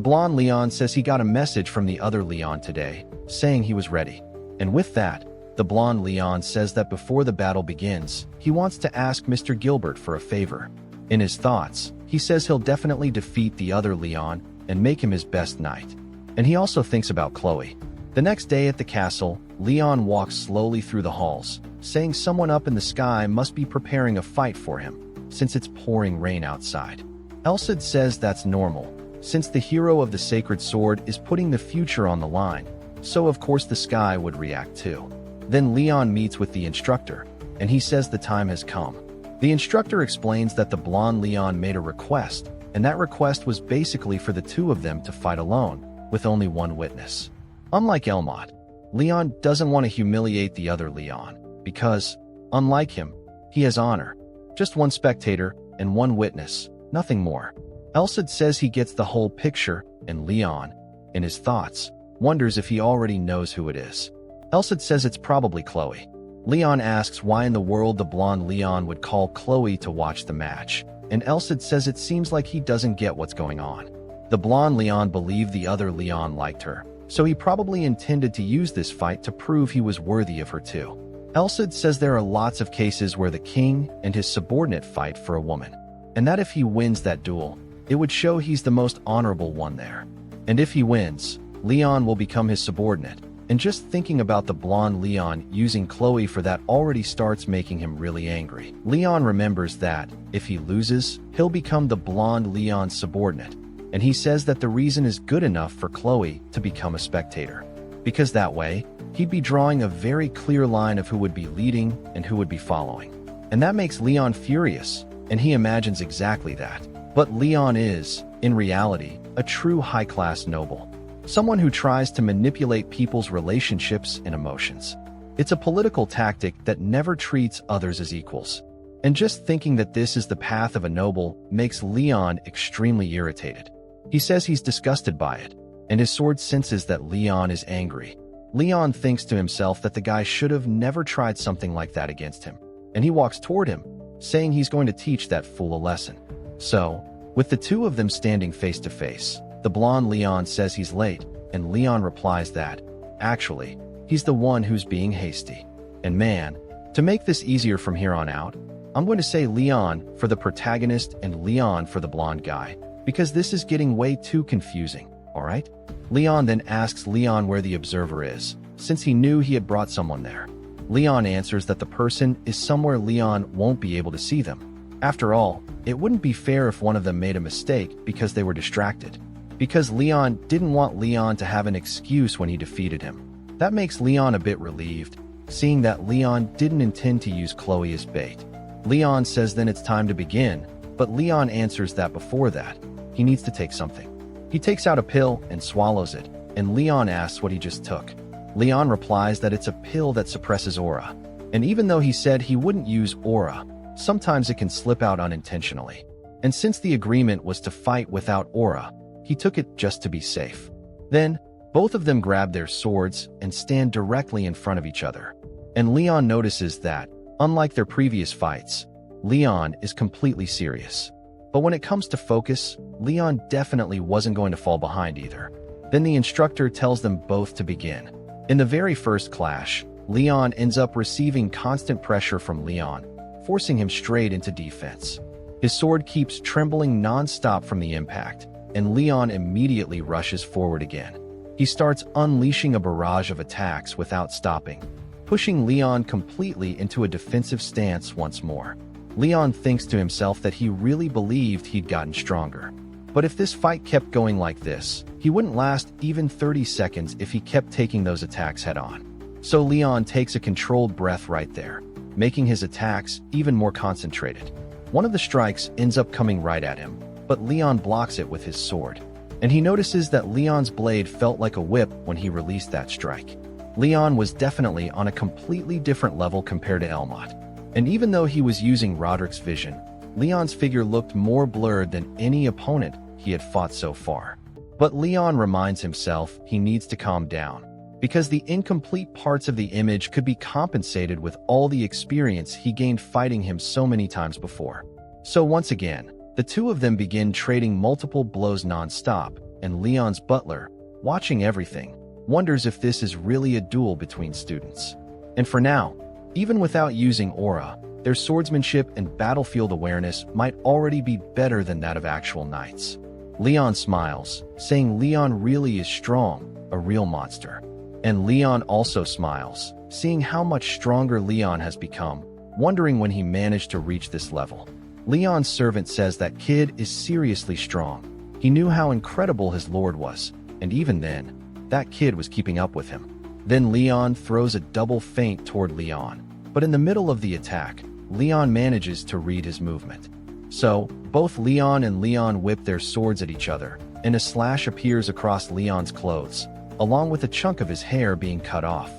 blonde Leon says he got a message from the other Leon today, saying he was ready. And with that, the blonde Leon says that before the battle begins, he wants to ask Mr. Gilbert for a favor. In his thoughts, he says he'll definitely defeat the other Leon and make him his best knight. And he also thinks about Chloe. The next day at the castle, Leon walks slowly through the halls, saying someone up in the sky must be preparing a fight for him, since it's pouring rain outside. Elcid says that's normal, since the hero of the sacred sword is putting the future on the line, so of course the sky would react too. Then Leon meets with the instructor, and he says the time has come. The instructor explains that the blonde Leon made a request, and that request was basically for the two of them to fight alone, with only one witness. Unlike Elmot, Leon doesn't want to humiliate the other Leon, because, unlike him, he has honor. Just one spectator and one witness, nothing more. Elcid says he gets the whole picture, and Leon, in his thoughts, wonders if he already knows who it is. Elcid says it's probably Chloe. Leon asks why in the world the blonde Leon would call Chloe to watch the match, and Elcid says it seems like he doesn't get what's going on. The blonde Leon believed the other Leon liked her, so he probably intended to use this fight to prove he was worthy of her too. Elcid says there are lots of cases where the king and his subordinate fight for a woman, and that if he wins that duel, it would show he's the most honorable one there. And if he wins, Leon will become his subordinate, and just thinking about the blonde Leon using Chloe for that already starts making him really angry. Leon remembers that, if he loses, he'll become the blonde Leon's subordinate, and he says that the reason is good enough for Chloe to become a spectator, because that way, he'd be drawing a very clear line of who would be leading and who would be following. And that makes Leon furious, and he imagines exactly that. But Leon is, in reality, a true high-class noble. Someone who tries to manipulate people's relationships and emotions. It's a political tactic that never treats others as equals. And just thinking that this is the path of a noble makes Leon extremely irritated. He says he's disgusted by it, and his sword senses that Leon is angry. Leon thinks to himself that the guy should have never tried something like that against him, and he walks toward him, saying he's going to teach that fool a lesson. So, with the two of them standing face to face, the blonde Leon says he's late, and Leon replies that, actually, he's the one who's being hasty. And man, to make this easier from here on out, I'm going to say Leon for the protagonist and Leon for the blonde guy, because this is getting way too confusing, alright? Leon then asks Leon where the observer is, since he knew he had brought someone there. Leon answers that the person is somewhere Leon won't be able to see them. After all, it wouldn't be fair if one of them made a mistake because they were distracted. Because Leon didn't want Leon to have an excuse when he defeated him. That makes Leon a bit relieved, seeing that Leon didn't intend to use Chloe as bait. Leon says then it's time to begin, but Leon answers that before that, he needs to take something. He takes out a pill and swallows it, and Leon asks what he just took. Leon replies that it's a pill that suppresses aura. And even though he said he wouldn't use aura, sometimes it can slip out unintentionally. And since the agreement was to fight without aura, he took it just to be safe. Then, both of them grab their swords and stand directly in front of each other. And Leon notices that, unlike their previous fights, Leon is completely serious. But when it comes to focus, Leon definitely wasn't going to fall behind either. Then the instructor tells them both to begin. In the very first clash, Leon ends up receiving constant pressure from Leon, forcing him straight into defense. His sword keeps trembling non-stop from the impact, and Leon immediately rushes forward again. He starts unleashing a barrage of attacks without stopping, pushing Leon completely into a defensive stance once more. Leon thinks to himself that he really believed he'd gotten stronger. But if this fight kept going like this, he wouldn't last even 30 seconds if he kept taking those attacks head-on. So Leon takes a controlled breath right there, making his attacks even more concentrated. One of the strikes ends up coming right at him, but Leon blocks it with his sword. And he notices that Leon's blade felt like a whip when he released that strike. Leon was definitely on a completely different level compared to Elmot. And even though he was using Roderick's vision, Leon's figure looked more blurred than any opponent he had fought so far. But Leon reminds himself he needs to calm down, because the incomplete parts of the image could be compensated with all the experience he gained fighting him so many times before. So once again, the two of them begin trading multiple blows non-stop, and Leon's butler, watching everything, wonders if this is really a duel between students. And for now, even without using aura, their swordsmanship and battlefield awareness might already be better than that of actual knights. Leon smiles, saying Leon really is strong, a real monster. And Leon also smiles, seeing how much stronger Leon has become, wondering when he managed to reach this level. Leon's servant says that kid is seriously strong. He knew how incredible his lord was, and even then, that kid was keeping up with him. Then Leon throws a double feint toward Leon, but in the middle of the attack, Leon manages to read his movement. So, both Leon and Leon whip their swords at each other, and a slash appears across Leon's clothes, along with a chunk of his hair being cut off.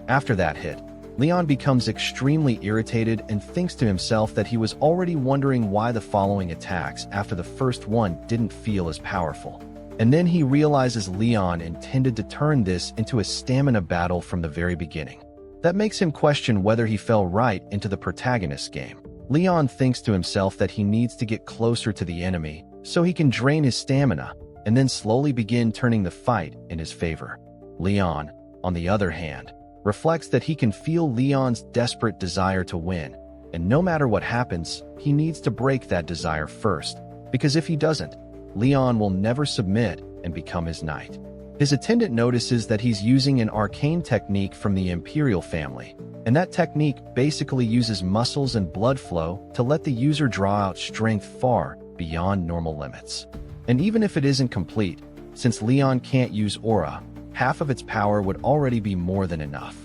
After that hit, Leon becomes extremely irritated and thinks to himself that he was already wondering why the following attacks after the first one didn't feel as powerful. And then he realizes Leon intended to turn this into a stamina battle from the very beginning. That makes him question whether he fell right into the protagonist's game. Leon thinks to himself that he needs to get closer to the enemy so he can drain his stamina and then slowly begin turning the fight in his favor. Leon, on the other hand, reflects that he can feel Leon's desperate desire to win, and no matter what happens, he needs to break that desire first, because if he doesn't, Leon will never submit and become his knight. His attendant notices that he's using an arcane technique from the Imperial family, and that technique basically uses muscles and blood flow to let the user draw out strength far beyond normal limits. And even if it isn't complete, since Leon can't use aura, half of its power would already be more than enough.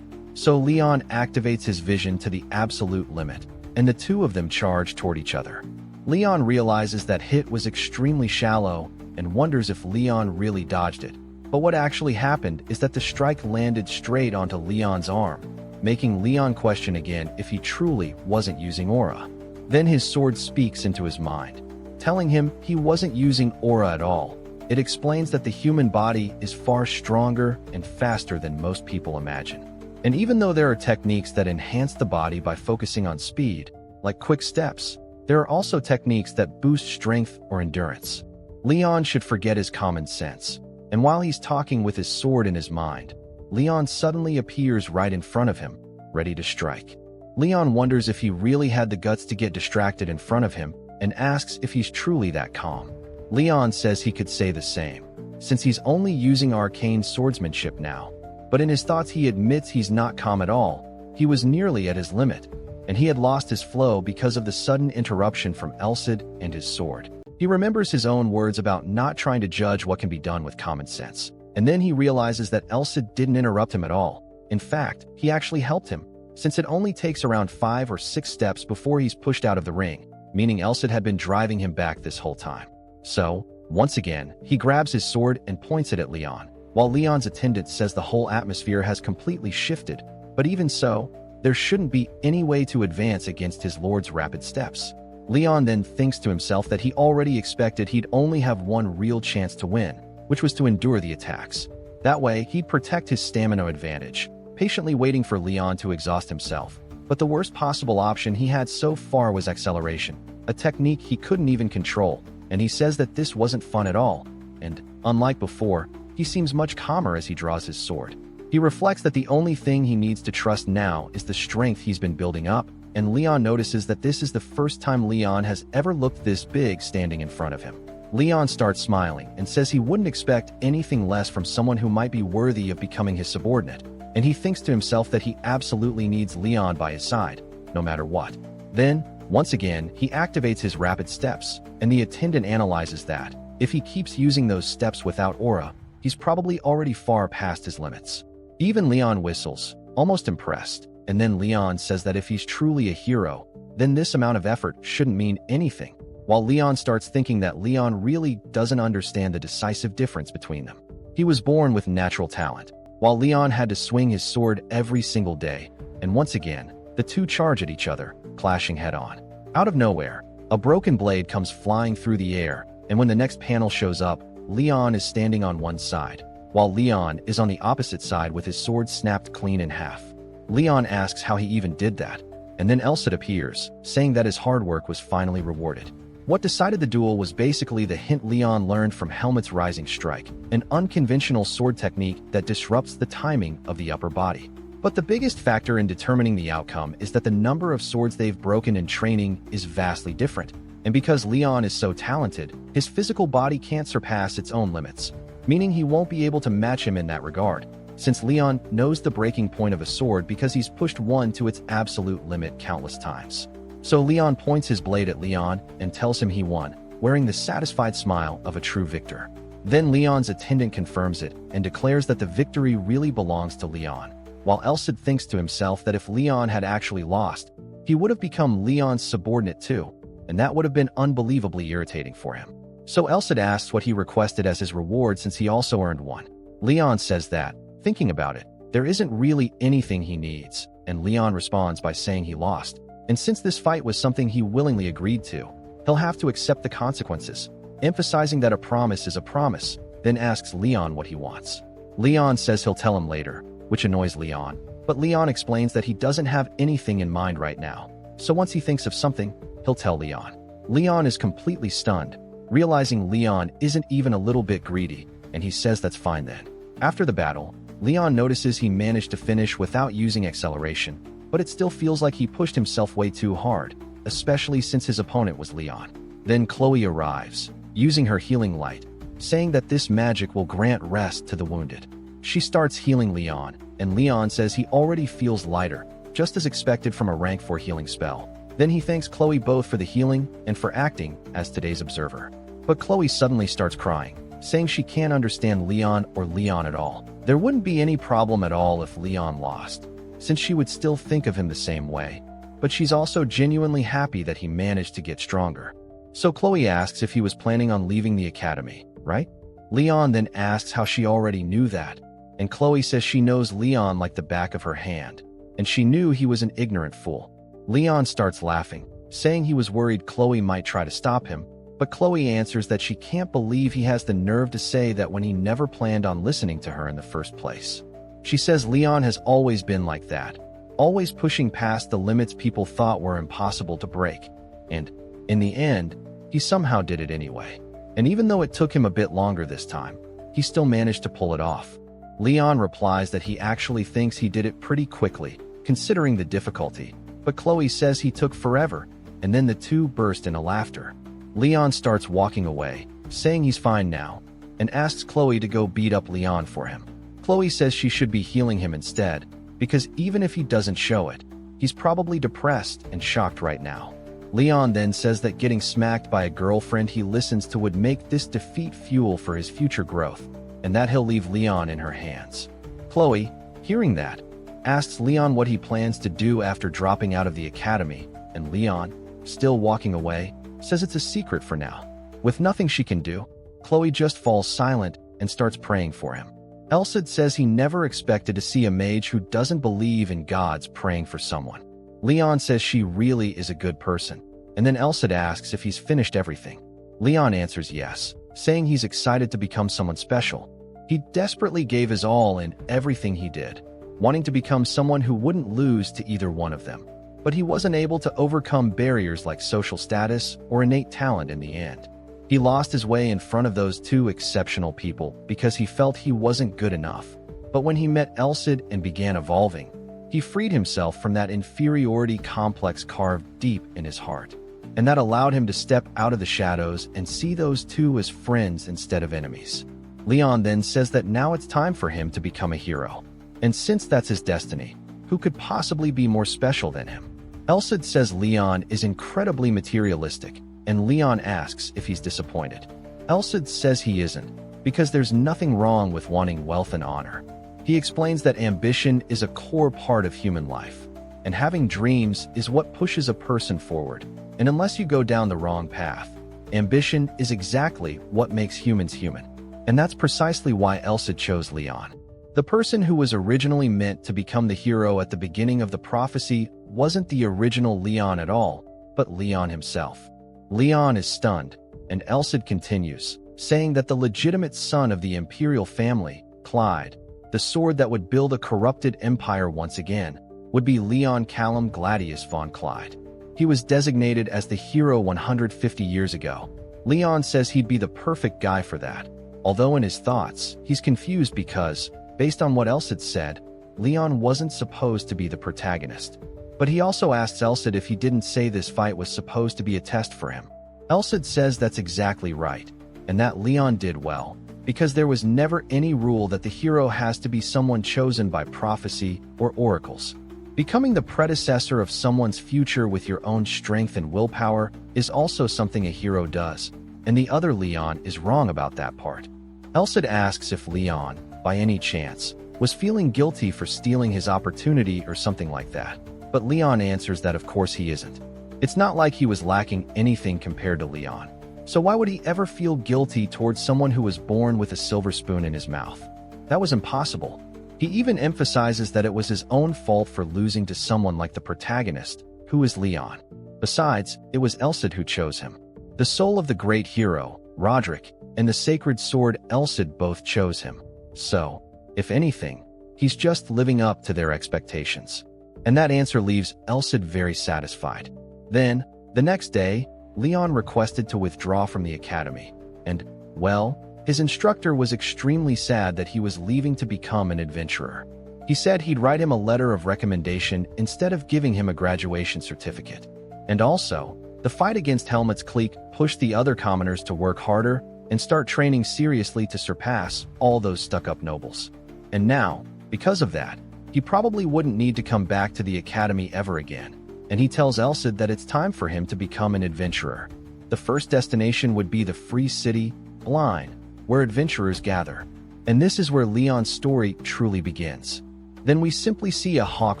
So Leon activates his vision to the absolute limit, and the two of them charge toward each other. Leon realizes that hit was extremely shallow and wonders if Leon really dodged it. But what actually happened is that the strike landed straight onto Leon's arm, making Leon question again if he truly wasn't using aura. Then his sword speaks into his mind, telling him he wasn't using aura at all. It explains that the human body is far stronger and faster than most people imagine. And even though there are techniques that enhance the body by focusing on speed, like quick steps, there are also techniques that boost strength or endurance. Leon should forget his common sense. And while he's talking with his sword in his mind, Leon suddenly appears right in front of him, ready to strike. Leon wonders if he really had the guts to get distracted in front of him and asks if he's truly that calm. Leon says he could say the same, since he's only using arcane swordsmanship now. But in his thoughts he admits he's not calm at all. He was nearly at his limit, and he had lost his flow because of the sudden interruption from Elcid and his sword. He remembers his own words about not trying to judge what can be done with common sense. And then he realizes that Elcid didn't interrupt him at all. In fact, he actually helped him, since it only takes around 5 or 6 steps before he's pushed out of the ring, meaning Elcid had been driving him back this whole time. So, once again, he grabs his sword and points it at Leon, while Leon's attendant says the whole atmosphere has completely shifted. But even so, there shouldn't be any way to advance against his lord's rapid steps. Leon then thinks to himself that he already expected he'd only have one real chance to win, which was to endure the attacks. That way, he'd protect his stamina advantage, patiently waiting for Leon to exhaust himself. But the worst possible option he had so far was acceleration, a technique he couldn't even control, and he says that this wasn't fun at all. And, unlike before, he seems much calmer as he draws his sword. He reflects that the only thing he needs to trust now is the strength he's been building up, and Leon notices that this is the first time Leon has ever looked this big standing in front of him. Leon starts smiling and says he wouldn't expect anything less from someone who might be worthy of becoming his subordinate, and he thinks to himself that he absolutely needs Leon by his side, no matter what. Then, once again, he activates his rapid steps, and the attendant analyzes that, If he keeps using those steps without aura, he's probably already far past his limits. Even Leon whistles, almost impressed, and then Leon says that if he's truly a hero, then this amount of effort shouldn't mean anything, while Leon starts thinking that Leon really doesn't understand the decisive difference between them. He was born with natural talent, while Leon had to swing his sword every single day, and once again, the two charge at each other, clashing head-on. Out of nowhere, a broken blade comes flying through the air, and when the next panel shows up, Leon is standing on one side, while Leon is on the opposite side with his sword snapped clean in half. Leon asks how he even did that, and then Elsa appears, saying that his hard work was finally rewarded. What decided the duel was basically the hint Leon learned from Helmet's Rising Strike, an unconventional sword technique that disrupts the timing of the upper body. But the biggest factor in determining the outcome is that the number of swords they've broken in training is vastly different, and because Leon is so talented, his physical body can't surpass its own limits, meaning he won't be able to match him in that regard, since Leon knows the breaking point of a sword because he's pushed one to its absolute limit countless times. So Leon points his blade at Leon and tells him he won, wearing the satisfied smile of a true victor. Then Leon's attendant confirms it and declares that the victory really belongs to Leon, while Elcid thinks to himself that if Leon had actually lost, he would have become Leon's subordinate too, and that would have been unbelievably irritating for him. So Elcid asks what he requested as his reward since he also earned one. Leon says that, thinking about it, there isn't really anything he needs, and Leon responds by saying he lost. And since this fight was something he willingly agreed to, he'll have to accept the consequences, emphasizing that a promise is a promise, then asks Leon what he wants. Leon says he'll tell him later, which annoys Leon, but Leon explains that he doesn't have anything in mind right now, so once he thinks of something, he'll tell Leon. Leon is completely stunned, realizing Leon isn't even a little bit greedy, and he says that's fine then. After the battle, Leon notices he managed to finish without using acceleration, but it still feels like he pushed himself way too hard, especially since his opponent was Leon. Then Chloe arrives, using her healing light, saying that this magic will grant rest to the wounded. She starts healing Leon, and Leon says he already feels lighter, just as expected from a rank 4 healing spell. Then he thanks Chloe both for the healing and for acting as today's observer. But Chloe suddenly starts crying, saying she can't understand Leon or Leon at all. There wouldn't be any problem at all if Leon lost, since she would still think of him the same way, but she's also genuinely happy that he managed to get stronger. So Chloe asks if he was planning on leaving the academy, right? Leon then asks how she already knew that, and Chloe says she knows Leon like the back of her hand, and she knew he was an ignorant fool. Leon starts laughing, saying he was worried Chloe might try to stop him, but Chloe answers that she can't believe he has the nerve to say that when he never planned on listening to her in the first place. She says Leon has always been like that, always pushing past the limits people thought were impossible to break, and, in the end, he somehow did it anyway. And even though it took him a bit longer this time, he still managed to pull it off. Leon replies that he actually thinks he did it pretty quickly, considering the difficulty, but Chloe says he took forever, and then the two burst into laughter. Leon starts walking away, saying he's fine now, and asks Chloe to go beat up Leon for him. Chloe says she should be healing him instead, because even if he doesn't show it, he's probably depressed and shocked right now. Leon then says that getting smacked by a girlfriend he listens to would make this defeat fuel for his future growth, and that he'll leave Leon in her hands. Chloe, hearing that, asks Leon what he plans to do after dropping out of the academy, and Leon, still walking away, says it's a secret for now. With nothing she can do, Chloe just falls silent and starts praying for him. Elcid says he never expected to see a mage who doesn't believe in gods praying for someone. Leon says she really is a good person, and then Elcid asks if he's finished everything. Leon answers yes, saying he's excited to become someone special. He desperately gave his all in everything he did, wanting to become someone who wouldn't lose to either one of them. But he wasn't able to overcome barriers like social status or innate talent in the end. He lost his way in front of those two exceptional people because he felt he wasn't good enough. But when he met Elcid and began evolving, he freed himself from that inferiority complex carved deep in his heart. And that allowed him to step out of the shadows and see those two as friends instead of enemies. Leon then says that now it's time for him to become a hero. And since that's his destiny, who could possibly be more special than him? Elcid says Leon is incredibly materialistic, and Leon asks if he's disappointed. Elcid says he isn't, because there's nothing wrong with wanting wealth and honor. He explains that ambition is a core part of human life, and having dreams is what pushes a person forward. And unless you go down the wrong path, ambition is exactly what makes humans human. And that's precisely why Elcid chose Leon. The person who was originally meant to become the hero at the beginning of the prophecy wasn't the original Leon at all, but Leon himself. Leon is stunned, and Elcid continues, saying that the legitimate son of the imperial family, Clyde, the sword that would build a corrupted empire once again, would be Leon Callum Gladius von Clyde. He was designated as the hero 150 years ago. Leon says he'd be the perfect guy for that, although in his thoughts, he's confused because, based on what Elcid said, Leon wasn't supposed to be the protagonist. But he also asks Elcid if he didn't say this fight was supposed to be a test for him. Elcid says that's exactly right, and that Leon did well, because there was never any rule that the hero has to be someone chosen by prophecy or oracles. Becoming the predecessor of someone's future with your own strength and willpower is also something a hero does, and the other Leon is wrong about that part. Elcid asks if Leon, by any chance, was feeling guilty for stealing his opportunity or something like that. But Leon answers that of course he isn't. It's not like he was lacking anything compared to Leon. So why would he ever feel guilty towards someone who was born with a silver spoon in his mouth? That was impossible. He even emphasizes that it was his own fault for losing to someone like the protagonist, who is Leon. Besides, it was Elcid who chose him. The soul of the great hero, Roderick, and the sacred sword Elcid both chose him. So, if anything, he's just living up to their expectations. And that answer leaves Elcid very satisfied. Then, the next day, Leon requested to withdraw from the academy, and, well, his instructor was extremely sad that he was leaving to become an adventurer. He said he'd write him a letter of recommendation instead of giving him a graduation certificate. And also, the fight against Helmut's clique pushed the other commoners to work harder and start training seriously to surpass all those stuck-up nobles. And now, because of that, he probably wouldn't need to come back to the academy ever again, and he tells Elcid that it's time for him to become an adventurer. The first destination would be the free city, Blind, where adventurers gather. And this is where Leon's story truly begins. Then we simply see a hawk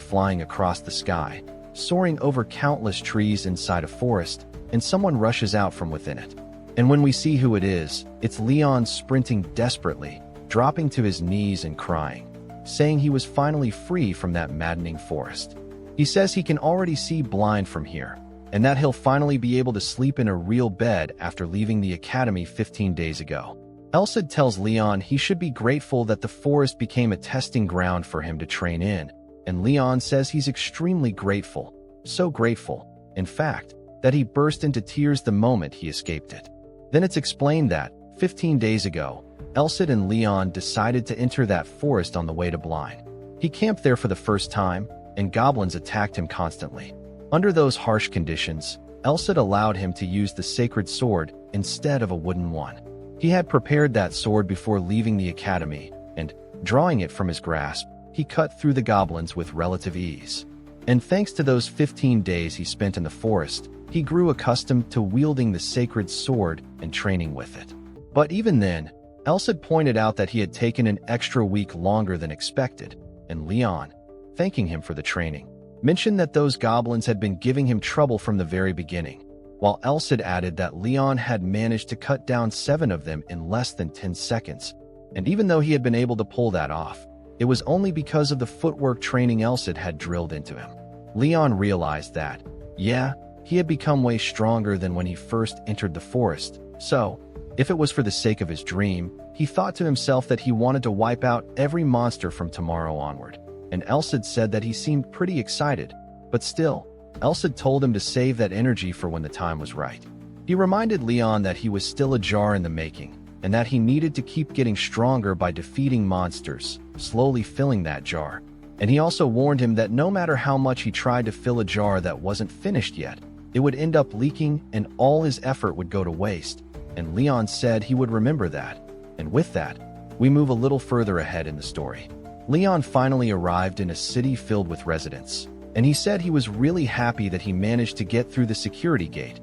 flying across the sky, soaring over countless trees inside a forest, and someone rushes out from within it. And when we see who it is, it's Leon sprinting desperately, dropping to his knees and crying, saying he was finally free from that maddening forest. He says he can already see Blind from here, and that he'll finally be able to sleep in a real bed after leaving the academy 15 days ago. Elcid tells Leon he should be grateful that the forest became a testing ground for him to train in, and Leon says he's extremely grateful, so grateful, in fact, that he burst into tears the moment he escaped it. Then it's explained that, 15 days ago, Elcid and Leon decided to enter that forest on the way to Blind. He camped there for the first time, and goblins attacked him constantly. Under those harsh conditions, Elcid allowed him to use the sacred sword instead of a wooden one. He had prepared that sword before leaving the academy, and, drawing it from his grasp, he cut through the goblins with relative ease. And thanks to those 15 days he spent in the forest, he grew accustomed to wielding the sacred sword and training with it. But even then, Elcid pointed out that he had taken an extra week longer than expected, and Leon, thanking him for the training, mentioned that those goblins had been giving him trouble from the very beginning, while Elcid added that Leon had managed to cut down 7 of them in less than 10 seconds. And even though he had been able to pull that off, it was only because of the footwork training Elcid had drilled into him. Leon realized that, yeah, he had become way stronger than when he first entered the forest, so, if it was for the sake of his dream, he thought to himself that he wanted to wipe out every monster from tomorrow onward. And Elcid said that he seemed pretty excited, but still, Elcid told him to save that energy for when the time was right. He reminded Leon that he was still a jar in the making, and that he needed to keep getting stronger by defeating monsters, slowly filling that jar. And he also warned him that no matter how much he tried to fill a jar that wasn't finished yet, it would end up leaking and all his effort would go to waste. And Leon said he would remember that. And with that, we move a little further ahead in the story. Leon finally arrived in a city filled with residents, and he said he was really happy that he managed to get through the security gate.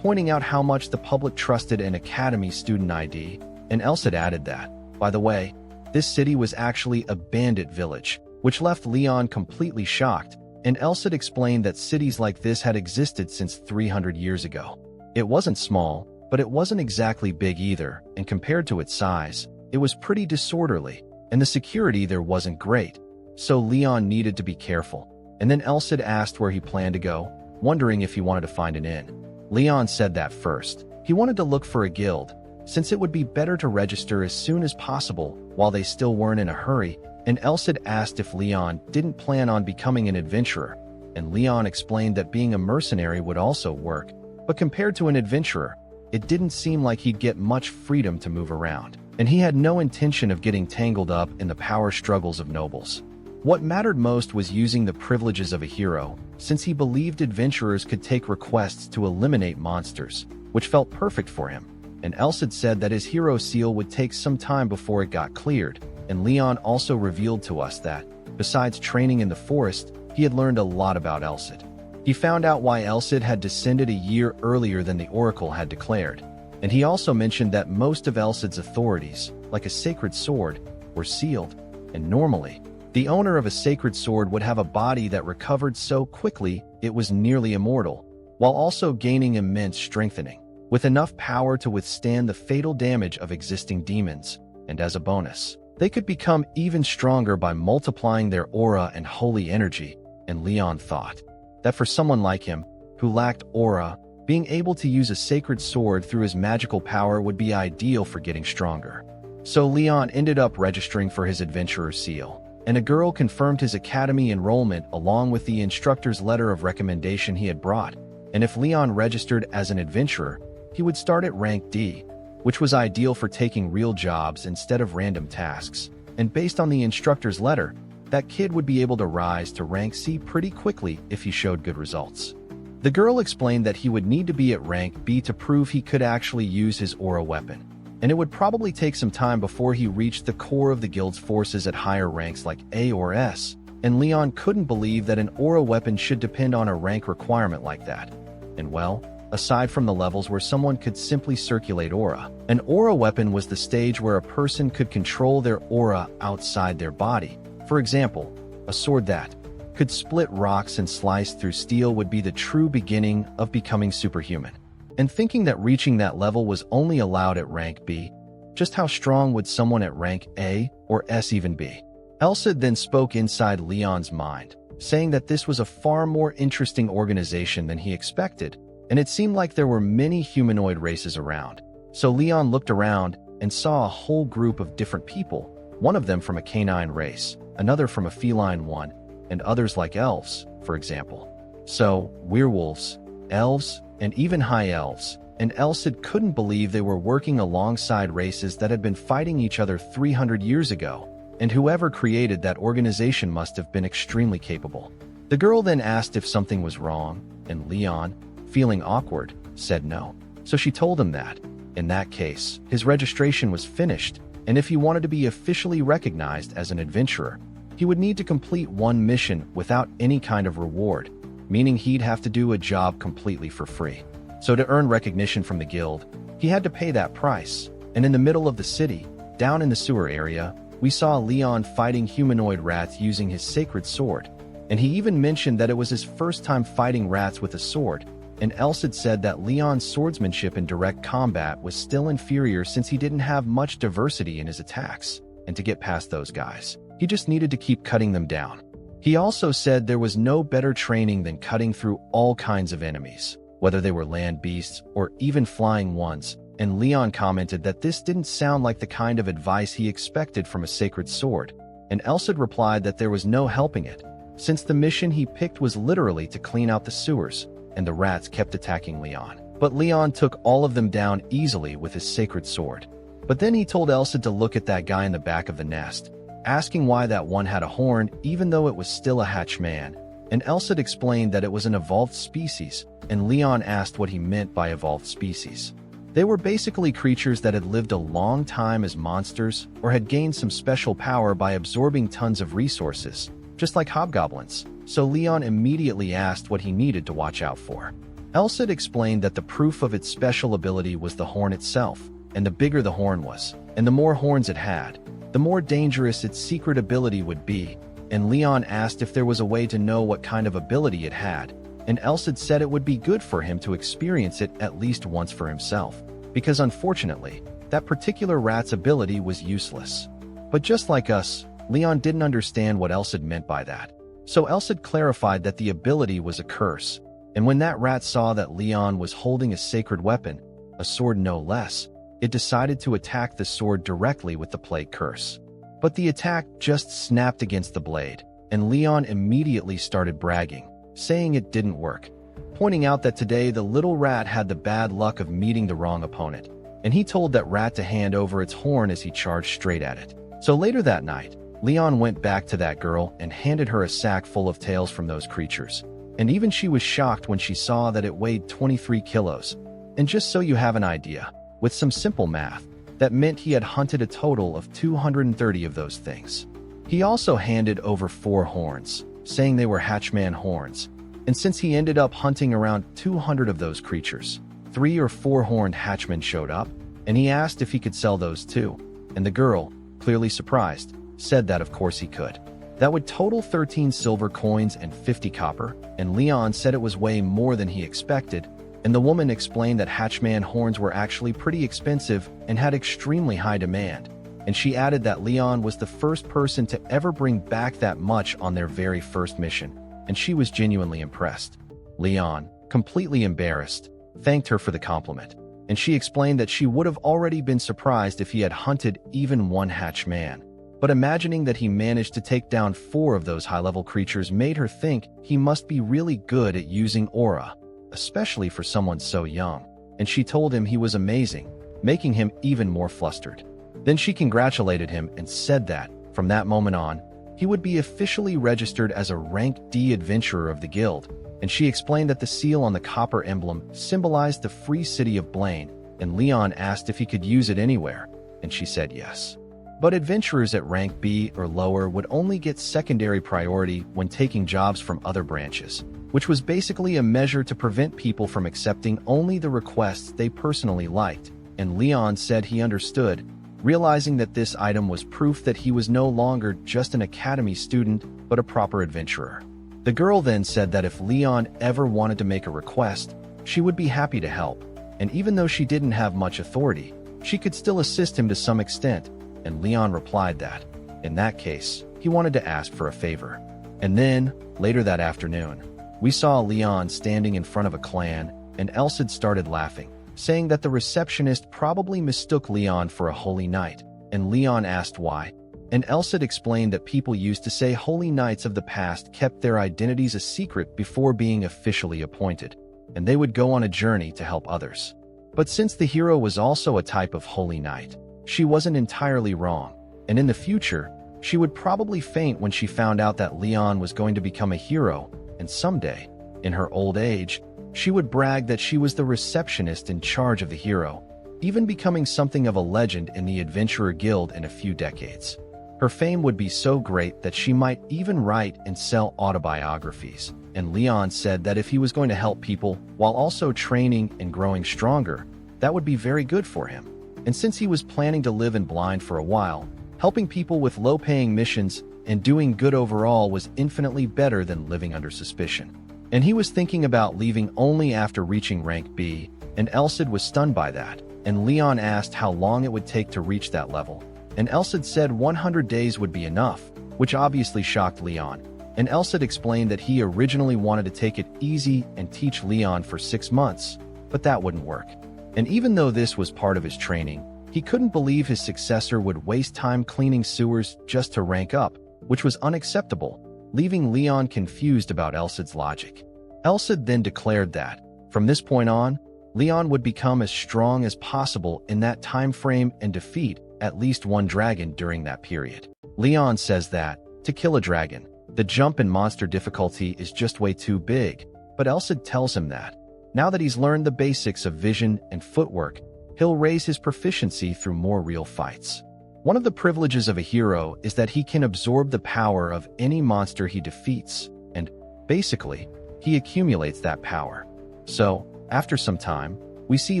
pointing out how much the public trusted an academy student ID, and Elsid added that, by the way, this city was actually a bandit village, which left Leon completely shocked, and Elsid explained that cities like this had existed since 300 years ago. It wasn't small, but it wasn't exactly big either, and compared to its size, it was pretty disorderly, and the security there wasn't great, so Leon needed to be careful. And then Elsid asked where he planned to go, wondering if he wanted to find an inn. Leon said that first. He wanted to look for a guild, since it would be better to register as soon as possible while they still weren't in a hurry, and Elsid asked if Leon didn't plan on becoming an adventurer, and Leon explained that being a mercenary would also work, but compared to an adventurer, it didn't seem like he'd get much freedom to move around, and he had no intention of getting tangled up in the power struggles of nobles. What mattered most was using the privileges of a hero, since he believed adventurers could take requests to eliminate monsters, which felt perfect for him. And Elsid said that his hero seal would take some time before it got cleared, and Leon also revealed to us that, besides training in the forest, he had learned a lot about Elsid. He found out why Elsid had descended a year earlier than the Oracle had declared, and he also mentioned that most of Elsid's authorities, like a sacred sword, were sealed, and normally, the owner of a sacred sword would have a body that recovered so quickly it was nearly immortal, while also gaining immense strengthening, with enough power to withstand the fatal damage of existing demons, and as a bonus, they could become even stronger by multiplying their aura and holy energy, and Leon thought that for someone like him, who lacked aura, being able to use a sacred sword through his magical power would be ideal for getting stronger. So Leon ended up registering for his adventurer seal, and a girl confirmed his academy enrollment along with the instructor's letter of recommendation he had brought, and if Leon registered as an adventurer, he would start at rank D, which was ideal for taking real jobs instead of random tasks, and based on the instructor's letter, that kid would be able to rise to rank C pretty quickly if he showed good results. The girl explained that he would need to be at rank B to prove he could actually use his aura weapon, and it would probably take some time before he reached the core of the guild's forces at higher ranks like A or S, and Leon couldn't believe that an aura weapon should depend on a rank requirement like that. And well, aside from the levels where someone could simply circulate aura, an aura weapon was the stage where a person could control their aura outside their body. For example, a sword that could split rocks and slice through steel would be the true beginning of becoming superhuman. And thinking that reaching that level was only allowed at rank B, just how strong would someone at rank A or S even be? Elsid then spoke inside Leon's mind, saying that this was a far more interesting organization than he expected, and it seemed like there were many humanoid races around. So Leon looked around and saw a whole group of different people, one of them from a canine race, another from a feline one, and others like elves, for example. So, werewolves, elves, and even high elves, and Elsid couldn't believe they were working alongside races that had been fighting each other 300 years ago, and whoever created that organization must have been extremely capable. The girl then asked if something was wrong, and Leon, feeling awkward, said no. So she told him that, in that case, his registration was finished, and if he wanted to be officially recognized as an adventurer, he would need to complete one mission without any kind of reward, meaning he'd have to do a job completely for free. So to earn recognition from the guild, he had to pay that price, and in the middle of the city, down in the sewer area, we saw Leon fighting humanoid rats using his sacred sword, and he even mentioned that it was his first time fighting rats with a sword, and Elsid said that Leon's swordsmanship in direct combat was still inferior since he didn't have much diversity in his attacks, and to get past those guys, he just needed to keep cutting them down. He also said there was no better training than cutting through all kinds of enemies, whether they were land beasts or even flying ones, and Leon commented that this didn't sound like the kind of advice he expected from a sacred sword, and Elsid replied that there was no helping it, since the mission he picked was literally to clean out the sewers, and the rats kept attacking Leon. But Leon took all of them down easily with his sacred sword. But then he told Elsid to look at that guy in the back of the nest, asking why that one had a horn even though it was still a hatchman, and Elsid explained that it was an evolved species, and Leon asked what he meant by evolved species. They were basically creatures that had lived a long time as monsters or had gained some special power by absorbing tons of resources, just like hobgoblins, so Leon immediately asked what he needed to watch out for. Elsid explained that the proof of its special ability was the horn itself, and the bigger the horn was, and the more horns it had, the more dangerous its secret ability would be, and Leon asked if there was a way to know what kind of ability it had, and Elsid said it would be good for him to experience it at least once for himself, because unfortunately, that particular rat's ability was useless. But just like us, Leon didn't understand what Elsid meant by that. So Elsid clarified that the ability was a curse, and when that rat saw that Leon was holding a sacred weapon, a sword no less, it decided to attack the sword directly with the plague curse. But the attack just snapped against the blade, and Leon immediately started bragging, saying it didn't work, pointing out that today the little rat had the bad luck of meeting the wrong opponent, and he told that rat to hand over its horn as he charged straight at it. So later that night, Leon went back to that girl and handed her a sack full of tails from those creatures, and even she was shocked when she saw that it weighed 23 kilos. And just so you have an idea, with some simple math, that meant he had hunted a total of 230 of those things. He also handed over 4 horns, saying they were hatchman horns, and since he ended up hunting around 200 of those creatures, 3 or 4 horned hatchmen showed up, and he asked if he could sell those too, and the girl, clearly surprised, said that of course he could. That would total 13 silver coins and 50 copper, and Leon said it was way more than he expected, and the woman explained that hatchman horns were actually pretty expensive and had extremely high demand, and she added that Leon was the first person to ever bring back that much on their very first mission, and she was genuinely impressed. Leon, completely embarrassed, thanked her for the compliment, and she explained that she would have already been surprised if he had hunted even one hatchman. But imagining that he managed to take down 4 of those high-level creatures made her think he must be really good at using aura, especially for someone so young, and she told him he was amazing, making him even more flustered. Then she congratulated him and said that, from that moment on, he would be officially registered as a rank D adventurer of the guild, and she explained that the seal on the copper emblem symbolized the free city of Blaine, and Leon asked if he could use it anywhere, and she said yes. But adventurers at rank B or lower would only get secondary priority when taking jobs from other branches, which was basically a measure to prevent people from accepting only the requests they personally liked, and Leon said he understood, realizing that this item was proof that he was no longer just an academy student, but a proper adventurer. The girl then said that if Leon ever wanted to make a request, she would be happy to help, and even though she didn't have much authority, she could still assist him to some extent, and Leon replied that, in that case, he wanted to ask for a favor. And then, later that afternoon, we saw Leon standing in front of a clan, and Elsid started laughing, saying that the receptionist probably mistook Leon for a holy knight, and Leon asked why, and Elsid explained that people used to say holy knights of the past kept their identities a secret before being officially appointed, and they would go on a journey to help others. But since the hero was also a type of holy knight, she wasn't entirely wrong, and in the future, she would probably faint when she found out that Leon was going to become a hero, and someday, in her old age, she would brag that she was the receptionist in charge of the hero, even becoming something of a legend in the Adventurer Guild in a few decades. Her fame would be so great that she might even write and sell autobiographies, and Leon said that if he was going to help people while also training and growing stronger, that would be very good for him. And since he was planning to live in blind for a while, helping people with low-paying missions and doing good overall was infinitely better than living under suspicion. And he was thinking about leaving only after reaching rank B, and Elsid was stunned by that, and Leon asked how long it would take to reach that level, and Elsid said 100 days would be enough, which obviously shocked Leon, and Elsid explained that he originally wanted to take it easy and teach Leon for 6 months, but that wouldn't work. And even though this was part of his training, he couldn't believe his successor would waste time cleaning sewers just to rank up, which was unacceptable, leaving Leon confused about Elsid's logic. Elsid then declared that, from this point on, Leon would become as strong as possible in that time frame and defeat at least one dragon during that period. Leon says that, to kill a dragon, the jump in monster difficulty is just way too big, but Elsid tells him that, now that he's learned the basics of vision and footwork, he'll raise his proficiency through more real fights. One of the privileges of a hero is that he can absorb the power of any monster he defeats, and, basically, he accumulates that power. So, after some time, we see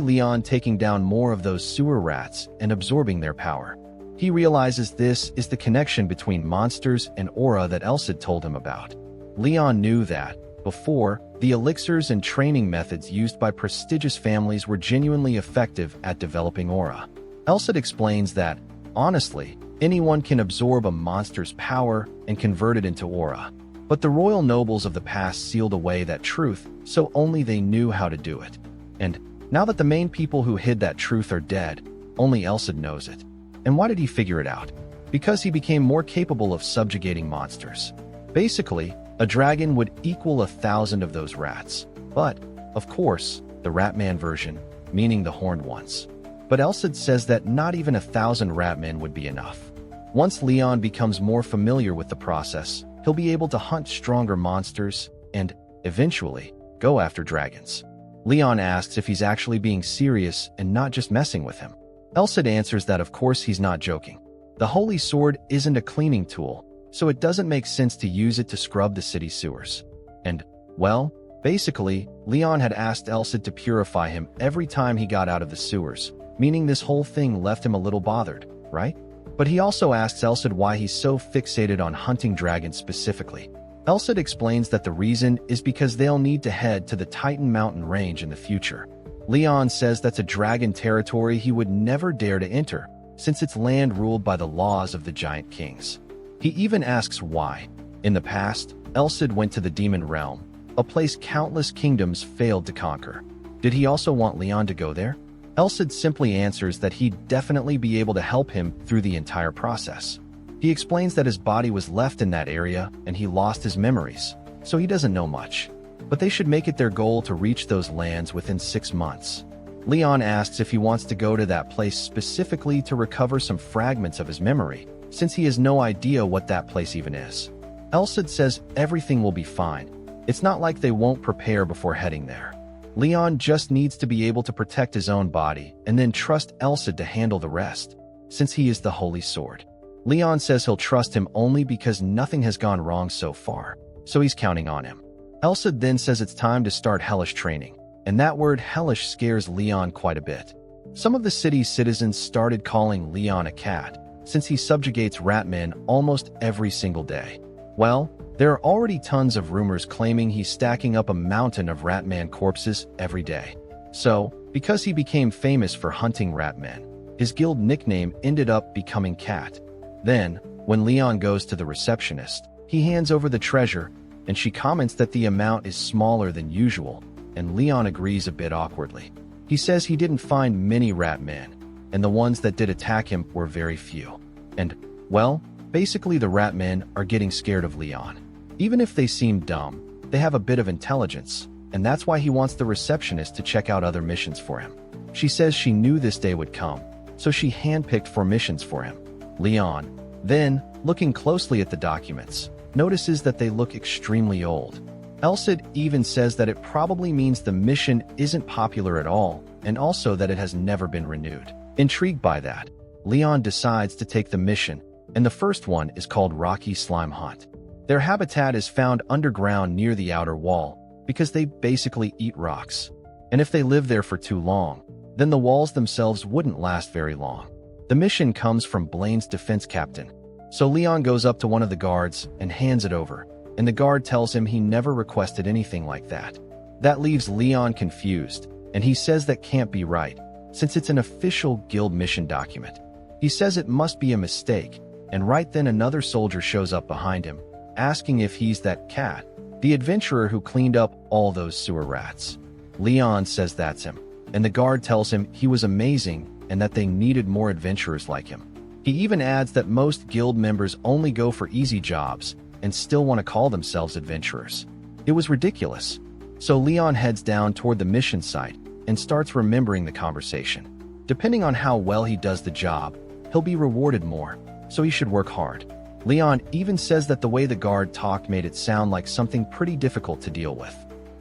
Leon taking down more of those sewer rats and absorbing their power. He realizes this is the connection between monsters and aura that Elsa told him about. Leon knew that, before, the elixirs and training methods used by prestigious families were genuinely effective at developing aura. Elsa explains that, honestly, anyone can absorb a monster's power and convert it into aura. But the royal nobles of the past sealed away that truth, so only they knew how to do it. And now that the main people who hid that truth are dead, only Elsa knows it. And why did he figure it out? Because he became more capable of subjugating monsters. Basically, a dragon would equal 1,000 of those rats. But, of course, the Ratman version, meaning the horned ones. But Elsa says that not even 1,000 Ratmen would be enough. Once Leon becomes more familiar with the process, he'll be able to hunt stronger monsters and, eventually, go after dragons. Leon asks if he's actually being serious and not just messing with him. Elsa answers that of course he's not joking. The Holy Sword isn't a cleaning tool, so it doesn't make sense to use it to scrub the city sewers. And, well, basically, Leon had asked Elsa to purify him every time he got out of the sewers, meaning this whole thing left him a little bothered, right? But he also asks Elsa why he's so fixated on hunting dragons specifically. Elsa explains that the reason is because they'll need to head to the Titan Mountain Range in the future. Leon says that's a dragon territory he would never dare to enter, since it's land ruled by the laws of the giant kings. He even asks why. In the past, Elsa went to the demon realm, a place countless kingdoms failed to conquer. Did he also want Leon to go there? Elsa simply answers that he'd definitely be able to help him through the entire process. He explains that his body was left in that area and he lost his memories, so he doesn't know much. But they should make it their goal to reach those lands within 6 months. Leon asks if he wants to go to that place specifically to recover some fragments of his memory, since he has no idea what that place even is. Elsa says everything will be fine. It's not like they won't prepare before heading there. Leon just needs to be able to protect his own body and then trust Elsa to handle the rest, since he is the Holy Sword. Leon says he'll trust him only because nothing has gone wrong so far, so he's counting on him. Elsa then says it's time to start hellish training, and that word hellish scares Leon quite a bit. Some of the city's citizens started calling Leon a cat, since he subjugates ratmen almost every single day. Well, there are already tons of rumors claiming he's stacking up a mountain of ratman corpses every day. So, because he became famous for hunting ratmen, his guild nickname ended up becoming Cat. Then, when Leon goes to the receptionist, he hands over the treasure, and she comments that the amount is smaller than usual, and Leon agrees a bit awkwardly. He says he didn't find many ratmen, and the ones that did attack him were very few. And, well, basically the ratmen are getting scared of Leon. Even if they seem dumb, they have a bit of intelligence, and that's why he wants the receptionist to check out other missions for him. She says she knew this day would come, so she handpicked 4 missions for him. Leon, then, looking closely at the documents, notices that they look extremely old. Elsa even says that it probably means the mission isn't popular at all, and also that it has never been renewed. Intrigued by that, Leon decides to take the mission, and the first one is called Rocky Slime Hunt. Their habitat is found underground near the outer wall, because they basically eat rocks. And if they live there for too long, then the walls themselves wouldn't last very long. The mission comes from Blaine's defense captain. So Leon goes up to one of the guards and hands it over, and the guard tells him he never requested anything like that. That leaves Leon confused, and he says that can't be right, since it's an official guild mission document. He says it must be a mistake, and right then another soldier shows up behind him, asking if he's that cat, the adventurer who cleaned up all those sewer rats. Leon says that's him, and the guard tells him he was amazing and that they needed more adventurers like him. He even adds that most guild members only go for easy jobs and still want to call themselves adventurers. It was ridiculous. So Leon heads down toward the mission site and starts remembering the conversation. Depending on how well he does the job, he'll be rewarded more, so he should work hard. Leon even says that the way the guard talked made it sound like something pretty difficult to deal with.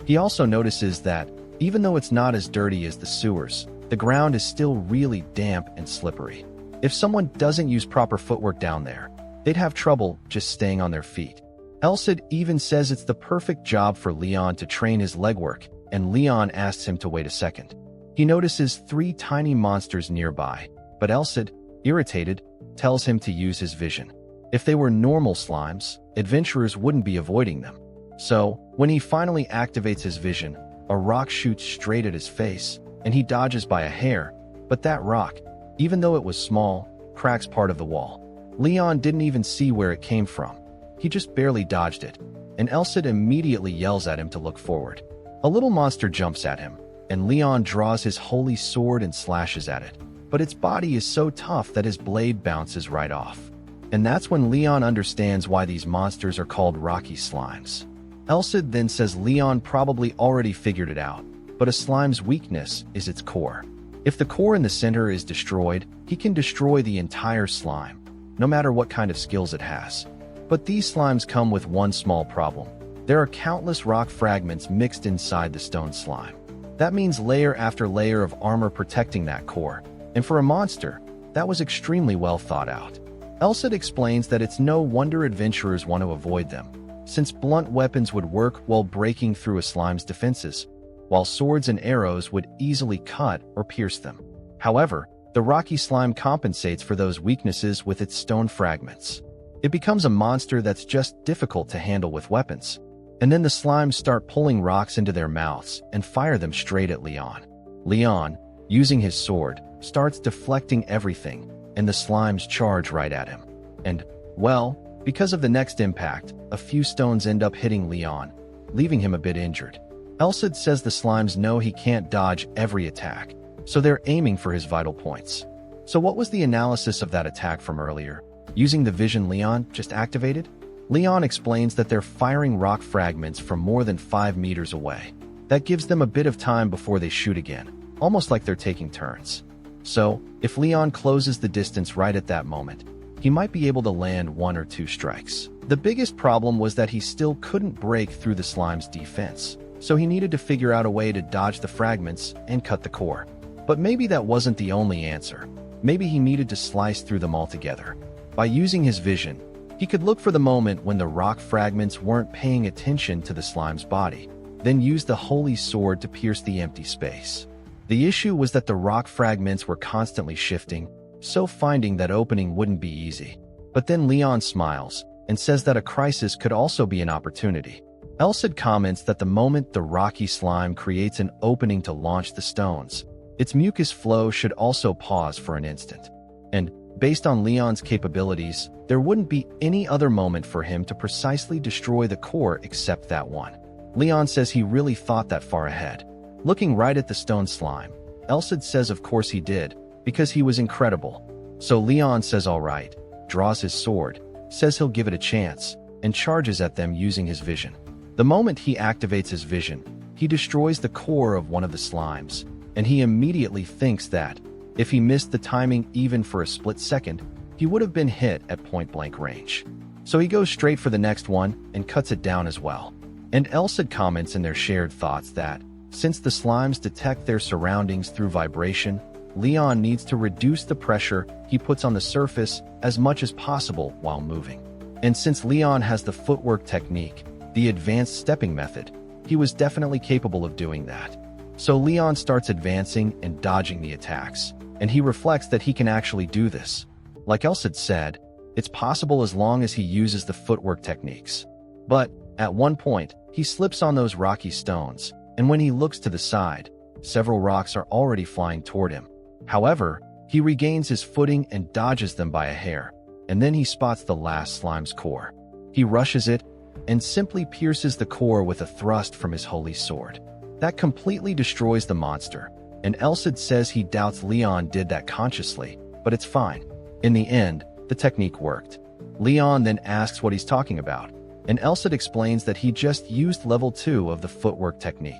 He also notices that, even though it's not as dirty as the sewers, the ground is still really damp and slippery. If someone doesn't use proper footwork down there, they'd have trouble just staying on their feet. Elsa even says it's the perfect job for Leon to train his legwork, and Leon asks him to wait a second. He notices 3 tiny monsters nearby, but Elcid, irritated, tells him to use his vision. If they were normal slimes, adventurers wouldn't be avoiding them. So, when he finally activates his vision, a rock shoots straight at his face, and he dodges by a hair, but that rock, even though it was small, cracks part of the wall. Leon didn't even see where it came from. He just barely dodged it, and Elcid immediately yells at him to look forward. A little monster jumps at him, and Leon draws his holy sword and slashes at it, but its body is so tough that his blade bounces right off. And that's when Leon understands why these monsters are called rocky slimes. Elcid then says Leon probably already figured it out, but a slime's weakness is its core. If the core in the center is destroyed, he can destroy the entire slime, no matter what kind of skills it has. But these slimes come with one small problem. There are countless rock fragments mixed inside the stone slime. That means layer after layer of armor protecting that core, and for a monster, that was extremely well thought out. Elcid explains that it's no wonder adventurers want to avoid them, since blunt weapons would work while breaking through a slime's defenses, while swords and arrows would easily cut or pierce them. However, the rocky slime compensates for those weaknesses with its stone fragments. It becomes a monster that's just difficult to handle with weapons. And then the slimes start pulling rocks into their mouths and fire them straight at Leon. Leon, using his sword, starts deflecting everything, and the slimes charge right at him. And, well, because of the next impact, a few stones end up hitting Leon, leaving him a bit injured. Elcid says the slimes know he can't dodge every attack, so they're aiming for his vital points. So what was the analysis of that attack from earlier? Using the vision Leon just activated? Leon explains that they're firing rock fragments from more than 5 meters away. That gives them a bit of time before they shoot again, almost like they're taking turns. So, if Leon closes the distance right at that moment, he might be able to land 1 or 2 strikes. The biggest problem was that he still couldn't break through the slime's defense, so he needed to figure out a way to dodge the fragments and cut the core. But maybe that wasn't the only answer. Maybe he needed to slice through them altogether. By using his vision, he could look for the moment when the rock fragments weren't paying attention to the slime's body, then use the holy sword to pierce the empty space. The issue was that the rock fragments were constantly shifting, so finding that opening wouldn't be easy. But then Leon smiles and says that a crisis could also be an opportunity. Elcid comments that the moment the rocky slime creates an opening to launch the stones, its mucus flow should also pause for an instant. And, based on Leon's capabilities, there wouldn't be any other moment for him to precisely destroy the core except that one. Leon says he really thought that far ahead. Looking right at the stone slime, Elcid says of course he did, because he was incredible. So Leon says alright, draws his sword, says he'll give it a chance, and charges at them using his vision. The moment he activates his vision, he destroys the core of one of the slimes, and he immediately thinks that, if he missed the timing even for a split second, he would have been hit at point-blank range. So he goes straight for the next one and cuts it down as well. And Elcid comments in their shared thoughts that, since the slimes detect their surroundings through vibration, Leon needs to reduce the pressure he puts on the surface as much as possible while moving. And since Leon has the footwork technique, the advanced stepping method, he was definitely capable of doing that. So Leon starts advancing and dodging the attacks, and he reflects that he can actually do this. Like Elcid said, it's possible as long as he uses the footwork techniques. But, at one point, he slips on those rocky stones, and when he looks to the side, several rocks are already flying toward him. However, he regains his footing and dodges them by a hair, and then he spots the last slime's core. He rushes it, and simply pierces the core with a thrust from his holy sword. That completely destroys the monster, and Elcid says he doubts Leon did that consciously, but it's fine. In the end, the technique worked. Leon then asks what he's talking about, and Elcid explains that he just used level 2 of the footwork technique.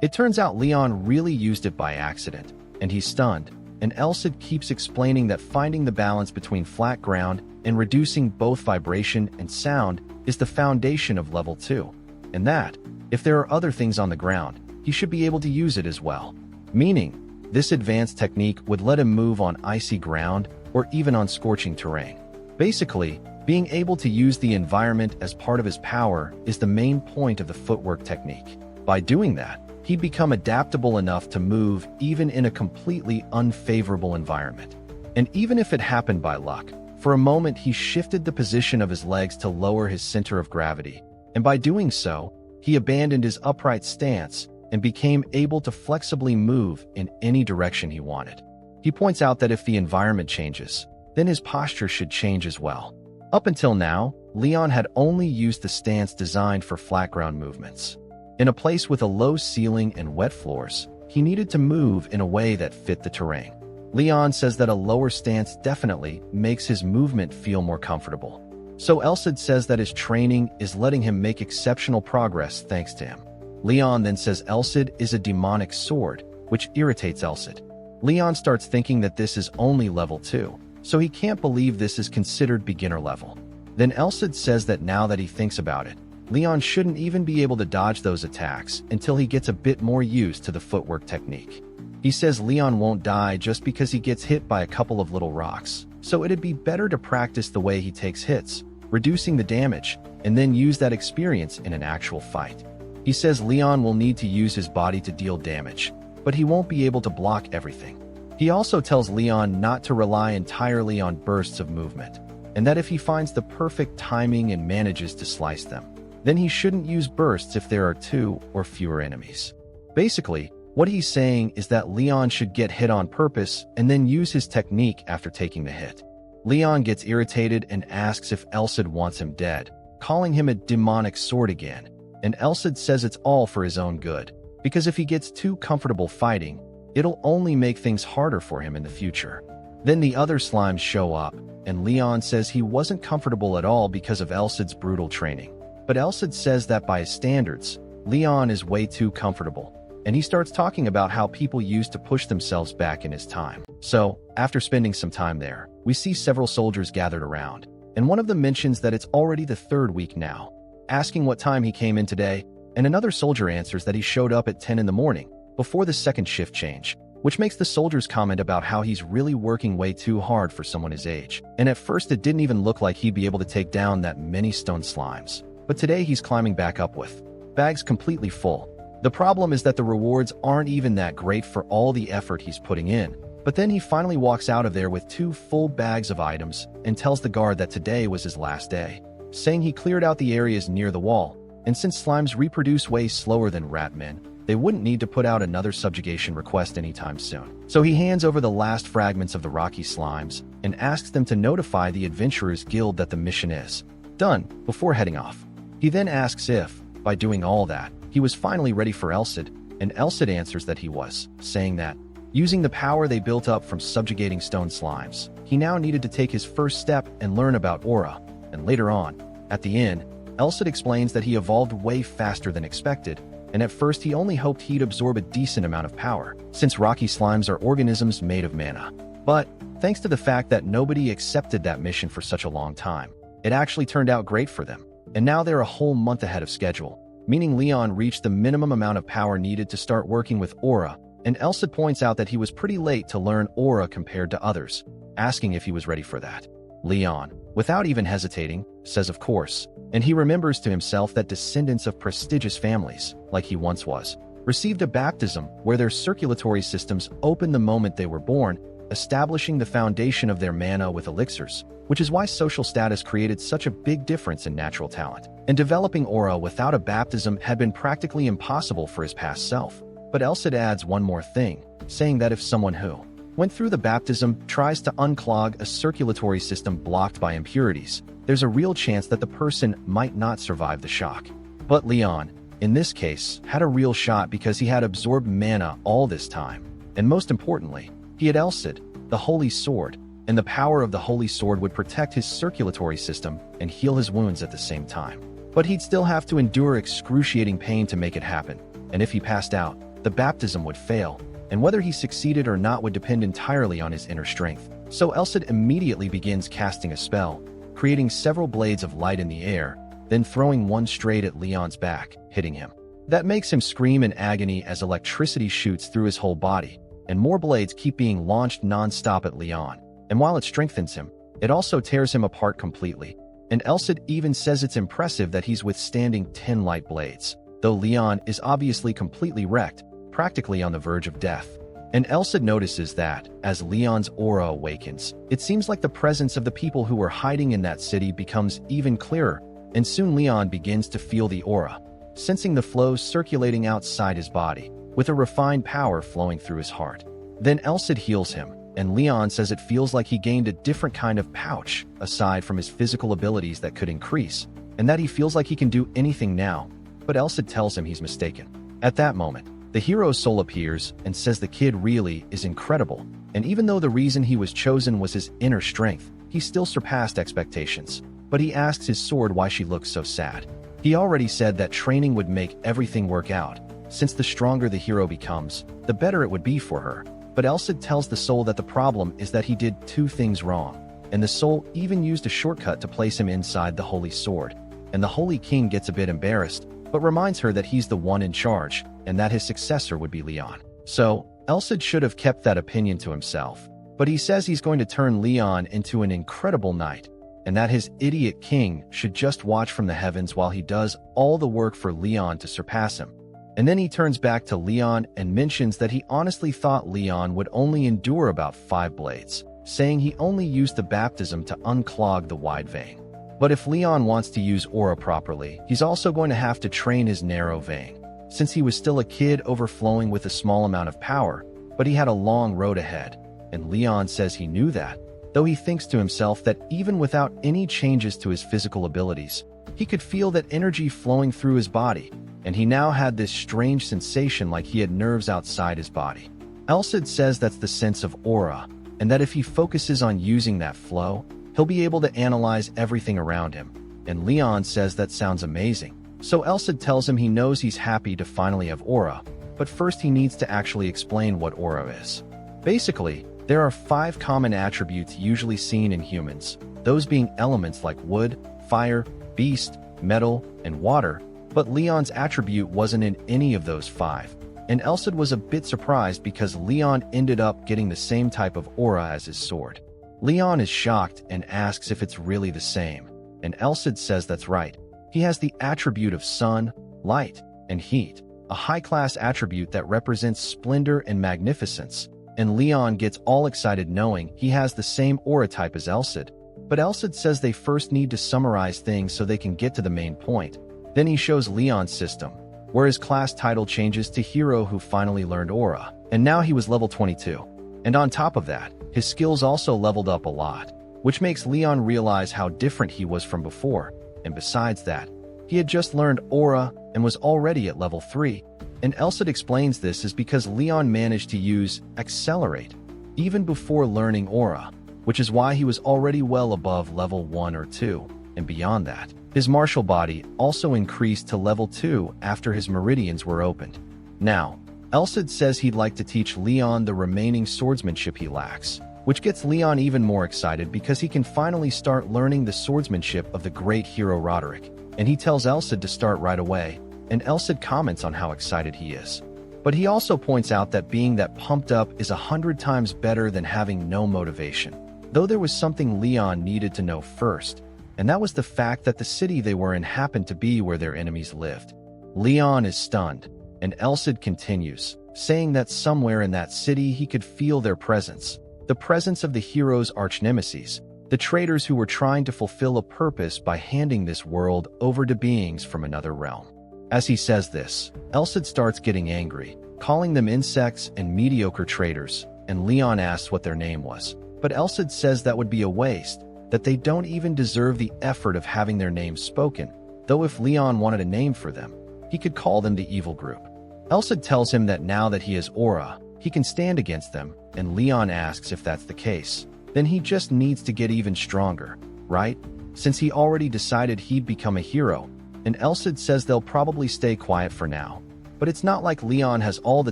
It turns out Leon really used it by accident, and he's stunned, and Elcid keeps explaining that finding the balance between flat ground and reducing both vibration and sound is the foundation of level 2, and that, if there are other things on the ground, he should be able to use it as well. Meaning, this advanced technique would let him move on icy ground or even on scorching terrain. Basically, being able to use the environment as part of his power is the main point of the footwork technique. By doing that, he'd become adaptable enough to move even in a completely unfavorable environment. And even if it happened by luck, for a moment he shifted the position of his legs to lower his center of gravity, and by doing so, he abandoned his upright stance and became able to flexibly move in any direction he wanted. He points out that if the environment changes, then his posture should change as well. Up until now, Leon had only used the stance designed for flat ground movements. In a place with a low ceiling and wet floors, he needed to move in a way that fit the terrain. Leon says that a lower stance definitely makes his movement feel more comfortable. So Elcid says that his training is letting him make exceptional progress thanks to him. Leon then says Elcid is a demonic sword, which irritates Elcid. Leon starts thinking that this is only level 2, so he can't believe this is considered beginner level. Then Elcid says that now that he thinks about it, Leon shouldn't even be able to dodge those attacks until he gets a bit more used to the footwork technique. He says Leon won't die just because he gets hit by a couple of little rocks, so it'd be better to practice the way he takes hits, reducing the damage, and then use that experience in an actual fight. He says Leon will need to use his body to deal damage, but he won't be able to block everything. He also tells Leon not to rely entirely on bursts of movement, and that if he finds the perfect timing and manages to slice them, then he shouldn't use bursts if there are 2 or fewer enemies. Basically, what he's saying is that Leon should get hit on purpose and then use his technique after taking the hit. Leon gets irritated and asks if Elcid wants him dead, calling him a demonic sword again, and Elcid says it's all for his own good, because if he gets too comfortable fighting, it'll only make things harder for him in the future. Then the other slimes show up, and Leon says he wasn't comfortable at all because of Elcid's brutal training. But Elcid says that by his standards, Leon is way too comfortable, and he starts talking about how people used to push themselves back in his time. So, after spending some time there, we see several soldiers gathered around, and one of them mentions that it's already the 3rd week now, asking what time he came in today, and another soldier answers that he showed up at 10 in the morning, before the second shift change, which makes the soldiers comment about how he's really working way too hard for someone his age. And at first it didn't even look like he'd be able to take down that many stone slimes. But today he's climbing back up with bags completely full. The problem is that the rewards aren't even that great for all the effort he's putting in. But then he finally walks out of there with 2 full bags of items and tells the guard that today was his last day, saying he cleared out the areas near the wall, and since slimes reproduce way slower than rat men, they wouldn't need to put out another subjugation request anytime soon. So he hands over the last fragments of the rocky slimes and asks them to notify the Adventurers Guild that the mission is done before heading off. He then asks if, by doing all that, he was finally ready for Elcid, and Elcid answers that he was, saying that, using the power they built up from subjugating stone slimes, he now needed to take his first step and learn about aura, and later on, at the end, Elcid explains that he evolved way faster than expected, and at first he only hoped he'd absorb a decent amount of power, since rocky slimes are organisms made of mana. But, thanks to the fact that nobody accepted that mission for such a long time, it actually turned out great for them. And now they're a whole month ahead of schedule, meaning Leon reached the minimum amount of power needed to start working with aura, and Elcid points out that he was pretty late to learn aura compared to others, asking if he was ready for that. Leon, without even hesitating, says of course, and he remembers to himself that descendants of prestigious families, like he once was, received a baptism where their circulatory systems opened the moment they were born, establishing the foundation of their mana with elixirs, which is why social status created such a big difference in natural talent. And developing aura without a baptism had been practically impossible for his past self. But Elcid adds one more thing, saying that if someone who went through the baptism tries to unclog a circulatory system blocked by impurities, there's a real chance that the person might not survive the shock. But Leon, in this case, had a real shot because he had absorbed mana all this time. And most importantly, he had Elcid, the Holy Sword, and the power of the Holy Sword would protect his circulatory system and heal his wounds at the same time. But he'd still have to endure excruciating pain to make it happen, and if he passed out, the baptism would fail, and whether he succeeded or not would depend entirely on his inner strength. So Elcid immediately begins casting a spell, creating several blades of light in the air, then throwing one straight at Leon's back, hitting him. That makes him scream in agony as electricity shoots through his whole body, and more blades keep being launched non-stop at Leon. And while it strengthens him, it also tears him apart completely. And Elcid even says it's impressive that he's withstanding 10 light blades, though though Leon is obviously completely wrecked, practically on the verge of death. And Elsa notices that, as Leon's aura awakens, it seems like the presence of the people who were hiding in that city becomes even clearer, and soon Leon begins to feel the aura, sensing the flows circulating outside his body, with a refined power flowing through his heart. Then Elsa heals him, and Leon says it feels like he gained a different kind of pouch, aside from his physical abilities that could increase, and that he feels like he can do anything now, but Elsa tells him he's mistaken. At that moment, the hero's soul appears and says the kid really is incredible, and even though the reason he was chosen was his inner strength, he still surpassed expectations. But he asks his sword why she looks so sad. He already said that training would make everything work out, since the stronger the hero becomes, the better it would be for her. But Elsa tells the soul that the problem is that he did two things wrong, and the soul even used a shortcut to place him inside the Holy Sword. And the Holy King gets a bit embarrassed, but reminds her that he's the one in charge, and that his successor would be Leon. So, Elsa should have kept that opinion to himself, but he says he's going to turn Leon into an incredible knight, and that his idiot king should just watch from the heavens while he does all the work for Leon to surpass him. And then he turns back to Leon and mentions that he honestly thought Leon would only endure about 5 blades, saying he only used the baptism to unclog the wide vein. But if Leon wants to use aura properly, he's also going to have to train his narrow vein, since he was still a kid overflowing with a small amount of power, but he had a long road ahead, and Leon says he knew that, though he thinks to himself that even without any changes to his physical abilities, he could feel that energy flowing through his body, and he now had this strange sensation like he had nerves outside his body. Elsa says that's the sense of aura, and that if he focuses on using that flow, he'll be able to analyze everything around him, and Leon says that sounds amazing. So Elsa tells him he knows he's happy to finally have aura, but first he needs to actually explain what aura is. Basically, there are 5 common attributes usually seen in humans, those being elements like wood, fire, beast, metal, and water, but Leon's attribute wasn't in any of those 5, and Elsa was a bit surprised because Leon ended up getting the same type of aura as his sword. Leon is shocked and asks if it's really the same, and Elsa says that's right. He has the attribute of sun, light, and heat, a high-class attribute that represents splendor and magnificence, and Leon gets all excited knowing he has the same aura type as Elsa. But Elsa says they first need to summarize things so they can get to the main point. Then he shows Leon's system, where his class title changes to Hero who finally learned aura, and now he was level 22. And on top of that, his skills also leveled up a lot, which makes Leon realize how different he was from before. And besides that, he had just learned aura and was already at level 3, and Elsa explains this is because Leon managed to use accelerate even before learning aura, which is why he was already well above level 1 or 2, and beyond that, his martial body also increased to level 2 after his meridians were opened. Now, Elsa says he'd like to teach Leon the remaining swordsmanship he lacks, which gets Leon even more excited because he can finally start learning the swordsmanship of the great hero Roderick, and he tells Elsa to start right away, and Elsa comments on how excited he is. But he also points out that being that pumped up is 100 times better than having no motivation, though there was something Leon needed to know first, and that was the fact that the city they were in happened to be where their enemies lived. Leon is stunned, and Elsa continues, saying that somewhere in that city he could feel their presence, the presence of the hero's arch-nemesis, the traitors who were trying to fulfill a purpose by handing this world over to beings from another realm. As he says this, Elsa starts getting angry, calling them insects and mediocre traitors, and Leon asks what their name was. But Elsa says that would be a waste, that they don't even deserve the effort of having their names spoken, though if Leon wanted a name for them, he could call them the evil group. Elsa tells him that now that he has aura, he can stand against them, and Leon asks if that's the case. Then he just needs to get even stronger, right? Since he already decided he'd become a hero, and Elsa says they'll probably stay quiet for now. But it's not like Leon has all the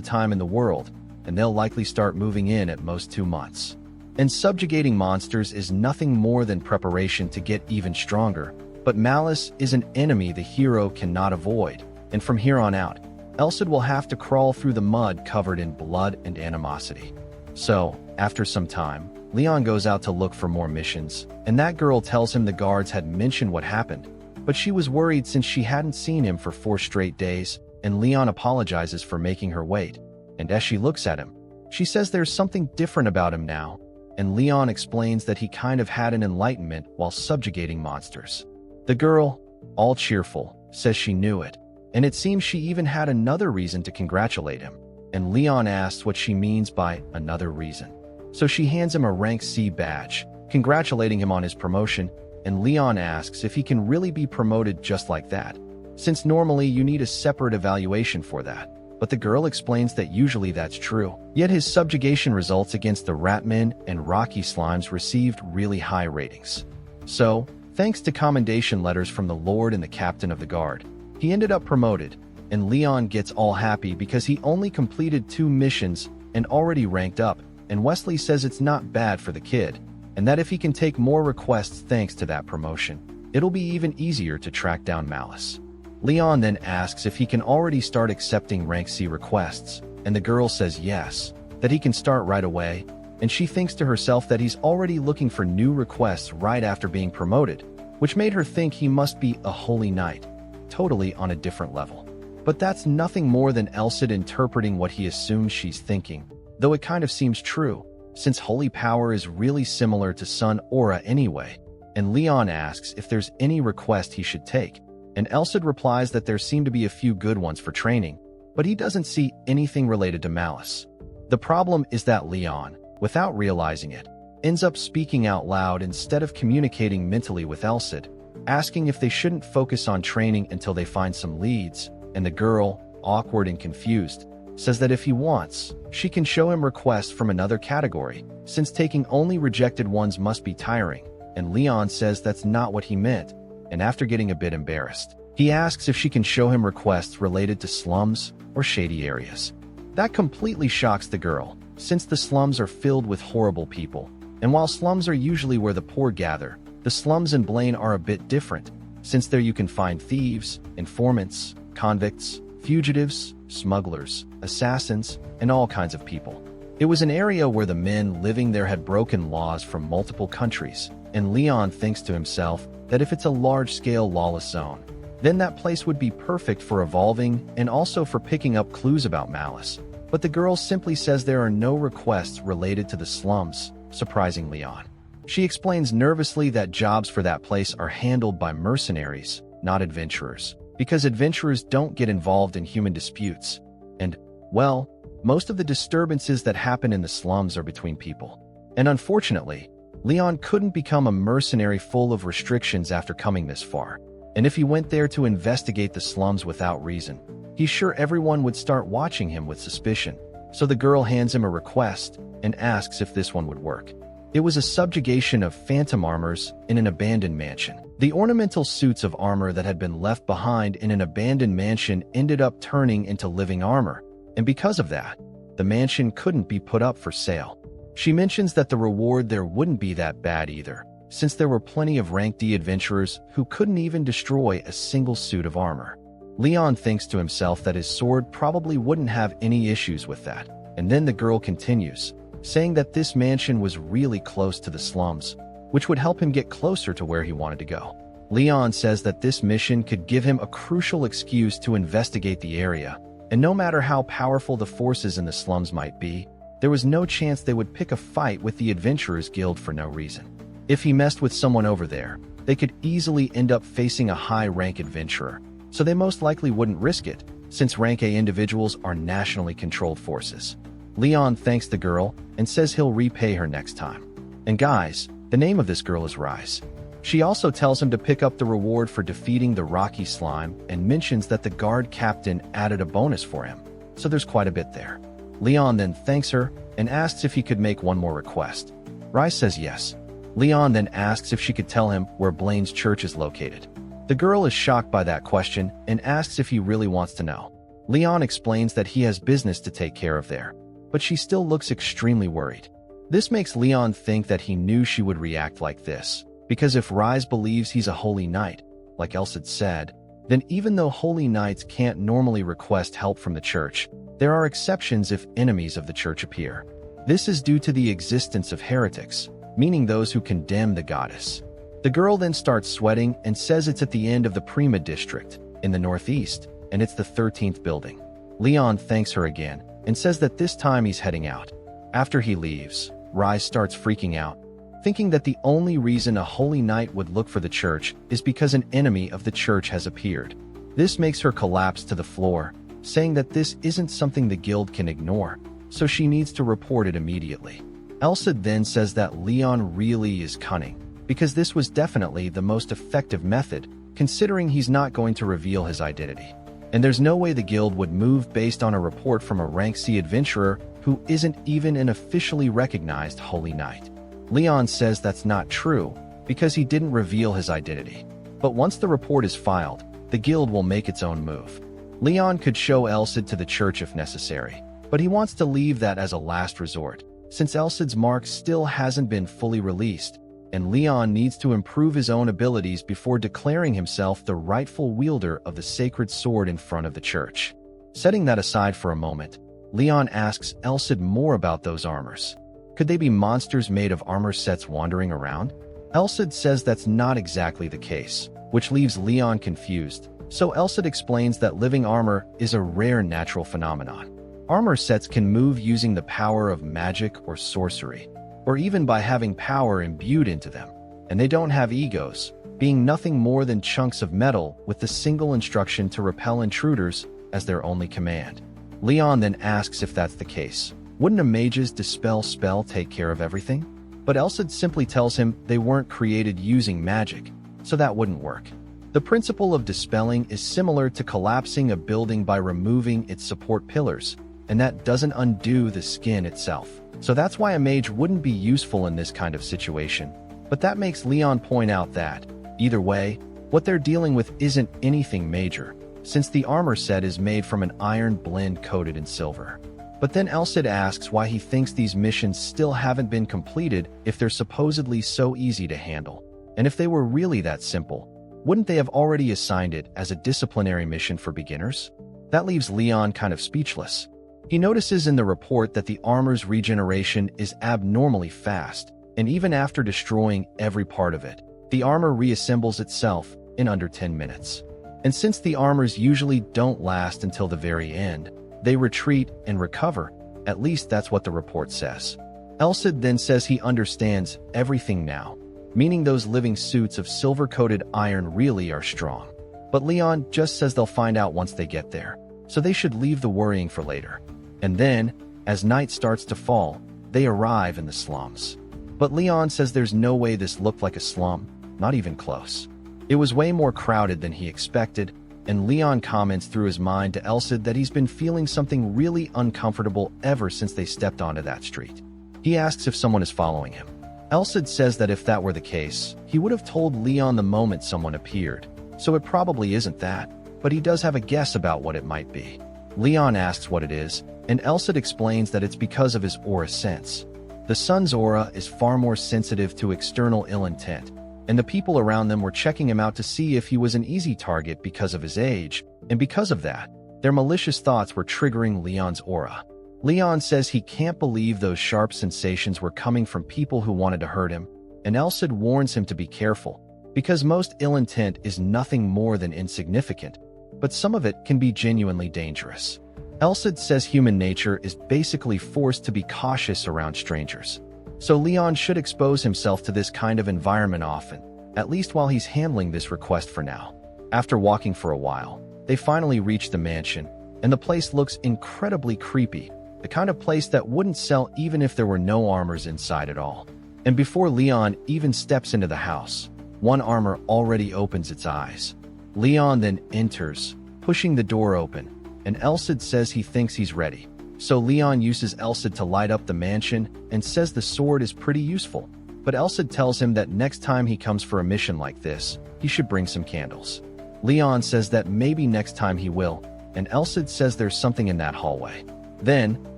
time in the world, and they'll likely start moving in at most 2 months. And subjugating monsters is nothing more than preparation to get even stronger, but malice is an enemy the hero cannot avoid, and from here on out, Elsa will have to crawl through the mud covered in blood and animosity. So, after some time, Leon goes out to look for more missions, and that girl tells him the guards had mentioned what happened, but she was worried since she hadn't seen him for 4 straight days, and Leon apologizes for making her wait. And as she looks at him, she says there's something different about him now, and Leon explains that he kind of had an enlightenment while subjugating monsters. The girl, all cheerful, says she knew it, and it seems she even had another reason to congratulate him, and Leon asks what she means by another reason. So she hands him a rank C badge, congratulating him on his promotion, and Leon asks if he can really be promoted just like that, since normally you need a separate evaluation for that. But the girl explains that usually that's true. Yet his subjugation results against the Ratmen and Rocky Slimes received really high ratings. So, thanks to commendation letters from the Lord and the Captain of the Guard, he ended up promoted, and Leon gets all happy because he only completed 2 missions and already ranked up, and Wesley says it's not bad for the kid, and that if he can take more requests thanks to that promotion, it'll be even easier to track down Malice. Leon then asks if he can already start accepting rank C requests, and the girl says yes, that he can start right away, and she thinks to herself that he's already looking for new requests right after being promoted, which made her think he must be a holy knight, totally on a different level. But that's nothing more than Elsid interpreting what he assumes she's thinking, though it kind of seems true, since holy power is really similar to sun aura anyway, and Leon asks if there's any request he should take, and Elsid replies that there seem to be a few good ones for training, but he doesn't see anything related to Malice. The problem is that Leon, without realizing it, ends up speaking out loud instead of communicating mentally with Elsid, asking if they shouldn't focus on training until they find some leads, and the girl, awkward and confused, says that if he wants, she can show him requests from another category, since taking only rejected ones must be tiring, and Leon says that's not what he meant, and after getting a bit embarrassed, he asks if she can show him requests related to slums or shady areas. That completely shocks the girl, since the slums are filled with horrible people, and while slums are usually where the poor gather, the slums in Blaine are a bit different, since there you can find thieves, informants, convicts, fugitives, smugglers, assassins, and all kinds of people. It was an area where the men living there had broken laws from multiple countries, and Leon thinks to himself that if it's a large-scale lawless zone, then that place would be perfect for evolving and also for picking up clues about Malice. But the girl simply says there are no requests related to the slums, surprising Leon. She explains nervously that jobs for that place are handled by mercenaries, not adventurers, because adventurers don't get involved in human disputes. And, well, most of the disturbances that happen in the slums are between people. And unfortunately, Leon couldn't become a mercenary full of restrictions after coming this far. And if he went there to investigate the slums without reason, he's sure everyone would start watching him with suspicion. So the girl hands him a request and asks if this one would work. It was a subjugation of phantom armors in an abandoned mansion. The ornamental suits of armor that had been left behind in an abandoned mansion ended up turning into living armor, and because of that, the mansion couldn't be put up for sale. She mentions that the reward there wouldn't be that bad either, since there were plenty of rank D adventurers who couldn't even destroy a single suit of armor. Leon thinks to himself that his sword probably wouldn't have any issues with that, and then the girl continues, saying that this mansion was really close to the slums, which would help him get closer to where he wanted to go. Leon says that this mission could give him a crucial excuse to investigate the area, and no matter how powerful the forces in the slums might be, there was no chance they would pick a fight with the Adventurers Guild for no reason. If he messed with someone over there, they could easily end up facing a high-rank adventurer, so they most likely wouldn't risk it, since rank A individuals are nationally controlled forces. Leon thanks the girl and says he'll repay her next time. And guys, the name of this girl is Rise. She also tells him to pick up the reward for defeating the Rocky Slime and mentions that the guard captain added a bonus for him, so there's quite a bit there. Leon then thanks her and asks if he could make one more request. Rise says yes. Leon then asks if she could tell him where Blaine's church is located. The girl is shocked by that question and asks if he really wants to know. Leon explains that he has business to take care of there, but she still looks extremely worried. This makes Leon think that he knew she would react like this, because if Rise believes he's a holy knight, like Elsid said, then even though holy knights can't normally request help from the church, there are exceptions if enemies of the church appear. This is due to the existence of heretics, meaning those who condemn the goddess. The girl then starts sweating and says it's at the end of the Prima district, in the northeast, and it's the 13th building. Leon thanks her again and says that this time he's heading out. After he leaves, Rise starts freaking out, thinking that the only reason a holy knight would look for the church is because an enemy of the church has appeared. This makes her collapse to the floor, saying that this isn't something the guild can ignore, so she needs to report it immediately. Elsa then says that Leon really is cunning, because this was definitely the most effective method, considering he's not going to reveal his identity. And there's no way the guild would move based on a report from a rank C adventurer who isn't even an officially recognized holy knight. Leon says that's not true, because he didn't reveal his identity. But once the report is filed, the guild will make its own move. Leon could show Elsid to the church if necessary, but he wants to leave that as a last resort, since Elsid's mark still hasn't been fully released, and Leon needs to improve his own abilities before declaring himself the rightful wielder of the sacred sword in front of the church. Setting that aside for a moment, Leon asks Elsid more about those armors. Could they be monsters made of armor sets wandering around? Elsid says that's not exactly the case, which leaves Leon confused, so Elsid explains that living armor is a rare natural phenomenon. Armor sets can move using the power of magic or sorcery, or even by having power imbued into them, and they don't have egos, being nothing more than chunks of metal with the single instruction to repel intruders as their only command. Leon then asks if that's the case. Wouldn't a mage's dispel spell take care of everything? But Elsid simply tells him they weren't created using magic, so that wouldn't work. The principle of dispelling is similar to collapsing a building by removing its support pillars, and that doesn't undo the skin itself. So that's why a mage wouldn't be useful in this kind of situation. But that makes Leon point out that, either way, what they're dealing with isn't anything major, since the armor set is made from an iron blend coated in silver. But then Elsid asks why he thinks these missions still haven't been completed if they're supposedly so easy to handle. And if they were really that simple, wouldn't they have already assigned it as a disciplinary mission for beginners? That leaves Leon kind of speechless. He notices in the report that the armor's regeneration is abnormally fast, and even after destroying every part of it, the armor reassembles itself in under 10 minutes. And since the armors usually don't last until the very end, they retreat and recover, at least that's what the report says. Elsid then says he understands everything now, meaning those living suits of silver-coated iron really are strong. But Leon just says they'll find out once they get there, so they should leave the worrying for later. And then, as night starts to fall, they arrive in the slums. But Leon says there's no way this looked like a slum, not even close. It was way more crowded than he expected, and Leon comments through his mind to Elsid that he's been feeling something really uncomfortable ever since they stepped onto that street. He asks if someone is following him. Elsid says that if that were the case, he would have told Leon the moment someone appeared, so it probably isn't that, but he does have a guess about what it might be. Leon asks what it is, and Elsid explains that it's because of his aura sense. The sun's aura is far more sensitive to external ill intent, and the people around them were checking him out to see if he was an easy target because of his age, and because of that, their malicious thoughts were triggering Leon's aura. Leon says he can't believe those sharp sensations were coming from people who wanted to hurt him, and Elsid warns him to be careful, because most ill intent is nothing more than insignificant, but some of it can be genuinely dangerous. Elsid says human nature is basically forced to be cautious around strangers. So Leon should expose himself to this kind of environment often, at least while he's handling this request for now. After walking for a while, they finally reach the mansion, and the place looks incredibly creepy, the kind of place that wouldn't sell even if there were no armors inside at all. And before Leon even steps into the house, one armor already opens its eyes. Leon then enters, pushing the door open, and Elsid says he thinks he's ready. So Leon uses Elsid to light up the mansion and says the sword is pretty useful, but Elsid tells him that next time he comes for a mission like this, he should bring some candles. Leon says that maybe next time he will, and Elsid says there's something in that hallway. Then,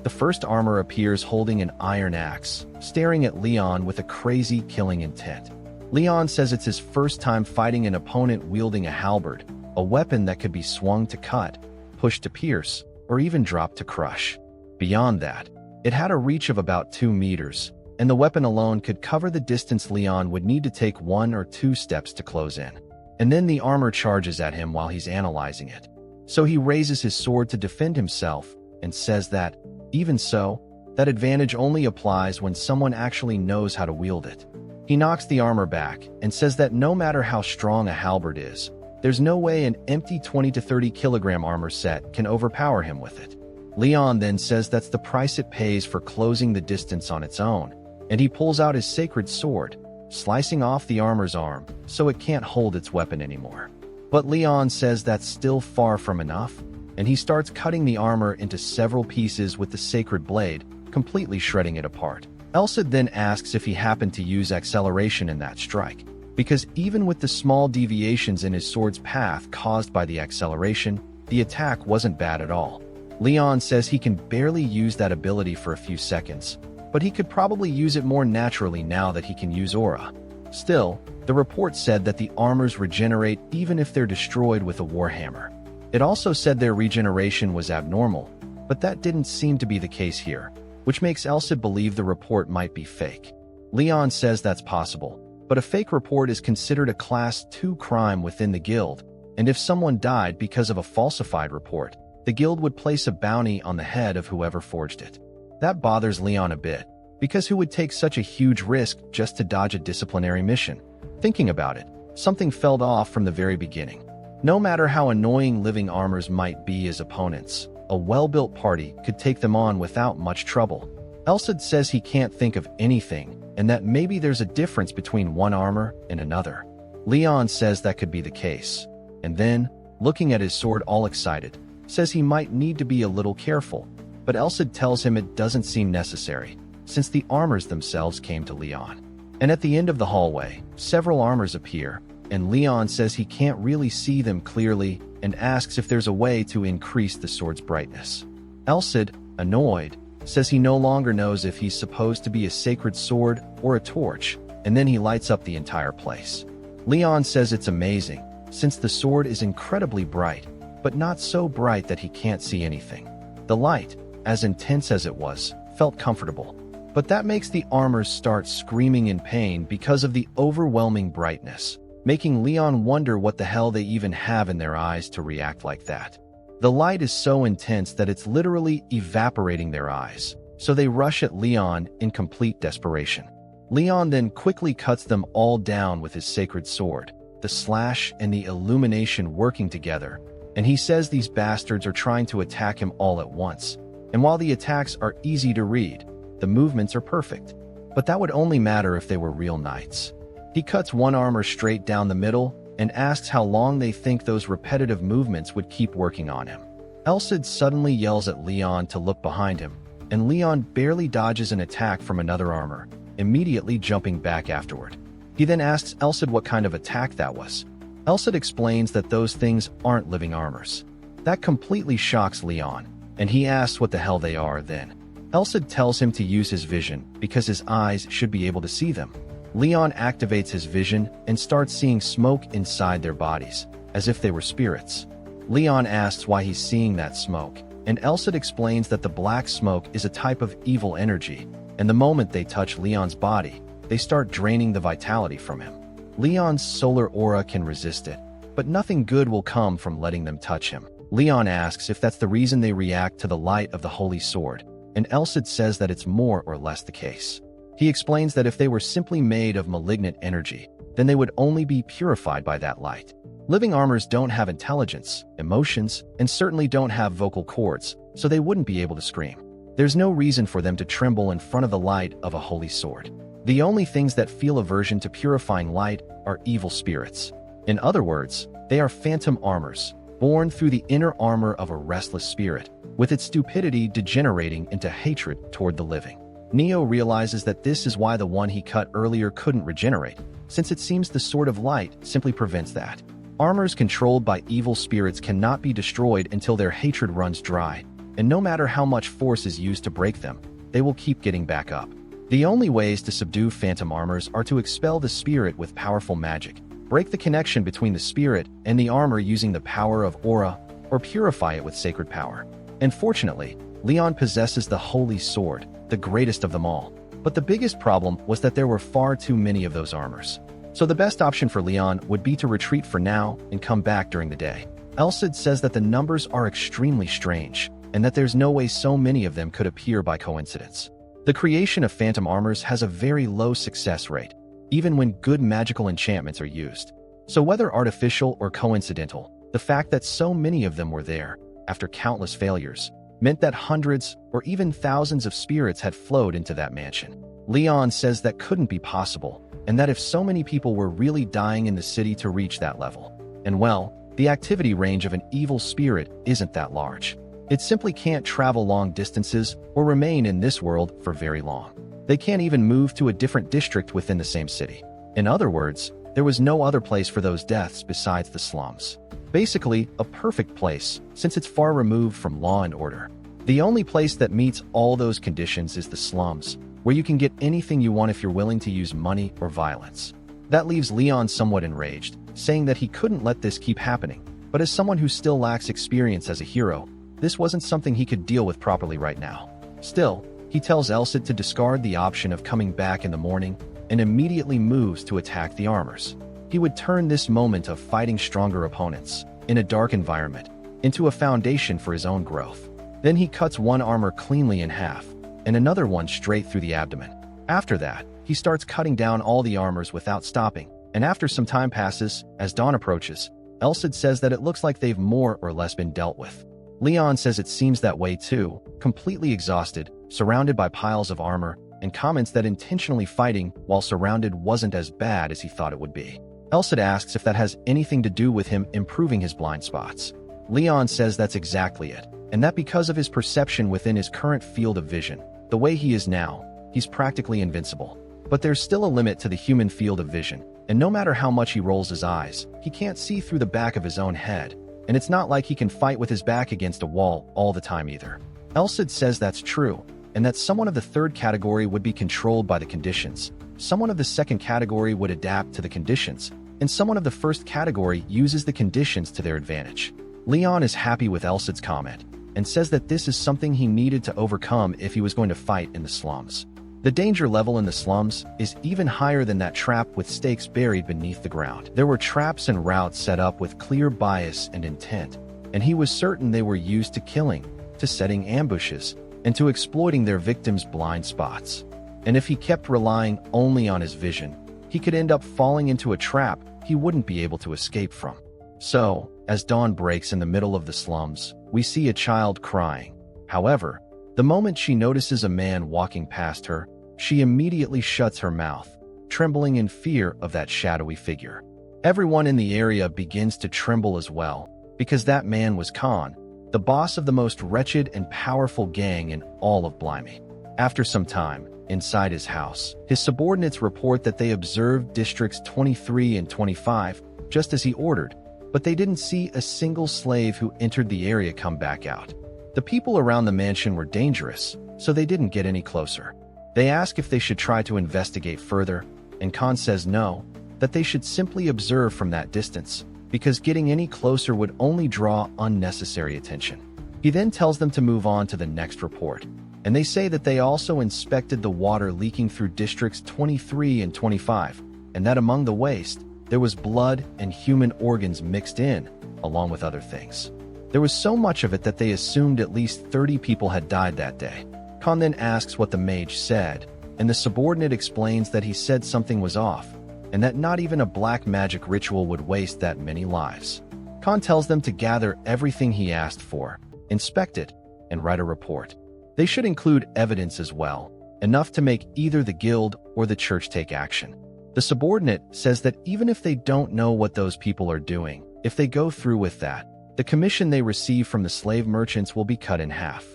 the first armor appears holding an iron axe, staring at Leon with a crazy killing intent. Leon says it's his first time fighting an opponent wielding a halberd, a weapon that could be swung to cut, pushed to pierce, or even dropped to crush. Beyond that, it had a reach of about 2 meters, and the weapon alone could cover the distance Leon would need to take 1 or 2 steps to close in. And then the armor charges at him while he's analyzing it. So he raises his sword to defend himself and says that, even so, that advantage only applies when someone actually knows how to wield it. He knocks the armor back and says that no matter how strong a halberd is, there's no way an empty 20 to 30 kilogram armor set can overpower him with it. Leon then says that's the price it pays for closing the distance on its own, and he pulls out his sacred sword, slicing off the armor's arm so it can't hold its weapon anymore. But Leon says that's still far from enough, and he starts cutting the armor into several pieces with the sacred blade, completely shredding it apart. Elcid then asks if he happened to use acceleration in that strike, because even with the small deviations in his sword's path caused by the acceleration, the attack wasn't bad at all. Leon says he can barely use that ability for a few seconds, but he could probably use it more naturally now that he can use aura. Still, the report said that the armors regenerate even if they're destroyed with a warhammer. It also said their regeneration was abnormal, but that didn't seem to be the case here, which makes Elcid believe the report might be fake. Leon says that's possible, but a fake report is considered a Class 2 crime within the guild, and if someone died because of a falsified report, the guild would place a bounty on the head of whoever forged it. That bothers Leon a bit, because who would take such a huge risk just to dodge a disciplinary mission? Thinking about it, something felt off from the very beginning. No matter how annoying living armors might be as opponents, a well-built party could take them on without much trouble. Elcid says he can't think of anything, and that maybe there's a difference between one armor and another. Leon says that could be the case, and then, looking at his sword all excited, says he might need to be a little careful, but Elcid tells him it doesn't seem necessary, since the armors themselves came to Leon. And at the end of the hallway, several armors appear, and Leon says he can't really see them clearly and asks if there's a way to increase the sword's brightness. Elcid, annoyed, says he no longer knows if he's supposed to be a sacred sword or a torch, and then he lights up the entire place. Leon says it's amazing, since the sword is incredibly bright, but not so bright that he can't see anything. The light, as intense as it was, felt comfortable, but that makes the armors start screaming in pain because of the overwhelming brightness, making Leon wonder what the hell they even have in their eyes to react like that. The light is so intense that it's literally evaporating their eyes, so they rush at Leon in complete desperation. Leon then quickly cuts them all down with his sacred sword, the slash and the illumination working together, and he says these bastards are trying to attack him all at once, and while the attacks are easy to read, the movements are perfect. But that would only matter if they were real knights. He cuts one armor straight down the middle and asks how long they think those repetitive movements would keep working on him. Elcid suddenly yells at Leon to look behind him, and Leon barely dodges an attack from another armor, immediately jumping back afterward. He then asks Elcid what kind of attack that was. Elcid explains that those things aren't living armors. That completely shocks Leon, and he asks what the hell they are then. Elcid tells him to use his vision because his eyes should be able to see them. Leon activates his vision and starts seeing smoke inside their bodies, as if they were spirits. Leon asks why he's seeing that smoke, and Elcid explains that the black smoke is a type of evil energy, and the moment they touch Leon's body, they start draining the vitality from him. Leon's solar aura can resist it, but nothing good will come from letting them touch him. Leon asks if that's the reason they react to the light of the holy sword, and Elcid says that it's more or less the case. He explains that if they were simply made of malignant energy, then they would only be purified by that light. Living armors don't have intelligence, emotions, and certainly don't have vocal cords, so they wouldn't be able to scream. There's no reason for them to tremble in front of the light of a holy sword. The only things that feel aversion to purifying light are evil spirits. In other words, they are phantom armors, born through the inner armor of a restless spirit, with its stupidity degenerating into hatred toward the living. Neo realizes that this is why the one he cut earlier couldn't regenerate, since it seems the sword of light simply prevents that. Armors controlled by evil spirits cannot be destroyed until their hatred runs dry, and no matter how much force is used to break them, they will keep getting back up. The only ways to subdue phantom armors are to expel the spirit with powerful magic, break the connection between the spirit and the armor using the power of aura, or purify it with sacred power. And fortunately, Leon possesses the holy sword, the greatest of them all. But the biggest problem was that there were far too many of those armors. So the best option for Leon would be to retreat for now and come back during the day. Elsid says that the numbers are extremely strange, and that there's no way so many of them could appear by coincidence. The creation of phantom armors has a very low success rate, even when good magical enchantments are used. So whether artificial or coincidental, the fact that so many of them were there, after countless failures, meant that hundreds or even thousands of spirits had flowed into that mansion. Leon says that couldn't be possible, and that if so many people were really dying in the city to reach that level, and well, the activity range of an evil spirit isn't that large. It simply can't travel long distances or remain in this world for very long. They can't even move to a different district within the same city. In other words, there was no other place for those deaths besides the slums. Basically, a perfect place, since it's far removed from law and order. The only place that meets all those conditions is the slums, where you can get anything you want if you're willing to use money or violence. That leaves Leon somewhat enraged, saying that he couldn't let this keep happening, but as someone who still lacks experience as a hero, this wasn't something he could deal with properly right now. Still, he tells Elsid to discard the option of coming back in the morning and immediately moves to attack the armors. He would turn this moment of fighting stronger opponents, in a dark environment, into a foundation for his own growth. Then he cuts one armor cleanly in half, and another one straight through the abdomen. After that, he starts cutting down all the armors without stopping, and after some time passes, as dawn approaches, Elsid says that it looks like they've more or less been dealt with. Leon says it seems that way too, completely exhausted, surrounded by piles of armor, and comments that intentionally fighting while surrounded wasn't as bad as he thought it would be. Elsid asks if that has anything to do with him improving his blind spots. Leon says that's exactly it, and that because of his perception within his current field of vision, the way he is now, he's practically invincible. But there's still a limit to the human field of vision, and no matter how much he rolls his eyes, he can't see through the back of his own head, and it's not like he can fight with his back against a wall all the time either. Elsid says that's true, and that someone of the third category would be controlled by the conditions, someone of the second category would adapt to the conditions, and someone of the first category uses the conditions to their advantage. Leon is happy with Elsid's comment, and says that this is something he needed to overcome if he was going to fight in the slums. The danger level in the slums is even higher than that trap with stakes buried beneath the ground. There were traps and routes set up with clear bias and intent, and he was certain they were used to killing, to setting ambushes, and to exploiting their victims' blind spots. And if he kept relying only on his vision, he could end up falling into a trap he wouldn't be able to escape from. So, as dawn breaks in the middle of the slums, we see a child crying. However, the moment she notices a man walking past her, she immediately shuts her mouth, trembling in fear of that shadowy figure. Everyone in the area begins to tremble as well, because that man was Khan, the boss of the most wretched and powerful gang in all of Blimey. After some time, inside his house, his subordinates report that they observed districts 23 and 25, just as he ordered, but they didn't see a single slave who entered the area come back out. The people around the mansion were dangerous, so they didn't get any closer. They ask if they should try to investigate further, and Khan says no, that they should simply observe from that distance, because getting any closer would only draw unnecessary attention. He then tells them to move on to the next report, and they say that they also inspected the water leaking through districts 23 and 25, and that among the waste, there was blood and human organs mixed in, along with other things. There was so much of it that they assumed at least 30 people had died that day. Khan then asks what the mage said, and the subordinate explains that he said something was off, and that not even a black magic ritual would waste that many lives. Khan tells them to gather everything he asked for, inspect it, and write a report. They should include evidence as well, enough to make either the guild or the church take action. The subordinate says that even if they don't know what those people are doing, if they go through with that, the commission they receive from the slave merchants will be cut in half.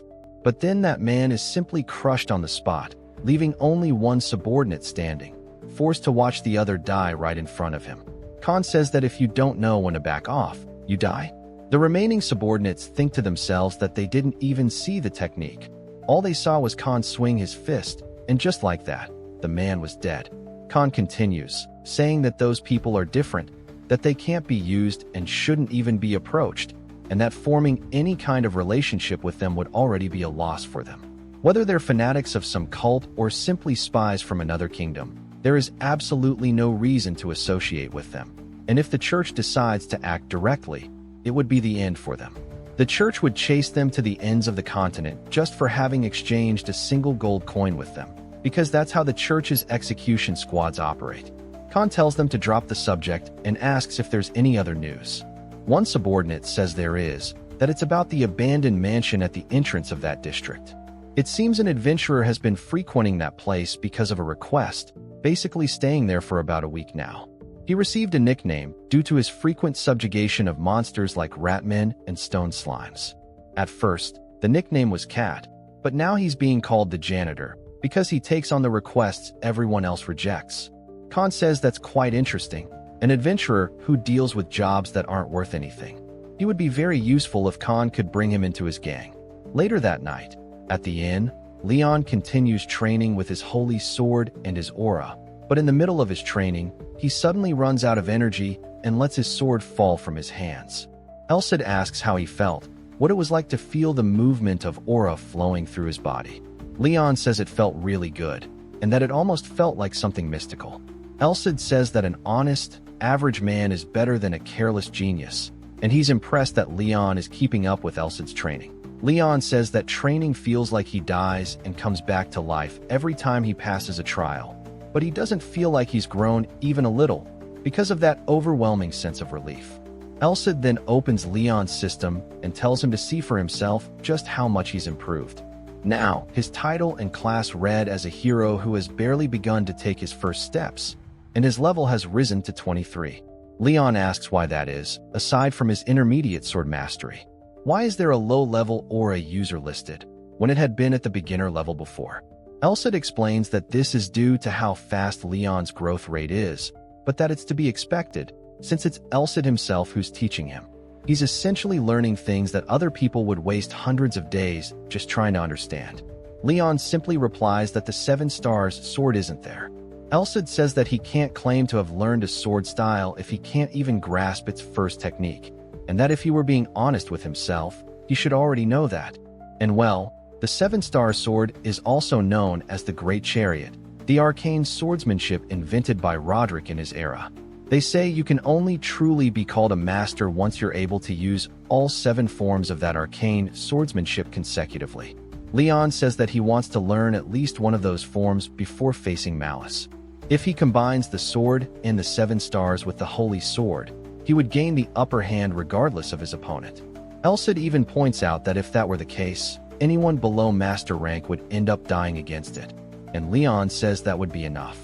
But then that man is simply crushed on the spot, leaving only one subordinate standing, forced to watch the other die right in front of him. Khan says that if you don't know when to back off, you die. The remaining subordinates think to themselves that they didn't even see the technique. All they saw was Khan swing his fist, and just like that, the man was dead. Khan continues, saying that those people are different, that they can't be used and shouldn't even be approached, and that forming any kind of relationship with them would already be a loss for them. Whether they're fanatics of some cult or simply spies from another kingdom, there is absolutely no reason to associate with them. And if the church decides to act directly, it would be the end for them. The church would chase them to the ends of the continent just for having exchanged a single gold coin with them, because that's how the church's execution squads operate. Khan tells them to drop the subject and asks if there's any other news. One subordinate says there is, that it's about the abandoned mansion at the entrance of that district. It seems an adventurer has been frequenting that place because of a request, basically staying there for about a week now. He received a nickname due to his frequent subjugation of monsters like ratmen and stone slimes. At first, the nickname was Cat, but now he's being called the janitor because he takes on the requests everyone else rejects. Khan says that's quite interesting, an adventurer who deals with jobs that aren't worth anything. He would be very useful if Khan could bring him into his gang. Later that night, at the inn, Leon continues training with his holy sword and his aura, but in the middle of his training, he suddenly runs out of energy and lets his sword fall from his hands. Elsid asks how he felt, what it was like to feel the movement of aura flowing through his body. Leon says it felt really good, and that it almost felt like something mystical. Elsid says that an honest, average man is better than a careless genius, and he's impressed that Leon is keeping up with Elsid's training. Leon says that training feels like he dies and comes back to life every time he passes a trial, but he doesn't feel like he's grown even a little because of that overwhelming sense of relief. Elsid then opens Leon's system and tells him to see for himself just how much he's improved. Now, his title and class read as a hero who has barely begun to take his first steps, and his level has risen to 23. Leon asks why that is, aside from his intermediate sword mastery. Why is there a low-level aura user listed, when it had been at the beginner level before? Elsid explains that this is due to how fast Leon's growth rate is, but that it's to be expected, since it's Elsid himself who's teaching him. He's essentially learning things that other people would waste hundreds of days just trying to understand. Leon simply replies that the 7 stars sword isn't there. Elsid says that he can't claim to have learned a sword style if he can't even grasp its first technique, and that if he were being honest with himself, he should already know that. And well, the 7-star sword is also known as the Great Chariot, the arcane swordsmanship invented by Roderick in his era. They say you can only truly be called a master once you're able to use all 7 forms of that arcane swordsmanship consecutively. Leon says that he wants to learn at least one of those forms before facing Malice. If he combines the sword and the 7 stars with the Holy Sword, he would gain the upper hand regardless of his opponent. Elsid even points out that if that were the case, anyone below master rank would end up dying against it, and Leon says that would be enough.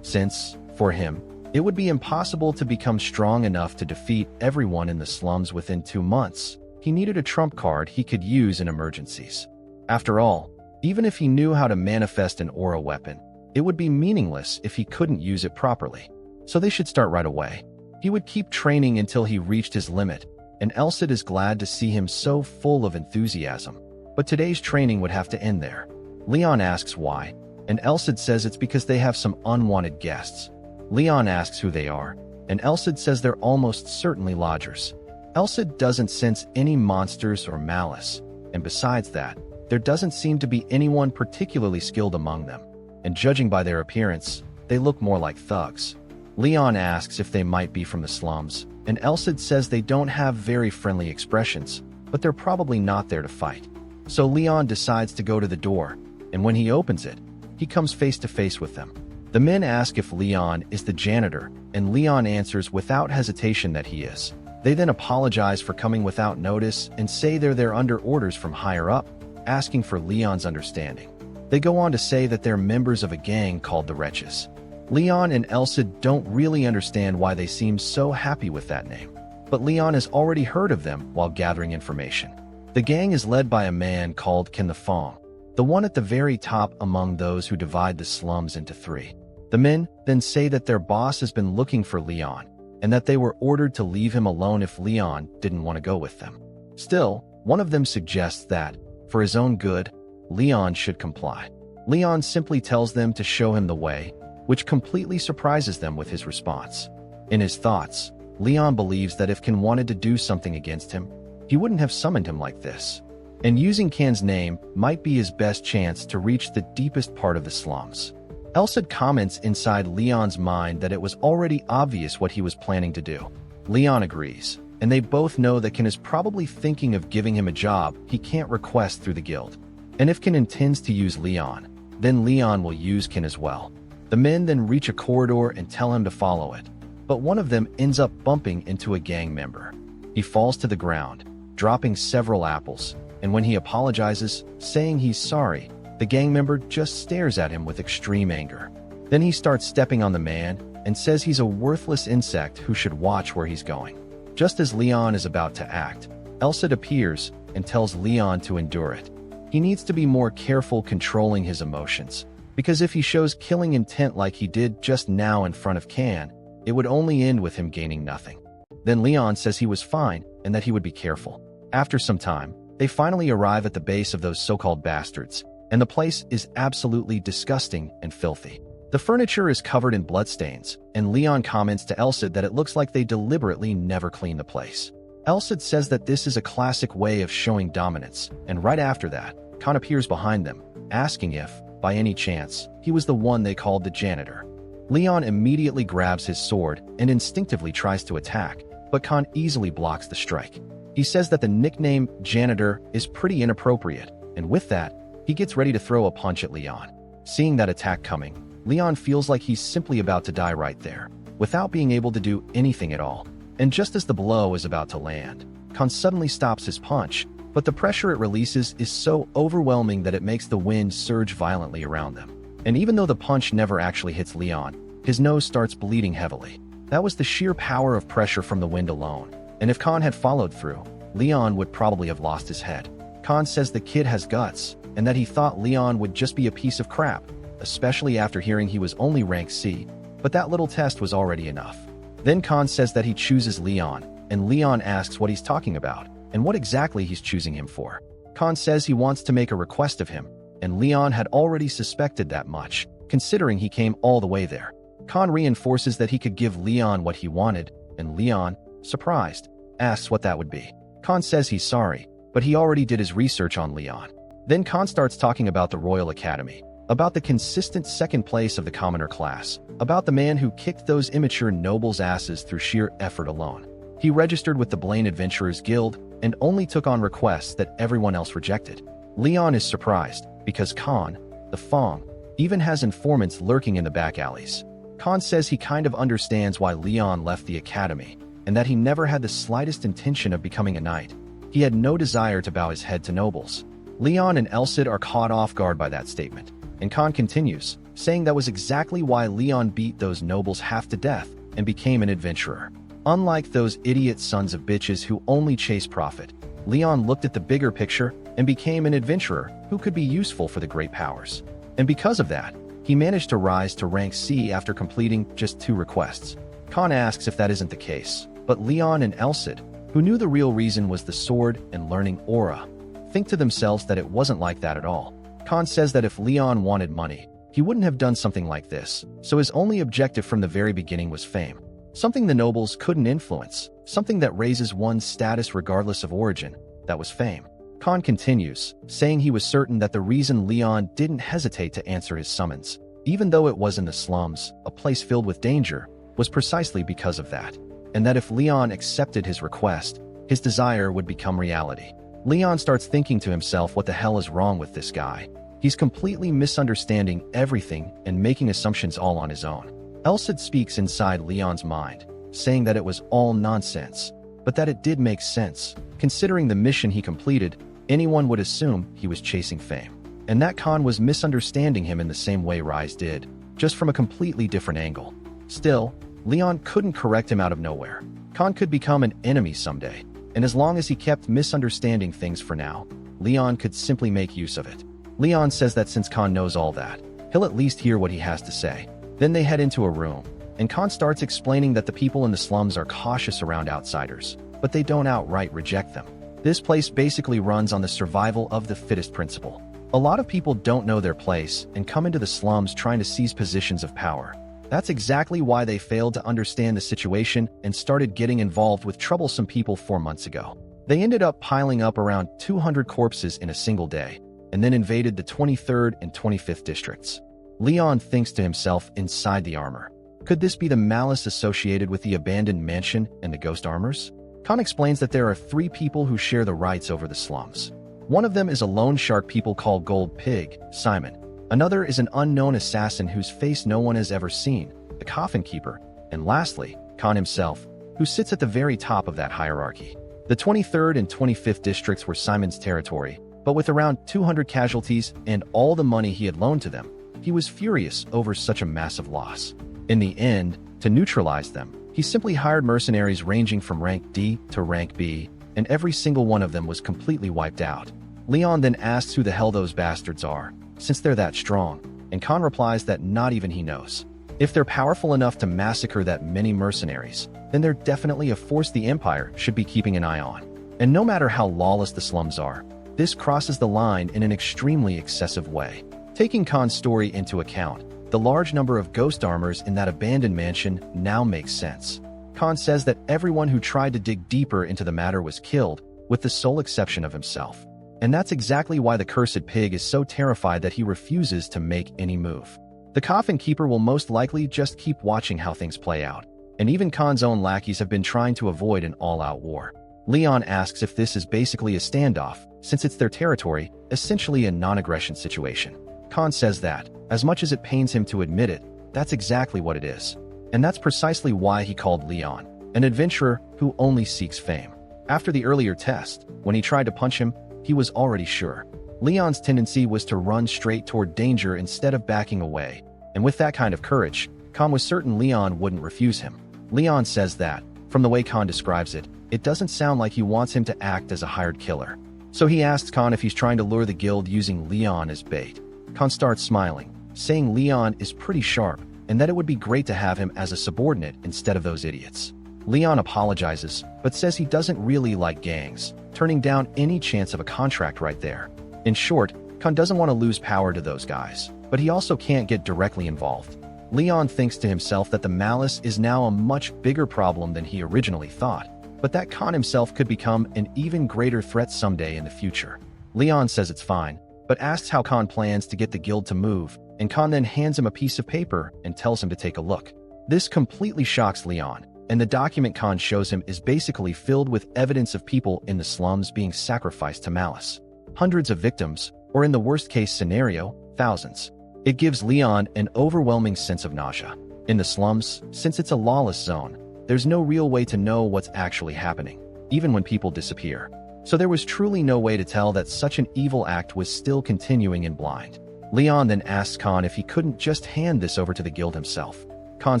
Since, for him, it would be impossible to become strong enough to defeat everyone in the slums within 2 months, he needed a trump card he could use in emergencies. After all, even if he knew how to manifest an aura weapon, it would be meaningless if he couldn't use it properly. So they should start right away. He would keep training until he reached his limit, and Elsid is glad to see him so full of enthusiasm. But today's training would have to end there. Leon asks why, and Elsid says it's because they have some unwanted guests. Leon asks who they are, and Elsid says they're almost certainly lodgers. Elsid doesn't sense any monsters or malice, and besides that, there doesn't seem to be anyone particularly skilled among them, and judging by their appearance, they look more like thugs. Leon asks if they might be from the slums, and Elsid says they don't have very friendly expressions, but they're probably not there to fight. So Leon decides to go to the door, and when he opens it, he comes face to face with them. The men ask if Leon is the janitor, and Leon answers without hesitation that he is. They then apologize for coming without notice and say they're there under orders from higher up, asking for Leon's understanding. They go on to say that they're members of a gang called the Wretches. Leon and Elsid don't really understand why they seem so happy with that name, but Leon has already heard of them while gathering information. The gang is led by a man called Ken the Fong, the one at the very top among those who divide the slums into 3. The men then say that their boss has been looking for Leon, and that they were ordered to leave him alone if Leon didn't want to go with them. Still, one of them suggests that, for his own good, Leon should comply. Leon simply tells them to show him the way, which completely surprises them with his response. In his thoughts, Leon believes that if Ken wanted to do something against him, he wouldn't have summoned him like this, and using Ken's name might be his best chance to reach the deepest part of the slums. Elsid comments inside Leon's mind that it was already obvious what he was planning to do. Leon agrees, and they both know that Kin is probably thinking of giving him a job he can't request through the guild. And if Kin intends to use Leon, then Leon will use Kin as well. The men then reach a corridor and tell him to follow it, but one of them ends up bumping into a gang member. He falls to the ground, dropping several apples, and when he apologizes, saying he's sorry, the gang member just stares at him with extreme anger. Then he starts stepping on the man and says he's a worthless insect who should watch where he's going. Just as Leon is about to act, Elsa appears and tells Leon to endure it. He needs to be more careful controlling his emotions, because if he shows killing intent like he did just now in front of Can, it would only end with him gaining nothing. Then Leon says he was fine and that he would be careful. After some time, they finally arrive at the base of those so-called bastards, and the place is absolutely disgusting and filthy. The furniture is covered in bloodstains, and Leon comments to Elsid that it looks like they deliberately never clean the place. Elsid says that this is a classic way of showing dominance, and right after that, Khan appears behind them, asking if, by any chance, he was the one they called the janitor. Leon immediately grabs his sword and instinctively tries to attack, but Khan easily blocks the strike. He says that the nickname janitor is pretty inappropriate, and with that, he gets ready to throw a punch at Leon. Seeing that attack coming, Leon feels like he's simply about to die right there, without being able to do anything at all. And just as the blow is about to land, Khan suddenly stops his punch, but the pressure it releases is so overwhelming that it makes the wind surge violently around them. And even though the punch never actually hits Leon, his nose starts bleeding heavily. That was the sheer power of pressure from the wind alone. And if Khan had followed through, Leon would probably have lost his head. Khan says the kid has guts, and that he thought Leon would just be a piece of crap, especially after hearing he was only rank C, but that little test was already enough. Then Khan says that he chooses Leon, and Leon asks what he's talking about, and what exactly he's choosing him for. Khan says he wants to make a request of him, and Leon had already suspected that much, considering he came all the way there. Khan reinforces that he could give Leon what he wanted, and Leon, surprised, asks what that would be. Khan says he's sorry, but he already did his research on Leon. Then Khan starts talking about the Royal Academy, about the consistent second place of the commoner class, about the man who kicked those immature nobles' asses through sheer effort alone. He registered with the Blaine Adventurers Guild and only took on requests that everyone else rejected. Leon is surprised because Khan, the Fong, even has informants lurking in the back alleys. Khan says he kind of understands why Leon left the academy and that he never had the slightest intention of becoming a knight. He had no desire to bow his head to nobles. Leon and Elsid are caught off guard by that statement, and Khan continues, saying that was exactly why Leon beat those nobles half to death and became an adventurer. Unlike those idiot sons of bitches who only chase profit, Leon looked at the bigger picture and became an adventurer who could be useful for the great powers. And because of that, he managed to rise to rank C after completing just 2 requests. Khan asks if that isn't the case, but Leon and Elsid, who knew the real reason was the sword and learning aura, think to themselves that it wasn't like that at all. Khan says that if Leon wanted money, he wouldn't have done something like this, so his only objective from the very beginning was fame. Something the nobles couldn't influence, something that raises one's status regardless of origin, that was fame. Khan continues, saying he was certain that the reason Leon didn't hesitate to answer his summons, even though it was in the slums, a place filled with danger, was precisely because of that, and that if Leon accepted his request, his desire would become reality. Leon starts thinking to himself, what the hell is wrong with this guy? He's completely misunderstanding everything and making assumptions all on his own. Elsid speaks inside Leon's mind, saying that it was all nonsense, but that it did make sense. Considering the mission he completed, anyone would assume he was chasing fame, and that Khan was misunderstanding him in the same way Rise did, just from a completely different angle. Still, Leon couldn't correct him out of nowhere. Khan could become an enemy someday, and as long as he kept misunderstanding things for now, Leon could simply make use of it. Leon says that since Khan knows all that, he'll at least hear what he has to say. Then they head into a room, and Khan starts explaining that the people in the slums are cautious around outsiders, but they don't outright reject them. This place basically runs on the survival of the fittest principle. A lot of people don't know their place and come into the slums trying to seize positions of power. That's exactly why they failed to understand the situation and started getting involved with troublesome people 4 months ago. They ended up piling up around 200 corpses in a single day, and then invaded the 23rd and 25th districts. Leon thinks to himself inside the armor, could this be the malice associated with the abandoned mansion and the ghost armors? Khan explains that there are 3 people who share the rights over the slums. One of them is a loan shark people called Gold Pig, Simon. Another is an unknown assassin whose face no one has ever seen, the Coffin Keeper. And lastly, Khan himself, who sits at the very top of that hierarchy. The 23rd and 25th districts were Simon's territory, but with around 200 casualties and all the money he had loaned to them, he was furious over such a massive loss. In the end, to neutralize them, he simply hired mercenaries ranging from rank D to rank B, and every single one of them was completely wiped out. Leon then asks who the hell those bastards are, since they're that strong, and Khan replies that not even he knows. If they're powerful enough to massacre that many mercenaries, then they're definitely a force the Empire should be keeping an eye on. And no matter how lawless the slums are, this crosses the line in an extremely excessive way. Taking Khan's story into account, the large number of ghost armors in that abandoned mansion now makes sense. Khan says that everyone who tried to dig deeper into the matter was killed, with the sole exception of himself. And that's exactly why the cursed pig is so terrified that he refuses to make any move. The Coffin Keeper will most likely just keep watching how things play out, and even Khan's own lackeys have been trying to avoid an all-out war. Leon asks if this is basically a standoff, since it's their territory, essentially a non-aggression situation. Khan says that, as much as it pains him to admit it, that's exactly what it is. And that's precisely why he called Leon an adventurer who only seeks fame. After the earlier test, when he tried to punch him, he was already sure. Leon's tendency was to run straight toward danger instead of backing away, and with that kind of courage, Khan was certain Leon wouldn't refuse him. Leon says that, from the way Khan describes it, it doesn't sound like he wants him to act as a hired killer. So he asks Khan if he's trying to lure the guild using Leon as bait. Khan starts smiling, saying Leon is pretty sharp, and that it would be great to have him as a subordinate instead of those idiots. Leon apologizes, but says he doesn't really like gangs, turning down any chance of a contract right there. In short, Khan doesn't want to lose power to those guys, but he also can't get directly involved. Leon thinks to himself that the malice is now a much bigger problem than he originally thought, but that Khan himself could become an even greater threat someday in the future. Leon says it's fine, but asks how Khan plans to get the guild to move, and Khan then hands him a piece of paper and tells him to take a look. This completely shocks Leon, and the document Khan shows him is basically filled with evidence of people in the slums being sacrificed to malice. Hundreds of victims, or in the worst-case scenario, thousands. It gives Leon an overwhelming sense of nausea. In the slums, since it's a lawless zone, there's no real way to know what's actually happening, even when people disappear. So there was truly no way to tell that such an evil act was still continuing in blind. Leon then asks Khan if he couldn't just hand this over to the guild himself. Khan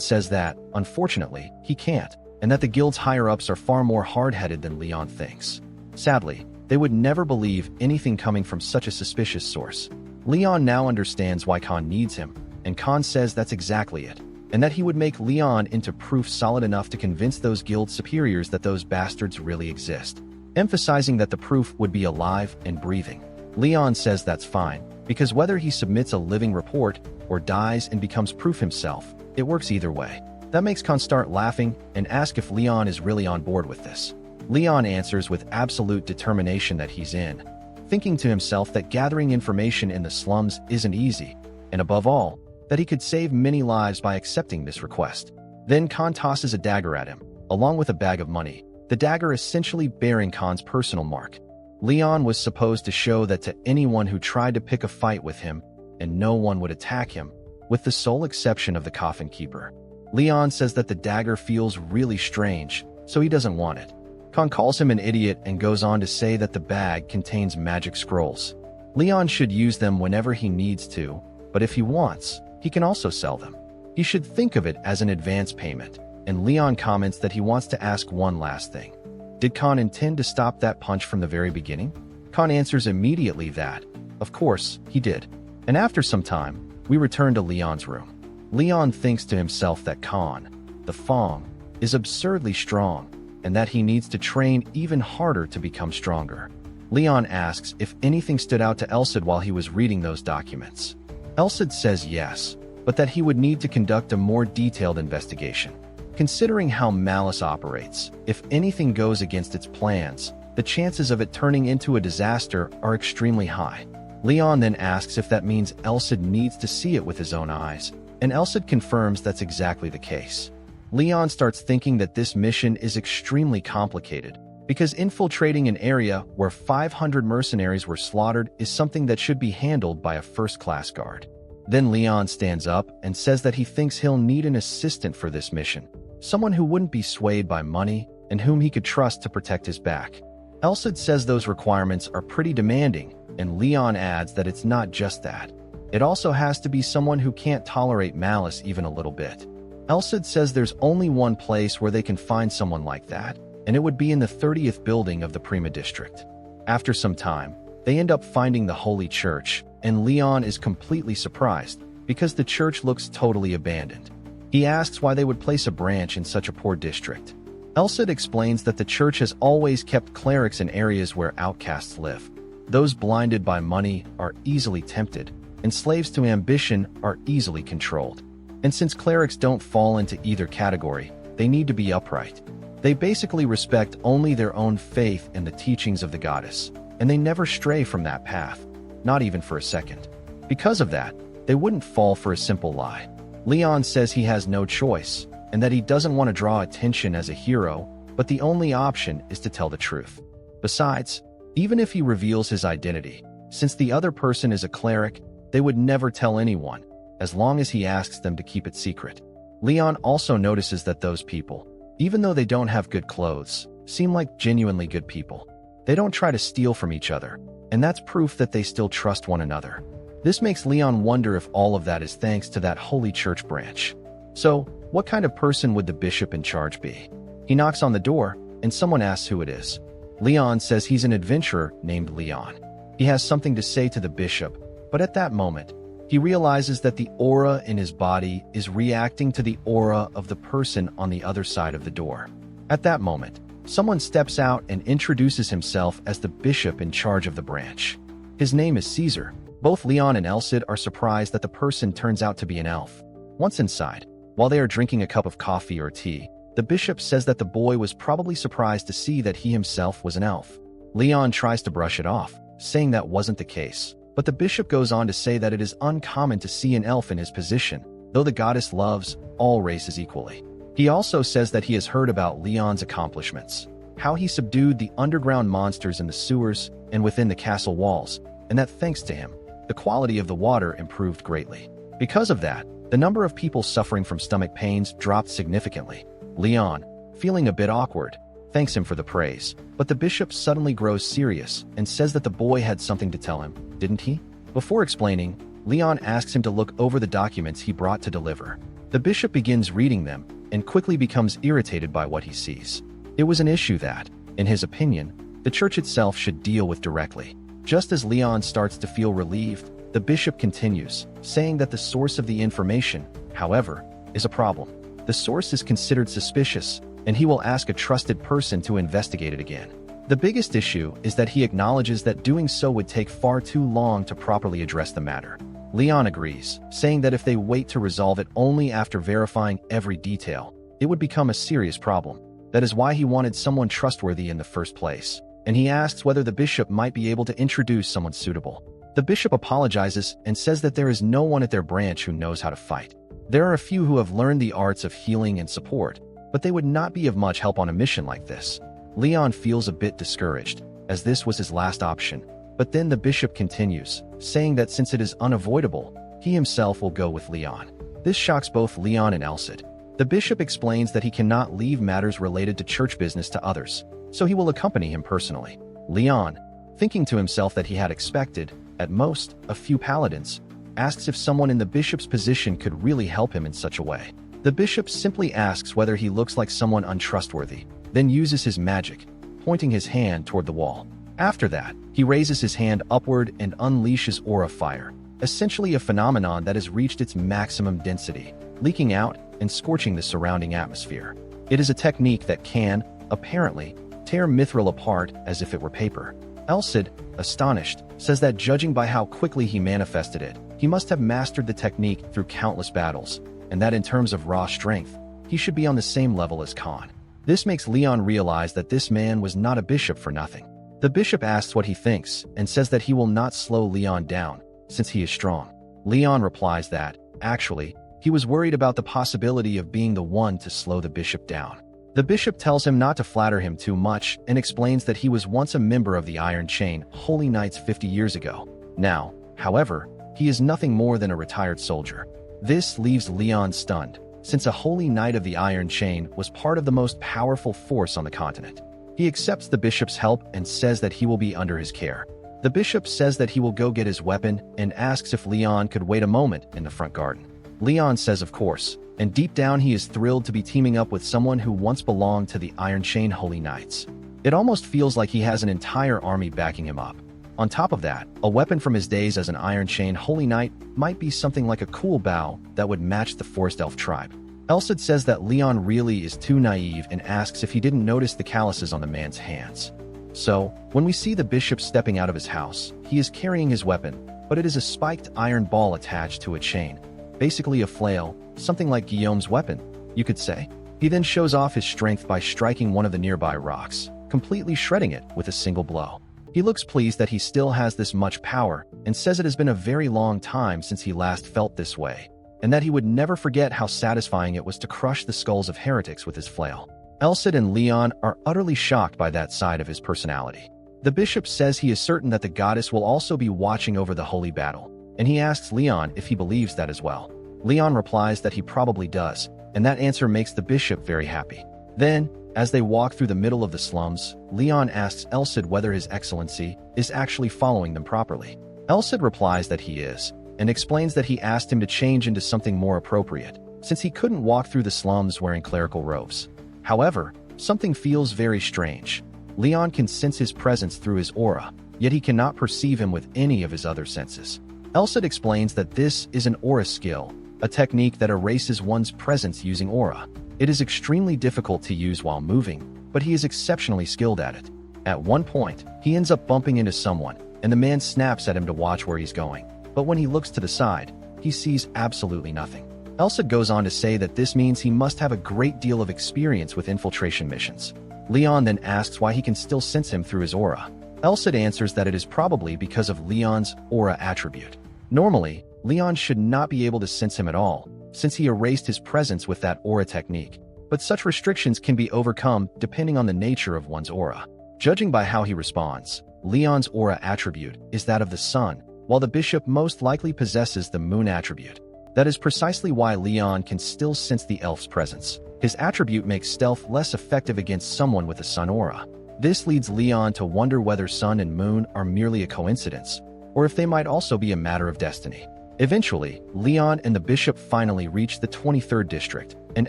says that, unfortunately, he can't, and that the guild's higher-ups are far more hard-headed than Leon thinks. Sadly, they would never believe anything coming from such a suspicious source. Leon now understands why Khan needs him, and Khan says that's exactly it, and that he would make Leon into proof solid enough to convince those guild superiors that those bastards really exist, emphasizing that the proof would be alive and breathing. Leon says that's fine, because whether he submits a living report or dies and becomes proof himself, it works either way. That makes Khan start laughing and ask if Leon is really on board with this. Leon answers with absolute determination that he's in, thinking to himself that gathering information in the slums isn't easy, and above all, that he could save many lives by accepting this request. Then Khan tosses a dagger at him, along with a bag of money, the dagger essentially bearing Khan's personal mark. Leon was supposed to show that to anyone who tried to pick a fight with him, and no one would attack him, with the sole exception of the Coffin Keeper. Leon says that the dagger feels really strange, so he doesn't want it. Khan calls him an idiot and goes on to say that the bag contains magic scrolls. Leon should use them whenever he needs to, but if he wants, he can also sell them. He should think of it as an advance payment, and Leon comments that he wants to ask one last thing. Did Khan intend to stop that punch from the very beginning? Khan answers immediately that, of course, he did. And after some time, we return to Leon's room. Leon thinks to himself that Khan, the Fong, is absurdly strong, and that he needs to train even harder to become stronger. Leon asks if anything stood out to Elsid while he was reading those documents. Elsid says yes, but that he would need to conduct a more detailed investigation. Considering how malice operates, if anything goes against its plans, the chances of it turning into a disaster are extremely high. Leon then asks if that means Elsid needs to see it with his own eyes, and Elsid confirms that's exactly the case. Leon starts thinking that this mission is extremely complicated, because infiltrating an area where 500 mercenaries were slaughtered is something that should be handled by a first-class guard. Then Leon stands up and says that he thinks he'll need an assistant for this mission, someone who wouldn't be swayed by money and whom he could trust to protect his back. Elsid says those requirements are pretty demanding, and Leon adds that it's not just that. It also has to be someone who can't tolerate malice even a little bit. Elsid says there's only one place where they can find someone like that, and it would be in the 30th building of the Prima District. After some time, they end up finding the Holy Church, and Leon is completely surprised because the church looks totally abandoned. He asks why they would place a branch in such a poor district. Elsid explains that the church has always kept clerics in areas where outcasts live. Those blinded by money are easily tempted, and slaves to ambition are easily controlled. And since clerics don't fall into either category, they need to be upright. They basically respect only their own faith and the teachings of the goddess, and they never stray from that path, not even for a second. Because of that, they wouldn't fall for a simple lie. Leon says he has no choice, and that he doesn't want to draw attention as a hero, but the only option is to tell the truth. Besides, even if he reveals his identity, since the other person is a cleric, they would never tell anyone, as long as he asks them to keep it secret. Leon also notices that those people, even though they don't have good clothes, seem like genuinely good people. They don't try to steal from each other, and that's proof that they still trust one another. This makes Leon wonder if all of that is thanks to that Holy Church branch. So, what kind of person would the bishop in charge be? He knocks on the door, and someone asks who it is. Leon says he's an adventurer named Leon. He has something to say to the bishop, but at that moment, he realizes that the aura in his body is reacting to the aura of the person on the other side of the door. At that moment, someone steps out and introduces himself as the bishop in charge of the branch. His name is Caesar. Both Leon and Elsid are surprised that the person turns out to be an elf. Once inside, while they are drinking a cup of coffee or tea, the bishop says that the boy was probably surprised to see that he himself was an elf. Leon tries to brush it off, saying that wasn't the case, but the bishop goes on to say that it is uncommon to see an elf in his position, though the goddess loves all races equally. He also says that he has heard about Leon's accomplishments, how he subdued the underground monsters in the sewers and within the castle walls, and that thanks to him, the quality of the water improved greatly. Because of that, the number of people suffering from stomach pains dropped significantly. Leon, feeling a bit awkward, thanks him for the praise, but the bishop suddenly grows serious and says that the boy had something to tell him, didn't he? Before explaining, Leon asks him to look over the documents he brought to deliver. The bishop begins reading them and quickly becomes irritated by what he sees. It was an issue that, in his opinion, the church itself should deal with directly. Just as Leon starts to feel relieved, the bishop continues, saying that the source of the information, however, is a problem. The source is considered suspicious, and he will ask a trusted person to investigate it again. The biggest issue is that he acknowledges that doing so would take far too long to properly address the matter. Leon agrees, saying that if they wait to resolve it only after verifying every detail, it would become a serious problem. That is why he wanted someone trustworthy in the first place, and he asks whether the bishop might be able to introduce someone suitable. The bishop apologizes and says that there is no one at their branch who knows how to fight. There are a few who have learned the arts of healing and support, but they would not be of much help on a mission like this. Leon feels a bit discouraged, as this was his last option, but then the bishop continues, saying that since it is unavoidable, he himself will go with Leon. This shocks both Leon and Elsid. The bishop explains that he cannot leave matters related to church business to others, so he will accompany him personally. Leon, thinking to himself that he had expected, at most, a few paladins, asks if someone in the bishop's position could really help him in such a way. The bishop simply asks whether he looks like someone untrustworthy, then uses his magic, pointing his hand toward the wall. After that, he raises his hand upward and unleashes aura fire, essentially a phenomenon that has reached its maximum density, leaking out and scorching the surrounding atmosphere. It is a technique that can, apparently, tear mithril apart as if it were paper. Elsid, astonished, says that judging by how quickly he manifested it, he must have mastered the technique through countless battles, and that in terms of raw strength, he should be on the same level as Khan. This makes Leon realize that this man was not a bishop for nothing. The bishop asks what he thinks and says that he will not slow Leon down, since he is strong. Leon replies that, actually, He was worried about the possibility of being the one to slow the bishop down. The bishop tells him not to flatter him too much and explains that he was once a member of the Iron Chain Holy Knights 50 years ago. Now, however, he is nothing more than a retired soldier. This leaves Leon stunned, since a Holy Knight of the Iron Chain was part of the most powerful force on the continent. He accepts the bishop's help and says that he will be under his care. The bishop says that he will go get his weapon and asks if Leon could wait a moment in the front garden. Leon says of course, and deep down he is thrilled to be teaming up with someone who once belonged to the Iron Chain Holy Knights. It almost feels like he has an entire army backing him up. On top of that, a weapon from his days as an Iron Chain Holy Knight might be something like a cool bow that would match the Forest Elf tribe. Elcid says that Leon really is too naive and asks if he didn't notice the calluses on the man's hands. So, when we see the bishop stepping out of his house, he is carrying his weapon, but it is a spiked iron ball attached to a chain. Basically a flail, something like Guillaume's weapon, you could say. He then shows off his strength by striking one of the nearby rocks, completely shredding it with a single blow. He looks pleased that he still has this much power and says it has been a very long time since he last felt this way, and that he would never forget how satisfying it was to crush the skulls of heretics with his flail. Elcid and Leon are utterly shocked by that side of his personality. The bishop says he is certain that the goddess will also be watching over the holy battle, and he asks Leon if he believes that as well. Leon replies that he probably does, and that answer makes the bishop very happy. Then, as they walk through the middle of the slums, Leon asks Elcid whether His Excellency is actually following them properly. Elcid replies that he is, and explains that he asked him to change into something more appropriate, since he couldn't walk through the slums wearing clerical robes. However, something feels very strange. Leon can sense his presence through his aura, yet he cannot perceive him with any of his other senses. Elcid explains that this is an aura skill, a technique that erases one's presence using aura. It is extremely difficult to use while moving, but he is exceptionally skilled at it. At one point, he ends up bumping into someone, and the man snaps at him to watch where he's going. But when he looks to the side, he sees absolutely nothing. Elcid goes on to say that this means he must have a great deal of experience with infiltration missions. Leon then asks why he can still sense him through his aura. Elcid answers that it is probably because of Leon's aura attribute. Normally, Leon should not be able to sense him at all, since he erased his presence with that aura technique. But such restrictions can be overcome depending on the nature of one's aura. Judging by how he responds, Leon's aura attribute is that of the sun, while the bishop most likely possesses the moon attribute. That is precisely why Leon can still sense the elf's presence. His attribute makes stealth less effective against someone with a sun aura. This leads Leon to wonder whether sun and moon are merely a coincidence, or if they might also be a matter of destiny. Eventually, Leon and the bishop finally reach the 23rd district, and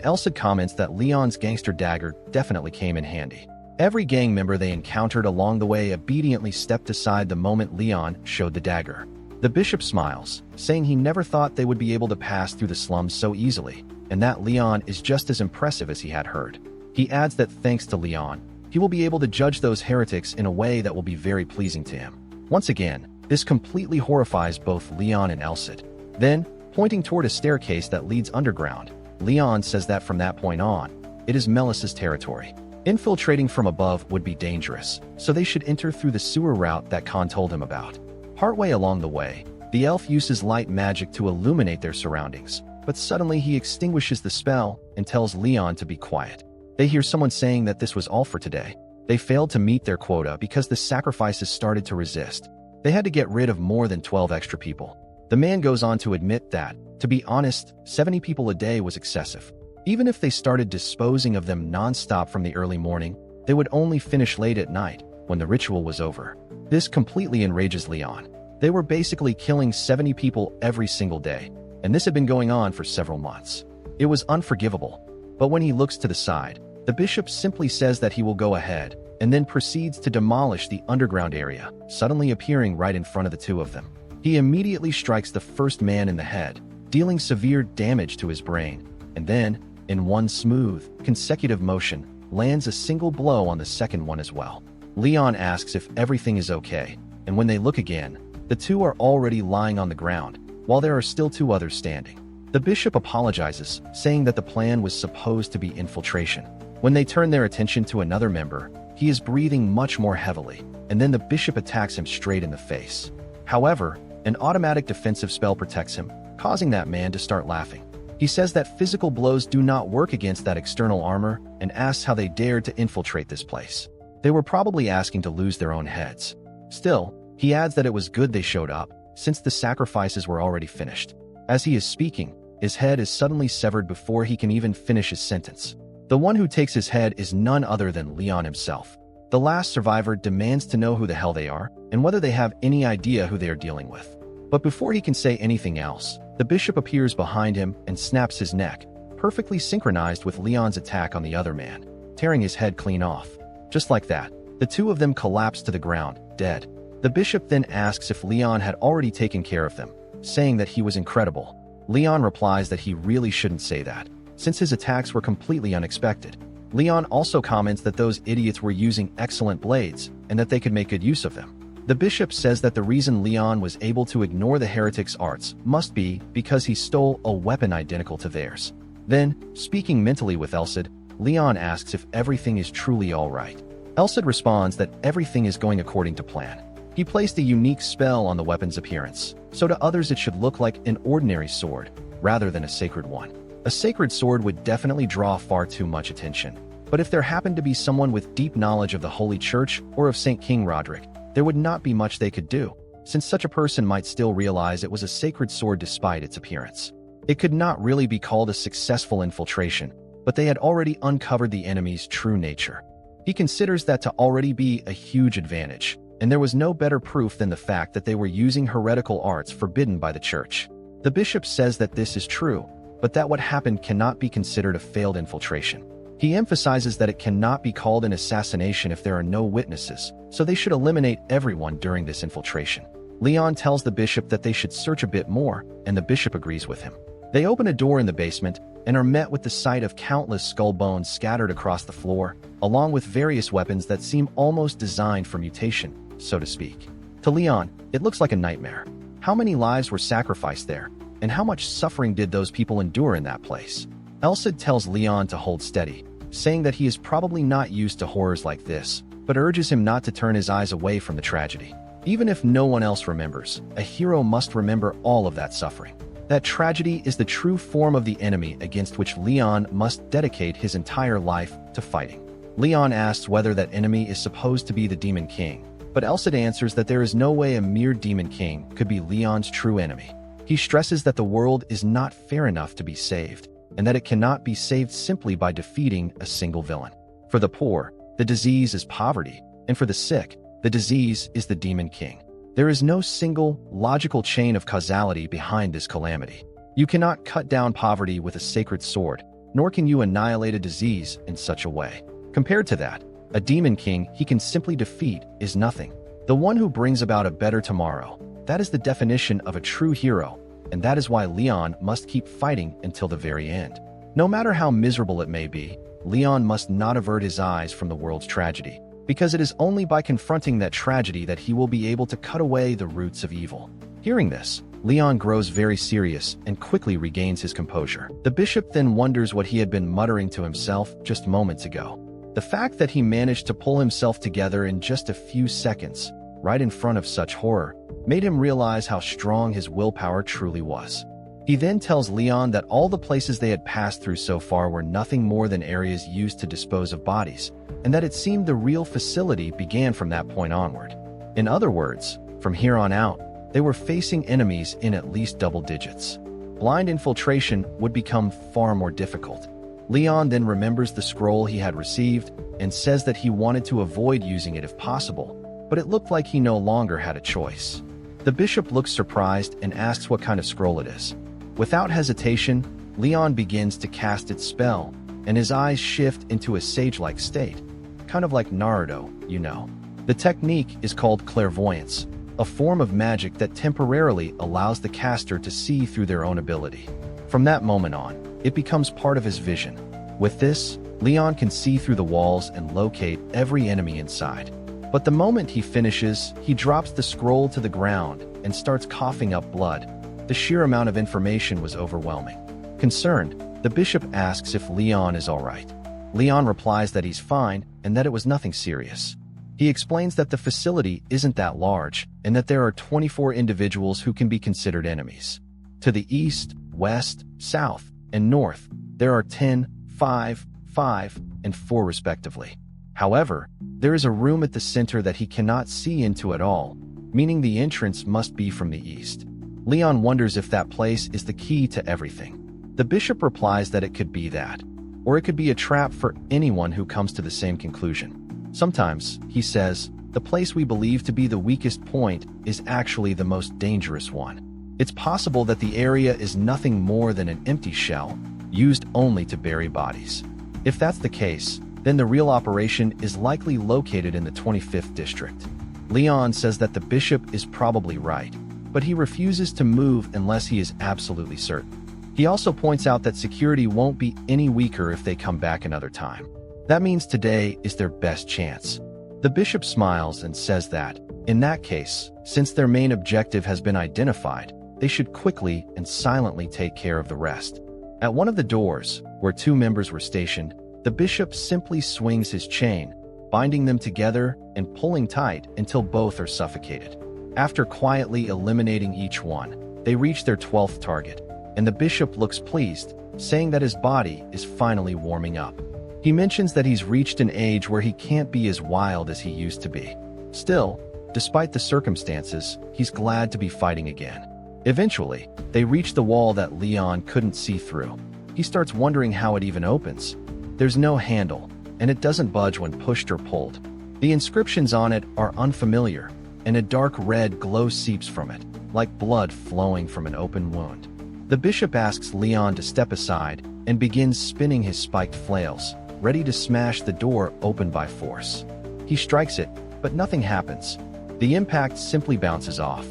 Elcid comments that Leon's gangster dagger definitely came in handy. Every gang member they encountered along the way obediently stepped aside the moment Leon showed the dagger. The bishop smiles, saying he never thought they would be able to pass through the slums so easily, and that Leon is just as impressive as he had heard. He adds that thanks to Leon, he will be able to judge those heretics in a way that will be very pleasing to him. Once again, this completely horrifies both Leon and Elcid. Then, pointing toward a staircase that leads underground, Leon says that from that point on, it is Melis's territory. Infiltrating from above would be dangerous, so they should enter through the sewer route that Khan told him about. Partway along the way, the elf uses light magic to illuminate their surroundings, but suddenly he extinguishes the spell and tells Leon to be quiet. They hear someone saying that this was all for today. They failed to meet their quota because the sacrifices started to resist. They had to get rid of more than 12 extra people. The man goes on to admit that, to be honest, 70 people a day was excessive. Even if they started disposing of them non-stop from the early morning, they would only finish late at night, when the ritual was over. This completely enrages Leon. They were basically killing 70 people every single day, and this had been going on for several months. It was unforgivable. But when he looks to the side, the bishop simply says that he will go ahead, and then proceeds to demolish the underground area, suddenly appearing right in front of the two of them. He immediately strikes the first man in the head, dealing severe damage to his brain, and then, in one smooth, consecutive motion, lands a single blow on the second one as well. Leon asks if everything is okay, and when they look again, the two are already lying on the ground, while there are still two others standing. The bishop apologizes, saying that the plan was supposed to be infiltration. When they turn their attention to another member, he is breathing much more heavily, and then the bishop attacks him straight in the face. However, an automatic defensive spell protects him, causing that man to start laughing. He says that physical blows do not work against that external armor and asks how they dared to infiltrate this place. They were probably asking to lose their own heads. Still, he adds that it was good they showed up, since the sacrifices were already finished. As he is speaking, his head is suddenly severed before he can even finish his sentence. The one who takes his head is none other than Leon himself. The last survivor demands to know who the hell they are and whether they have any idea who they are dealing with. But before he can say anything else, the bishop appears behind him and snaps his neck, perfectly synchronized with Leon's attack on the other man, tearing his head clean off. Just like that, the two of them collapse to the ground, dead. The bishop then asks if Leon had already taken care of them, saying that he was incredible. Leon replies that he really shouldn't say that, since his attacks were completely unexpected. Leon also comments that those idiots were using excellent blades and that they could make good use of them. The bishop says that the reason Leon was able to ignore the heretic's arts must be because he stole a weapon identical to theirs. Then, speaking mentally with Elcid, Leon asks if everything is truly all right. Elcid responds that everything is going according to plan. He placed a unique spell on the weapon's appearance, so to others it should look like an ordinary sword, rather than a sacred one. A sacred sword would definitely draw far too much attention. But if there happened to be someone with deep knowledge of the Holy Church or of St. King Roderick, there would not be much they could do, since such a person might still realize it was a sacred sword despite its appearance. It could not really be called a successful infiltration, but they had already uncovered the enemy's true nature. He considers that to already be a huge advantage, and there was no better proof than the fact that they were using heretical arts forbidden by the church. The bishop says that this is true, but that what happened cannot be considered a failed infiltration. He emphasizes that it cannot be called an assassination if there are no witnesses, so they should eliminate everyone during this infiltration. Leon tells the bishop that they should search a bit more, and the bishop agrees with him. They open a door in the basement and are met with the sight of countless skull bones scattered across the floor, along with various weapons that seem almost designed for mutation, so to speak. To Leon, it looks like a nightmare. How many lives were sacrificed there, and how much suffering did those people endure in that place? Elcid tells Leon to hold steady, saying that he is probably not used to horrors like this, but urges him not to turn his eyes away from the tragedy. Even if no one else remembers, a hero must remember all of that suffering. That tragedy is the true form of the enemy against which Leon must dedicate his entire life to fighting. Leon asks whether that enemy is supposed to be the Demon King, but Elcid answers that there is no way a mere Demon King could be Leon's true enemy. He stresses that the world is not fair enough to be saved, and that it cannot be saved simply by defeating a single villain. For the poor, the disease is poverty, and for the sick, the disease is the Demon King. There is no single, logical chain of causality behind this calamity. You cannot cut down poverty with a sacred sword, nor can you annihilate a disease in such a way. Compared to that, a Demon King he can simply defeat is nothing. The one who brings about a better tomorrow, that is the definition of a true hero, and that is why Leon must keep fighting until the very end. No matter how miserable it may be, Leon must not avert his eyes from the world's tragedy, because it is only by confronting that tragedy that he will be able to cut away the roots of evil. Hearing this, Leon grows very serious and quickly regains his composure. The bishop then wonders what he had been muttering to himself just moments ago. The fact that he managed to pull himself together in just a few seconds, right in front of such horror, made him realize how strong his willpower truly was. He then tells Leon that all the places they had passed through so far were nothing more than areas used to dispose of bodies, and that it seemed the real facility began from that point onward. In other words, from here on out, they were facing enemies in at least double digits. Blind infiltration would become far more difficult. Leon then remembers the scroll he had received and says that he wanted to avoid using it if possible, but it looked like he no longer had a choice. The bishop looks surprised and asks what kind of scroll it is. Without hesitation, Leon begins to cast its spell, and his eyes shift into a sage-like state, kind of like Naruto, you know. The technique is called clairvoyance, a form of magic that temporarily allows the caster to see through their own ability. From that moment on, it becomes part of his vision. With this, Leon can see through the walls and locate every enemy inside. But the moment he finishes, he drops the scroll to the ground and starts coughing up blood. The sheer amount of information was overwhelming. Concerned, the bishop asks if Leon is all right. Leon replies that he's fine and that it was nothing serious. He explains that the facility isn't that large and that there are 24 individuals who can be considered enemies. To the east, west, south, and north, there are 10, 5, 5, and 4 respectively. However, there is a room at the center that he cannot see into at all, meaning the entrance must be from the east. Leon wonders if that place is the key to everything. The bishop replies that it could be that, or it could be a trap for anyone who comes to the same conclusion. Sometimes, he says, the place we believe to be the weakest point is actually the most dangerous one. It's possible that the area is nothing more than an empty shell, used only to bury bodies. If that's the case, then the real operation is likely located in the 25th district. Leon says that the bishop is probably right, but he refuses to move unless he is absolutely certain. He also points out that security won't be any weaker if they come back another time. That means today is their best chance. The bishop smiles and says that, in that case, since their main objective has been identified, they should quickly and silently take care of the rest. At one of the doors, where 2 members were stationed, the bishop simply swings his chain, binding them together and pulling tight until both are suffocated. After quietly eliminating each one, they reach their 12th target, and the bishop looks pleased, saying that his body is finally warming up. He mentions that he's reached an age where he can't be as wild as he used to be. Still, despite the circumstances, he's glad to be fighting again. Eventually, they reach the wall that Leon couldn't see through. He starts wondering how it even opens. There's no handle, and it doesn't budge when pushed or pulled. The inscriptions on it are unfamiliar, and a dark red glow seeps from it, like blood flowing from an open wound. The bishop asks Leon to step aside and begins spinning his spiked flails, ready to smash the door open by force. He strikes it, but nothing happens. The impact simply bounces off.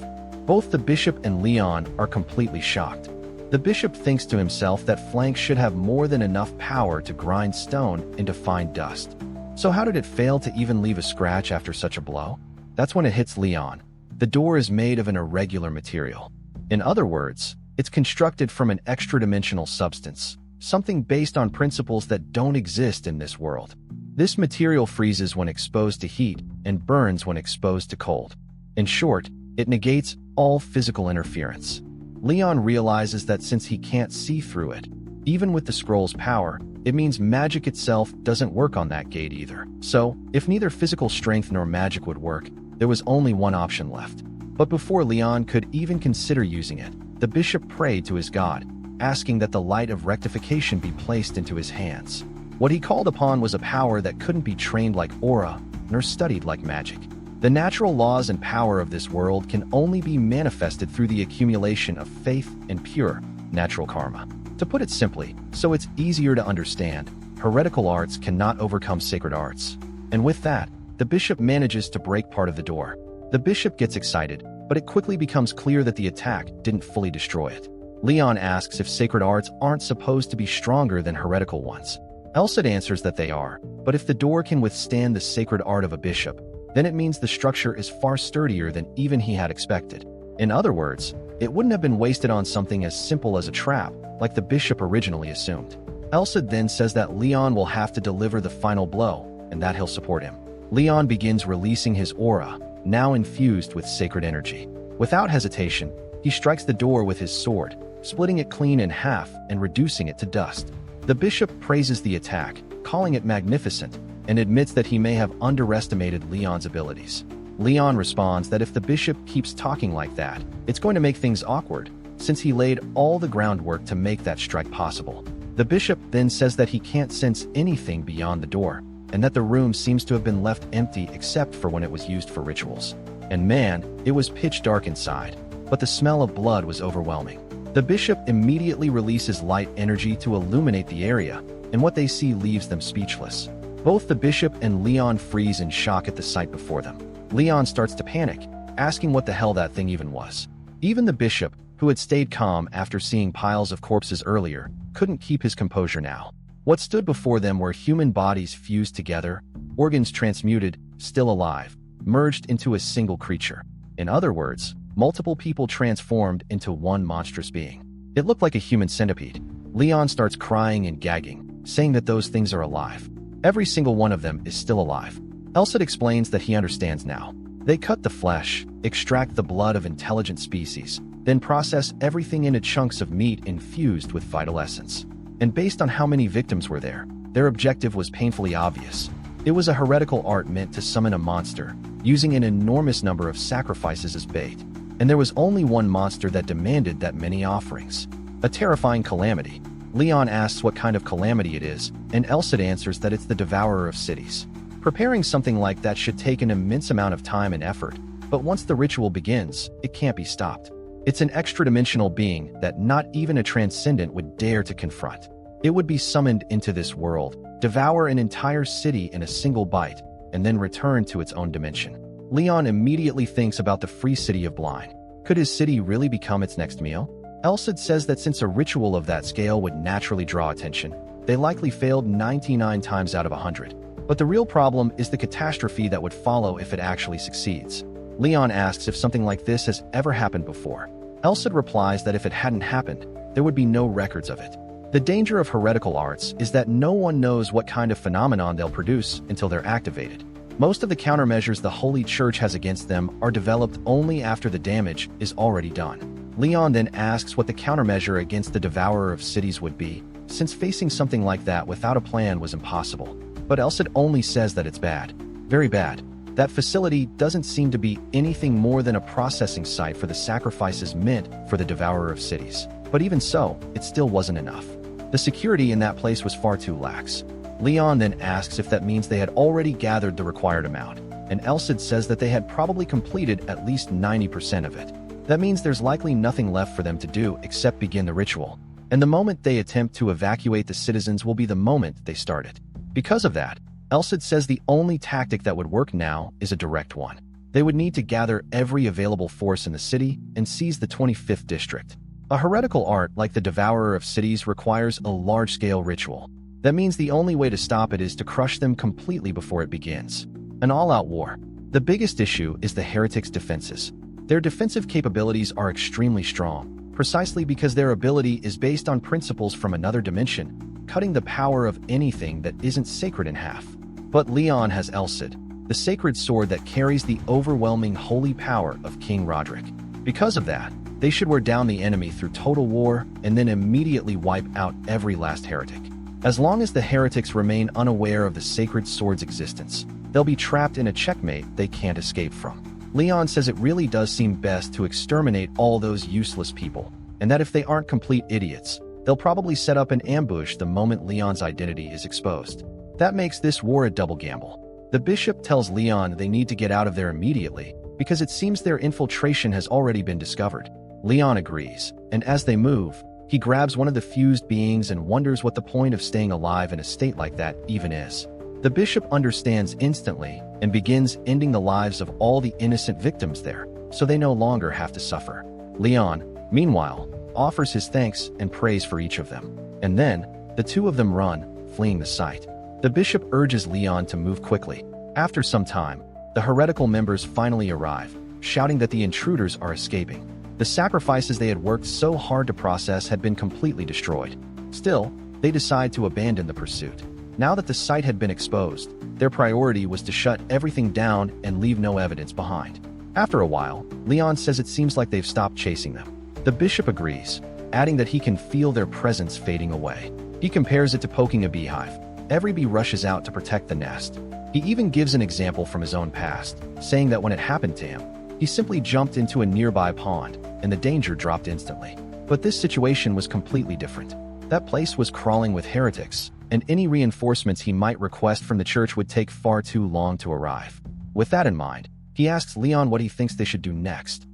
Both the bishop and Leon are completely shocked. The bishop thinks to himself that flanks should have more than enough power to grind stone into fine dust. So how did it fail to even leave a scratch after such a blow? That's when it hits Leon. The door is made of an irregular material. In other words, it's constructed from an extra-dimensional substance, something based on principles that don't exist in this world. This material freezes when exposed to heat and burns when exposed to cold. In short, it negates all physical interference. Leon realizes that since he can't see through it, even with the scroll's power, it means magic itself doesn't work on that gate either. So, if neither physical strength nor magic would work, there was only one option left. But before Leon could even consider using it, the bishop prayed to his god, asking that the light of rectification be placed into his hands. What he called upon was a power that couldn't be trained like aura, nor studied like magic. The natural laws and power of this world can only be manifested through the accumulation of faith and pure, natural karma. To put it simply, so it's easier to understand, heretical arts cannot overcome sacred arts. And with that, the bishop manages to break part of the door. The bishop gets excited, but it quickly becomes clear that the attack didn't fully destroy it. Leon asks if sacred arts aren't supposed to be stronger than heretical ones. Elsa answers that they are, but if the door can withstand the sacred art of a bishop, then it means the structure is far sturdier than even he had expected. In other words, it wouldn't have been wasted on something as simple as a trap, like the bishop originally assumed. Elsa then says that Leon will have to deliver the final blow, and that he'll support him. Leon begins releasing his aura, now infused with sacred energy. Without hesitation, he strikes the door with his sword, splitting it clean in half and reducing it to dust. The bishop praises the attack, calling it magnificent, and admits that he may have underestimated Leon's abilities. Leon responds that if the bishop keeps talking like that, it's going to make things awkward, since he laid all the groundwork to make that strike possible. The bishop then says that he can't sense anything beyond the door, and that the room seems to have been left empty except for when it was used for rituals. And man, it was pitch dark inside, but the smell of blood was overwhelming. The bishop immediately releases light energy to illuminate the area, and what they see leaves them speechless. Both the bishop and Leon freeze in shock at the sight before them. Leon starts to panic, asking what the hell that thing even was. Even the bishop, who had stayed calm after seeing piles of corpses earlier, couldn't keep his composure now. What stood before them were human bodies fused together, organs transmuted, still alive, merged into a single creature. In other words, multiple people transformed into one monstrous being. It looked like a human centipede. Leon starts crying and gagging, saying that those things are alive. Every single one of them is still alive. Elsa explains that he understands now. They cut the flesh, extract the blood of intelligent species, then process everything into chunks of meat infused with vital essence. And based on how many victims were there, their objective was painfully obvious. It was a heretical art meant to summon a monster, using an enormous number of sacrifices as bait. And there was only one monster that demanded that many offerings. A terrifying calamity. Leon asks what kind of calamity it is, and Elsid answers that it's the devourer of cities. Preparing something like that should take an immense amount of time and effort, but once the ritual begins, it can't be stopped. It's an extra-dimensional being that not even a transcendent would dare to confront. It would be summoned into this world, devour an entire city in a single bite, and then return to its own dimension. Leon immediately thinks about the free city of Blind. Could his city really become its next meal? Elsid says that since a ritual of that scale would naturally draw attention, they likely failed 99 times out of 100. But the real problem is the catastrophe that would follow if it actually succeeds. Leon asks if something like this has ever happened before. Elsid replies that if it hadn't happened, there would be no records of it. The danger of heretical arts is that no one knows what kind of phenomenon they'll produce until they're activated. Most of the countermeasures the Holy Church has against them are developed only after the damage is already done. Leon then asks what the countermeasure against the devourer of cities would be, since facing something like that without a plan was impossible. But Elsid only says that it's bad. Very bad. That facility doesn't seem to be anything more than a processing site for the sacrifices meant for the devourer of cities. But even so, it still wasn't enough. The security in that place was far too lax. Leon then asks if that means they had already gathered the required amount, and Elsid says that they had probably completed at least 90% of it. That means there's likely nothing left for them to do except begin the ritual, and the moment they attempt to evacuate the citizens will be the moment they start it. Because of that, Elsid says the only tactic that would work now is a direct one. They would need to gather every available force in the city and seize the 25th district. A heretical art like the Devourer of Cities requires a large-scale ritual. That means the only way to stop it is to crush them completely before it begins. An all-out war. The biggest issue is the heretics' defenses. Their defensive capabilities are extremely strong, precisely because their ability is based on principles from another dimension, cutting the power of anything that isn't sacred in half. But Leon has Elsid, the sacred sword that carries the overwhelming holy power of King Roderick. Because of that, they should wear down the enemy through total war and then immediately wipe out every last heretic. As long as the heretics remain unaware of the sacred sword's existence, they'll be trapped in a checkmate they can't escape from. Leon says it really does seem best to exterminate all those useless people, and that if they aren't complete idiots, they'll probably set up an ambush the moment Leon's identity is exposed. That makes this war a double gamble. The bishop tells Leon they need to get out of there immediately because it seems their infiltration has already been discovered. Leon agrees, and as they move, he grabs one of the fused beings and wonders what the point of staying alive in a state like that even is. The bishop understands instantly and begins ending the lives of all the innocent victims there, so they no longer have to suffer. Leon, meanwhile, offers his thanks and praise for each of them. And then, the two of them run, fleeing the site. The bishop urges Leon to move quickly. After some time, the heretical members finally arrive, shouting that the intruders are escaping. The sacrifices they had worked so hard to process had been completely destroyed. Still, they decide to abandon the pursuit. Now that the site had been exposed, their priority was to shut everything down and leave no evidence behind. After a while, Leon says it seems like they've stopped chasing them. The bishop agrees, adding that he can feel their presence fading away. He compares it to poking a beehive. Every bee rushes out to protect the nest. He even gives an example from his own past, saying that when it happened to him, he simply jumped into a nearby pond, and the danger dropped instantly. But this situation was completely different. That place was crawling with heretics, and any reinforcements he might request from the church would take far too long to arrive. With that in mind, he asks Leon what he thinks they should do next.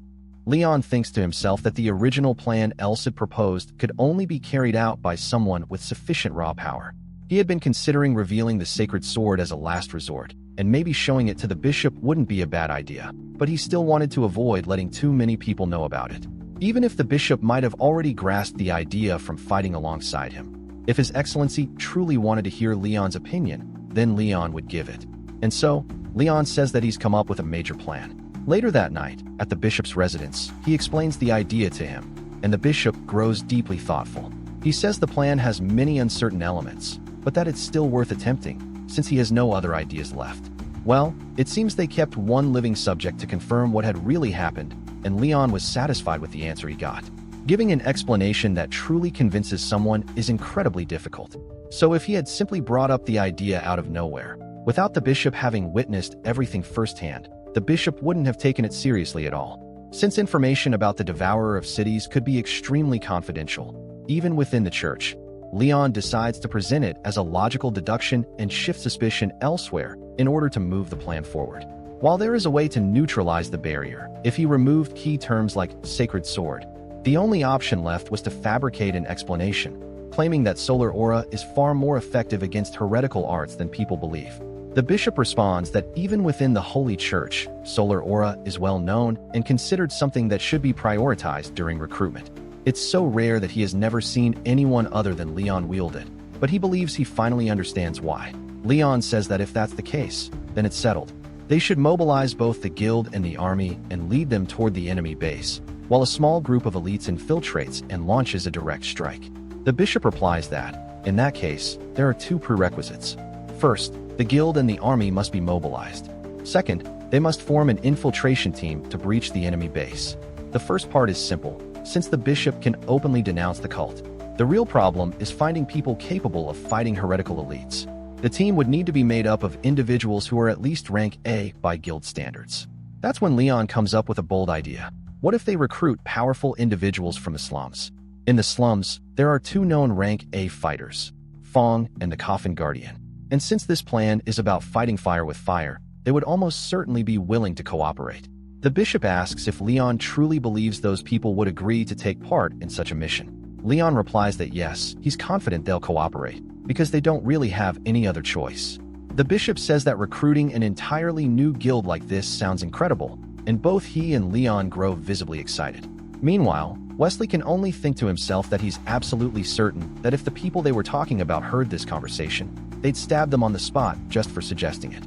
Leon thinks to himself that the original plan Elsid proposed could only be carried out by someone with sufficient raw power. He had been considering revealing the sacred sword as a last resort, and maybe showing it to the bishop wouldn't be a bad idea, but he still wanted to avoid letting too many people know about it. Even if the bishop might have already grasped the idea from fighting alongside him. If His Excellency truly wanted to hear Leon's opinion, then Leon would give it. And so, Leon says that he's come up with a major plan. Later that night, at the bishop's residence, he explains the idea to him, and the bishop grows deeply thoughtful. He says the plan has many uncertain elements, but that it's still worth attempting, since he has no other ideas left. Well, it seems they kept one living subject to confirm what had really happened, and Leon was satisfied with the answer he got. Giving an explanation that truly convinces someone is incredibly difficult. So if he had simply brought up the idea out of nowhere, without the bishop having witnessed everything firsthand, the bishop wouldn't have taken it seriously at all. Since information about the devourer of cities could be extremely confidential, even within the church, Leon decides to present it as a logical deduction and shift suspicion elsewhere in order to move the plan forward. While there is a way to neutralize the barrier, if he removed key terms like sacred sword, the only option left was to fabricate an explanation, claiming that solar aura is far more effective against heretical arts than people believe. The bishop responds that even within the Holy Church, solar aura is well known and considered something that should be prioritized during recruitment. It's so rare that he has never seen anyone other than Leon wield it, but he believes he finally understands why. Leon says that if that's the case, then it's settled. They should mobilize both the guild and the army and lead them toward the enemy base, while a small group of elites infiltrates and launches a direct strike. The bishop replies that, in that case, there are two prerequisites. First, the guild and the army must be mobilized. Second, they must form an infiltration team to breach the enemy base. The first part is simple, since the bishop can openly denounce the cult. The real problem is finding people capable of fighting heretical elites. The team would need to be made up of individuals who are at least rank A by guild standards. That's when Leon comes up with a bold idea. What if they recruit powerful individuals from the slums? In the slums, there are two known rank A fighters, Fong and the Coffin Guardian. And since this plan is about fighting fire with fire, they would almost certainly be willing to cooperate. The bishop asks if Leon truly believes those people would agree to take part in such a mission. Leon replies that yes, he's confident they'll cooperate, because they don't really have any other choice. The bishop says that recruiting an entirely new guild like this sounds incredible, and both he and Leon grow visibly excited. Meanwhile, Wesley can only think to himself that he's absolutely certain that if the people they were talking about heard this conversation, they'd stab them on the spot just for suggesting it.